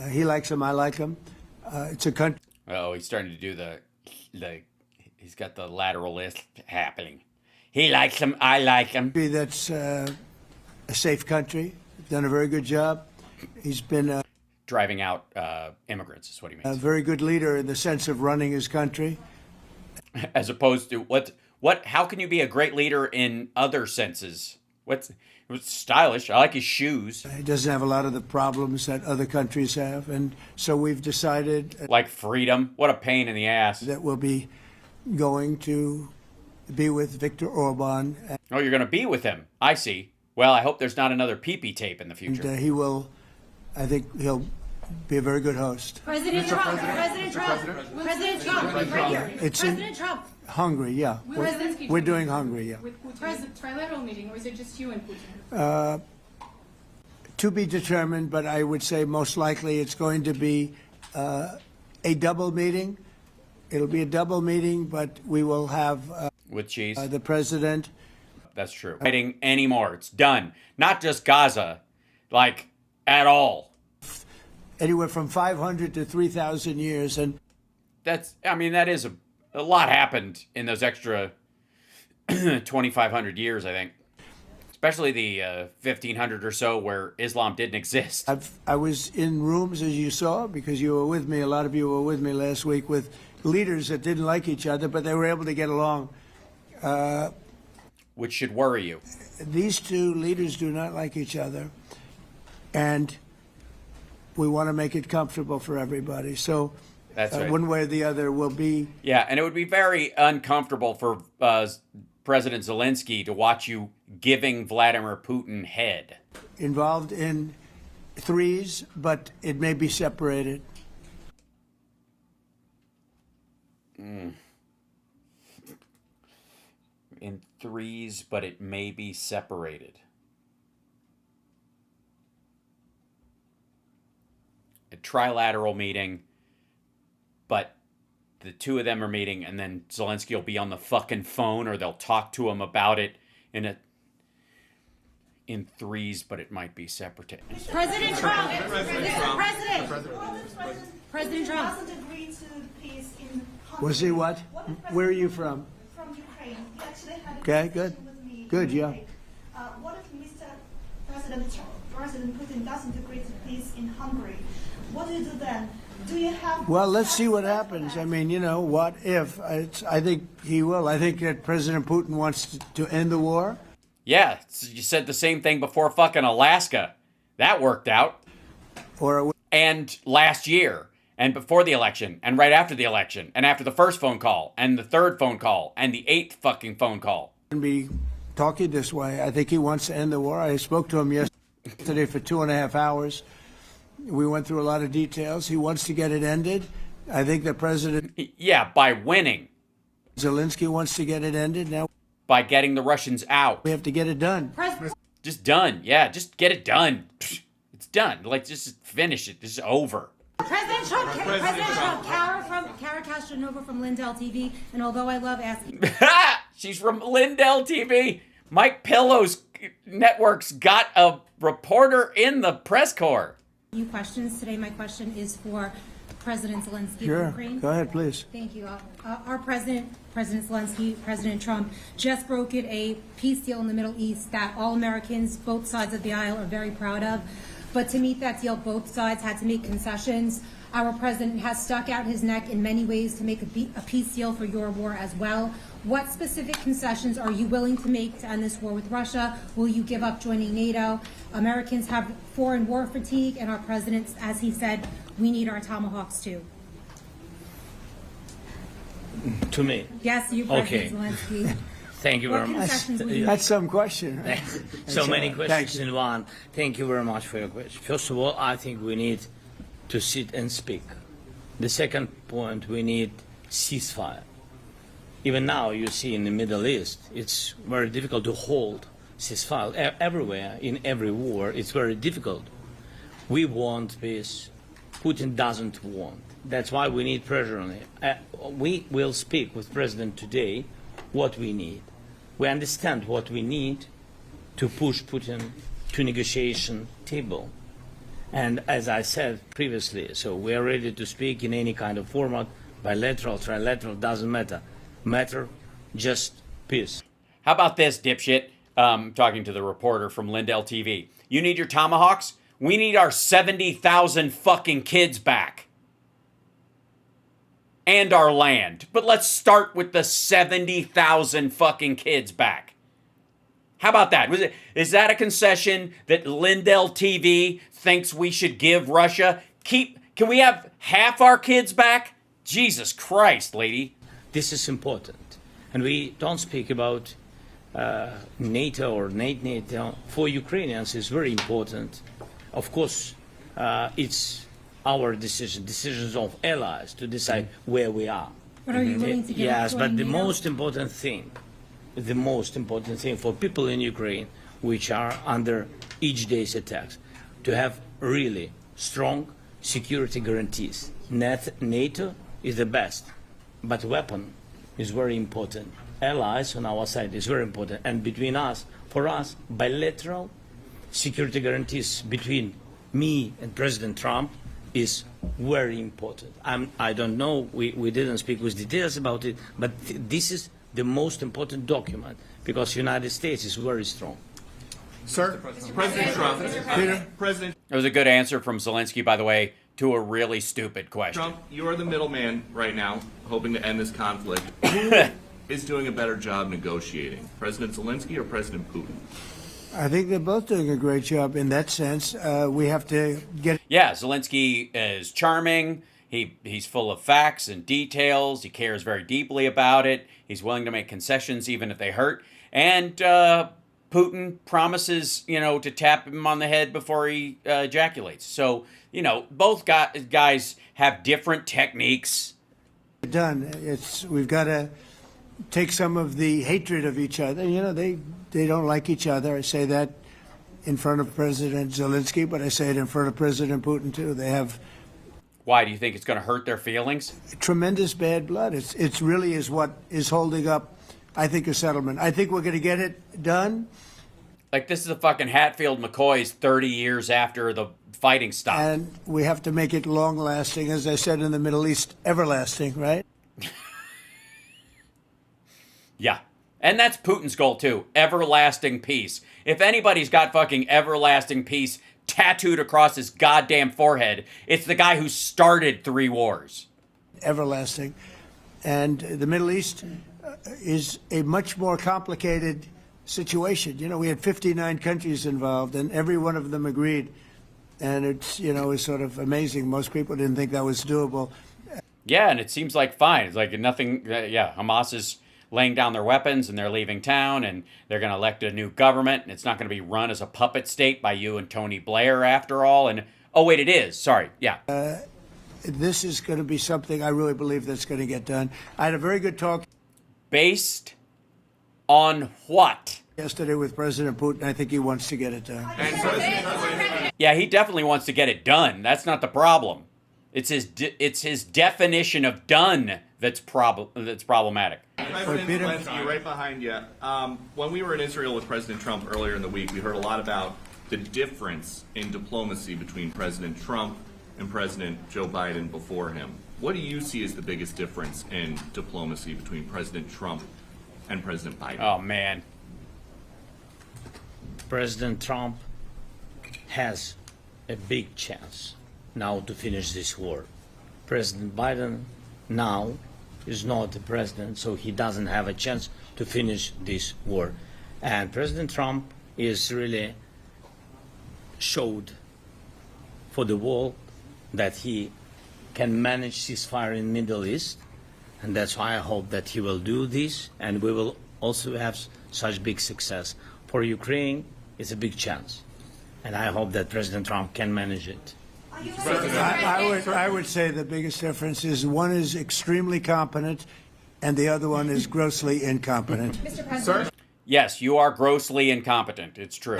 He likes him. I like him. It's a country. Oh, he's starting to do the he's got the lateral list happening. He likes him. I like him. That's a safe country. Done a very good job. He's been driving out immigrants is what he means. A very good leader in the sense of running his country. As opposed to what? How can you be a great leader in other senses? What's stylish? I like his shoes. He doesn't have a lot of the problems that other countries have, and so we've decided, like freedom. What a pain in the ass. That we'll be going to be with Viktor Orban. Oh, you're going to be with him. I see. Well, I hope there's not another pee-pee tape in the future. And he will. I think he'll be a very good host. President Trump. President Trump. President Trump. Right here. President Trump. Hungary, yeah. We're doing Hungary, yeah. With Putin. Trilateral meeting, or is it just you and Putin? To be determined, but I would say most likely it's going to be a double meeting. It'll be a double meeting, but we will have with cheese. The president. That's true. Fighting anymore. It's done. Not just Gaza, like at all. Anywhere from 500 to 3,000 years, and that's. I mean, that is a lot happened in those extra 2,500 years. I think, especially the 1,500 or so where Islam didn't exist. I was in rooms, as you saw, because you were with me. A lot of you were with me last week with leaders that didn't like each other, but they were able to get along. Which should worry you. These two leaders do not like each other, and we want to make it comfortable for everybody. So that's right. One way or the other will be. Yeah, and it would be very uncomfortable for President Zelensky to watch you giving Vladimir Putin head. Involved in threes, but it may be separated. In threes, but it may be separated. A trilateral meeting, but the two of them are meeting, and then Zelensky will be on the fucking phone, or they'll talk to him about it in threes, but it might be separated. President Trump. Mr. President. President Trump. Was he what? Where are you from? From Ukraine. He actually had Okay, good. Good, yeah. What if Mr. President Putin doesn't agree to peace in Hungary? What do you do then? Do you have? Well, let's see what happens. I mean, what if? I think he will. I think that President Putin wants to end the war. Yeah, you said the same thing before fucking Alaska. That worked out. And last year, and before the election, and right after the election, and after the first phone call, and the third phone call, and the 8th fucking phone call. Be talking this way. I think he wants to end the war. I spoke to him yesterday for 2.5 hours. We went through a lot of details. He wants to get it ended. I think the president... Yeah, by winning. Zelensky wants to get it ended now. By getting the Russians out. We have to get it done. Just done. Yeah, just get it done. It's done. Like, just finish it. This is over. President Trump, Kara Castronova from Lindell TV, and although I love asking... She's from Lindell TV. Mike Pillow's network's got a reporter in the press corps. You questions today. My question is for President Zelensky Sure. of Ukraine. Go ahead, please. Thank you. Our President Zelensky, President Trump, just brokered a peace deal in the Middle East that all Americans, both sides of the aisle, are very proud of. But to meet that deal, both sides had to make concessions. Our president has stuck out his neck in many ways to make a peace deal for your war as well. What specific concessions are you willing to make to end this war with Russia? Will you give up joining NATO? Americans have foreign war fatigue, and our president, as he said, we need our tomahawks too. To me. Yes, you, President Zelensky. Thank you very much. That's some question. Right? So many questions in one. Thank you very much for your question. First of all, I think we need to sit and speak. The second point, we need ceasefire. Even now, you see in the Middle East, it's very difficult to hold ceasefire. Everywhere, in every war, it's very difficult. We want peace. Putin doesn't want. That's why we need pressure on it. We will speak with President today what we need. We understand what we need to push Putin to negotiation table. And as I said previously, so we are ready to speak in any kind of format, bilateral, trilateral, doesn't matter. Matter just peace. How about this, dipshit? Talking to the reporter from Lindell TV. You need your tomahawks? We need our 70,000 fucking kids back. And our land. But let's start with the 70,000 fucking kids back. How about that? Is that a concession that Lindell TV thinks we should give Russia? Can we have half our kids back? Jesus Christ, lady. This is important. And we don't speak about NATO or NATO. For Ukrainians, it's very important. Of course, it's our decisions of allies to decide where we are. But are you willing to give Yes, up but the joining NATO? most important thing for people in Ukraine, which are under each day's attacks, to have really strong security guarantees. NATO is the best, but weapon is very important. Allies on our side is very important. And between us, for us, bilateral security guarantees between me and President Trump is very important. I don't know, we didn't speak with details about it, but this is the most important document because the United States is very strong. Sir, President Trump, President It was a good answer from Zelensky, by the way, to a really stupid question. Trump, you are the middleman right now, hoping to end this conflict. Who is doing a better job negotiating, President Zelensky or President Putin? I think they're both doing a great job in that sense. We have to get. Yeah, Zelensky is charming. He's full of facts and details. He cares very deeply about it. He's willing to make concessions even if they hurt. And Putin promises, to tap him on the head before he ejaculates. So, both guys have different techniques. Done. We've got to take some of the hatred of each other. They don't like each other. I say that in front of President Zelensky, but I say it in front of President Putin too. They have. Why do you think it's going to hurt their feelings? Tremendous bad blood. It's really is what is holding up, I think, a settlement. I think we're going to get it done. Like, this is a fucking Hatfield-McCoy's 30 years after the fighting stopped. And we have to make it long-lasting, as I said in the Middle East, everlasting, right? Yeah. And that's Putin's goal, too. Everlasting peace. If anybody's got fucking everlasting peace tattooed across his goddamn forehead, it's the guy who started 3 wars. Everlasting. And the Middle East is a much more complicated situation. We had 59 countries involved, and every one of them agreed. And it's, it's sort of amazing. Most people didn't think that was doable. Yeah, and it seems like fine. It's like nothing. Hamas is laying down their weapons, and they're leaving town, and they're going to elect a new government, and it's not going to be run as a puppet state by you and Tony Blair after all. And oh wait, it is. Sorry. Yeah. This is going to be something I really believe that's going to get done. I had a very good talk. Based on what? Yesterday with President Putin. I think he wants to get it done. Yeah, he definitely wants to get it done. That's not the problem. It's his definition of done that's problematic. President Zelensky, right behind you. When we were in Israel with President Trump earlier in the week, we heard a lot about the difference in diplomacy between President Trump and President Joe Biden before him. What do you see as the biggest difference in diplomacy between President Trump and President Biden? Oh, man. President Trump has a big chance now to finish this war. President Biden now is not the president, so he doesn't have a chance to finish this war. And President Trump is really showed for the world that he can manage ceasefire in Middle East, and that's why I hope that he will do this, and we will also have such big success. For Ukraine, it's a big chance, and I hope that President Trump can manage it. I would say the biggest difference is one is extremely competent and the other one is grossly incompetent. Mr. President. Yes, you are grossly incompetent. It's true.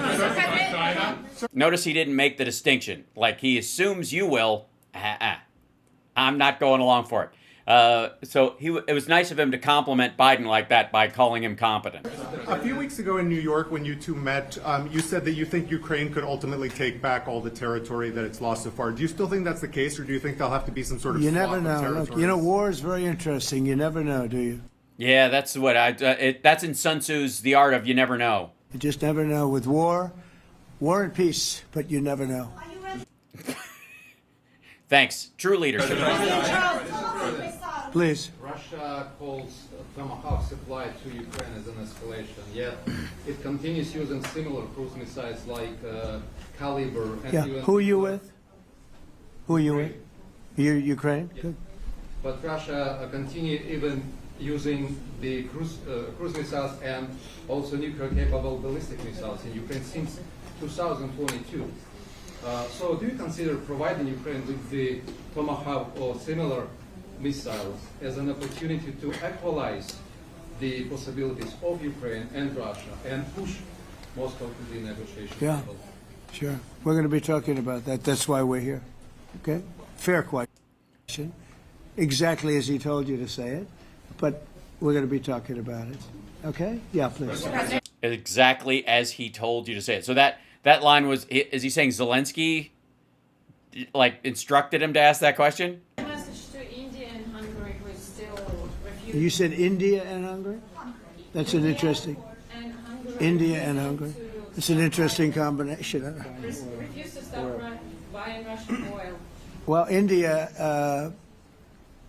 Notice he didn't make the distinction. Like he assumes you will. I'm not going along for it. So it was nice of him to compliment Biden like that by calling him competent. A few weeks ago in New York, when you two met, you said that you think Ukraine could ultimately take back all the territory that it's lost so far. Do you still think that's the case, or do you think there'll have to be some sort of You swap never of know. territories? Look, you know, war is very interesting. You never know, do you? Yeah, that's what that's in Sun Tzu's The Art of You Never Know. You just never know. With war and peace, but you never know. Thanks. True leadership. Please. Russia calls Tomahawk supply to Ukraine as an escalation, yet it continues using similar cruise missiles like Caliber. And Yeah. even, Who are you with? Who are you with? You Ukraine? Yeah. Good. But Russia continue even using the cruise missiles and also nuclear-capable ballistic missiles in Ukraine since 2022. So do you consider providing Ukraine with the Tomahawk or similar missiles as an opportunity to equalize the possibilities of Ukraine and Russia and push Moscow to the negotiation Yeah. table? Sure. We're going to be talking about that. That's why we're here. Okay? Fair question. Exactly as he told you to say it. But we're going to be talking about it. Okay? Yeah, please. Exactly as he told you to say it. So that line was, is he saying Zelensky like instructed him to ask that question? Message to India and Hungary who is still refusing. You said India and Hungary? That's an interesting. India and Hungary. It's an interesting combination. Refuse to stop buying Russian oil. Well, India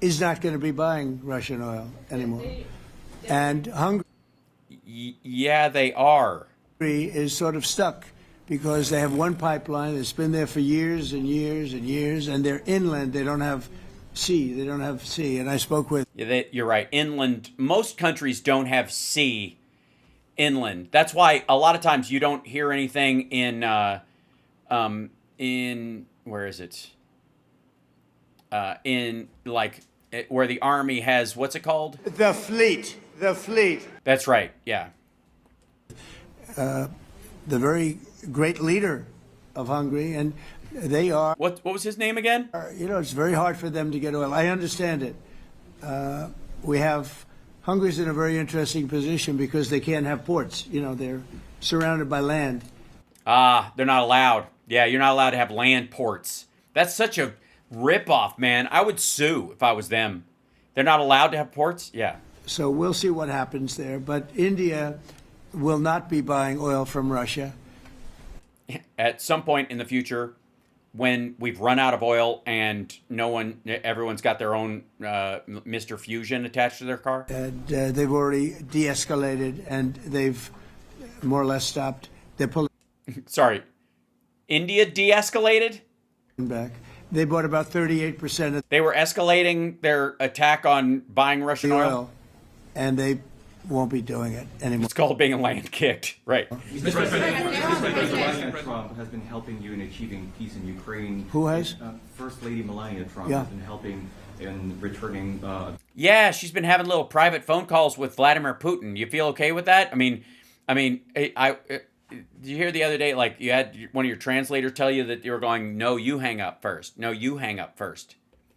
is not going to be buying Russian oil anymore. And Hungary Yeah, they are. is sort of stuck because they have one pipeline that's been there for years and years and years, and they're inland. They don't have sea. They don't have sea. And I spoke with... Yeah, you're right. Inland. Most countries don't have sea inland. That's why a lot of times you don't hear anything in where is it? In like where the army has, what's it called? The fleet. The fleet. That's right. Yeah. The very great leader of Hungary, and they are... What was his name again? You know, it's very hard for them to get oil. I understand it. We have... Hungary's in a very interesting position because they can't have ports. You know, they're surrounded by land. They're not allowed. Yeah, you're not allowed to have land ports. That's such a ripoff, man. I would sue if I was them. They're not allowed to have ports? Yeah. So we'll see what happens there. But India will not be buying oil from Russia. At some point in the future, when we've run out of oil and everyone's got their own Mr. Fusion attached to their car? And they've already de-escalated, and they've more or less stopped. They're pulling... Sorry. India de-escalated? Back. They bought about 38% of... They were escalating their attack on buying Russian oil? And they won't be doing it anymore. It's called being land kicked. Right. Mr. President Trump has been helping you in achieving peace in Ukraine. Who has? First Lady Melania Trump has been helping in returning... Yeah, she's been having little private phone calls with Vladimir Putin. You feel okay with that? I mean, did you hear the other day, like, you had one of your translators tell you that you were going, no, you hang up first. No, you hang up first.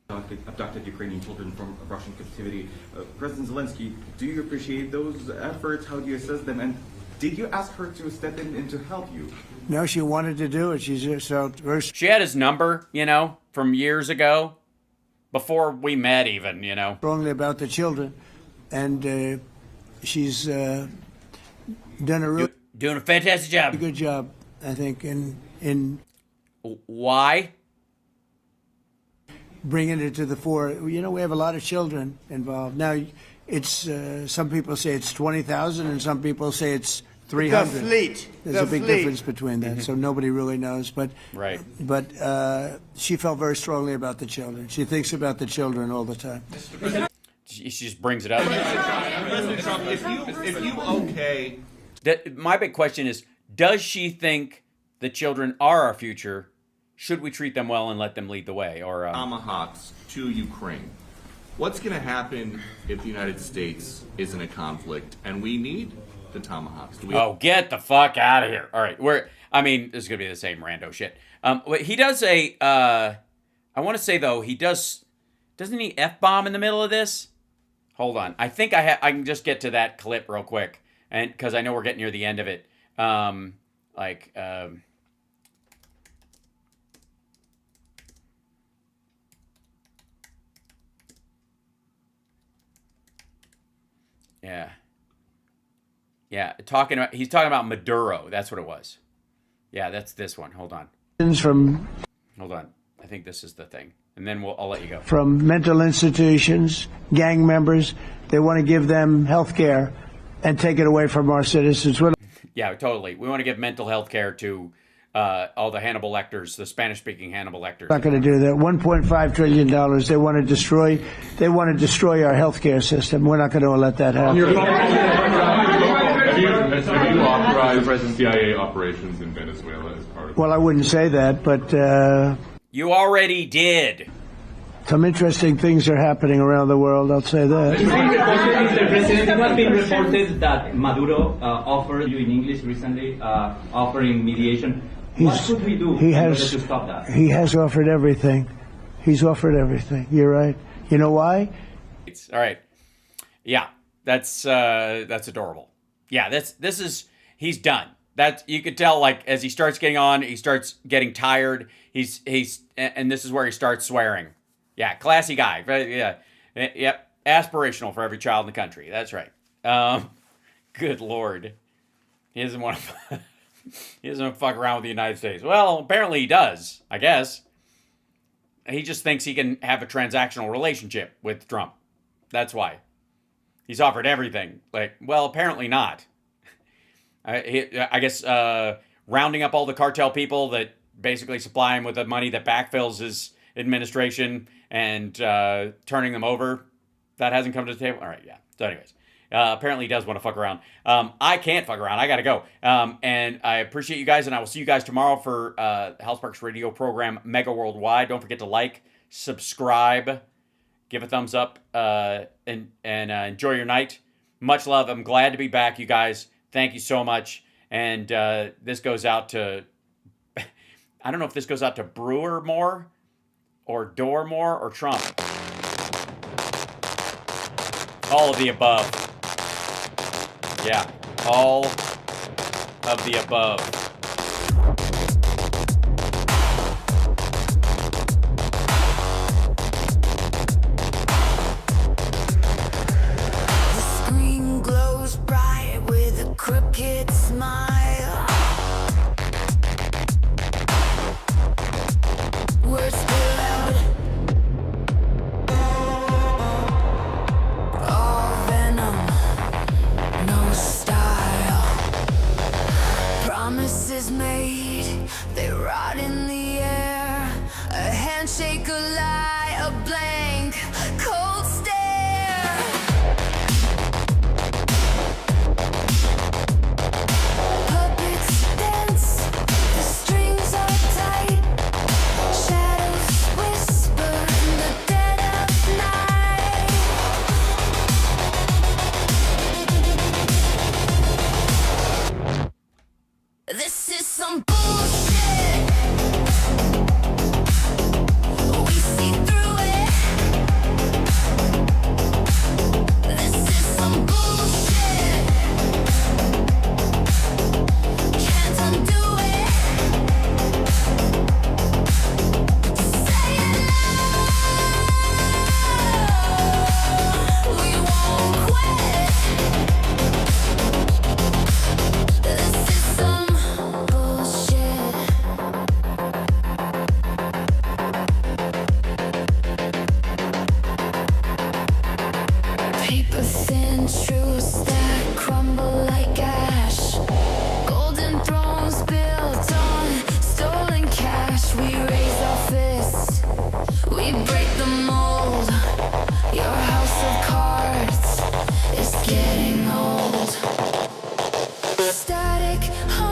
Abducted Ukrainian children from Russian captivity. President Zelensky, do you appreciate those efforts? How do you assess them? And did you ask her to step in and to help you? No, she wanted to do it. She had his number, from years ago, before we met even, strongly about the children. And she's done a doing a fantastic job. Good job, I think, in Why? bringing it to the fore. You know, we have a lot of children involved. Now, it's some people say it's 20,000 and some people say it's 300. The fleet. There's a big difference between that, so nobody really knows. But she felt very strongly about the children. She thinks about the children all the time. She just brings it up. President Trump, if you okay. My big question is, does she think the children are our future? Should we treat them well and let them lead the way? Or Tomahawks to Ukraine. What's going to happen if the United States is in a conflict and we need the Tomahawks? Get the fuck out of here. All right. This is going to be the same rando shit. He does I want to say, though, doesn't he F-bomb in the middle of this? Hold on. I think I can just get to that clip real quick, and because I know we're getting near the end of it. Yeah. Yeah, he's talking about Maduro. That's what it was. Yeah, that's this one. Hold on. Hold on. I think this is the thing. And then I'll let you go. From mental institutions, gang members, they want to give them health care and take it away from our citizens. Yeah, totally. We want to give mental health care to all the Hannibal Lecters, the Spanish-speaking Hannibal Lecters. Not going to do that. $1.5 trillion. They want to destroy our health care system. We're not going to let that happen. Have you authorized CIA operations in Venezuela as part of? Well, I wouldn't say that, but you already did. Some interesting things are happening around the world. I'll say that. Mr. President, it has been reported that Maduro offered you in English recently, offering mediation. What should we do in order to stop that? He has offered everything. He's offered everything. You're right. You know why? All right. Yeah, that's adorable. Yeah, he's done. You could tell, like, as he starts getting on, he starts getting tired. And this is where he starts swearing. Yeah, classy guy. Yeah, yep. Aspirational for every child in the country. That's right. Good Lord, he doesn't want to. He doesn't want to fuck around with the United States. Well, apparently he does. I guess he just thinks he can have a transactional relationship with Trump. That's why he's offered everything. Well, apparently not. I guess rounding up all the cartel people that basically supply him with the money that backfills his administration and turning them over, that hasn't come to the table. All right, yeah. So anyways, apparently he does want to fuck around. I can't fuck around. I got to go. And I appreciate you guys, and I will see you guys tomorrow for House Parks radio program Megaworldwiide. Don't forget to like, subscribe, give a thumbs up, and enjoy your night. Much love. I'm glad to be back, you guys. Thank you so much. And this goes out to, I don't know if this goes out to Brewer more, or Door more, or Trump. All of the above. Yeah, all of the above. The screen glows bright with a crooked smile. Words spill out. All venom, no style. Promise static.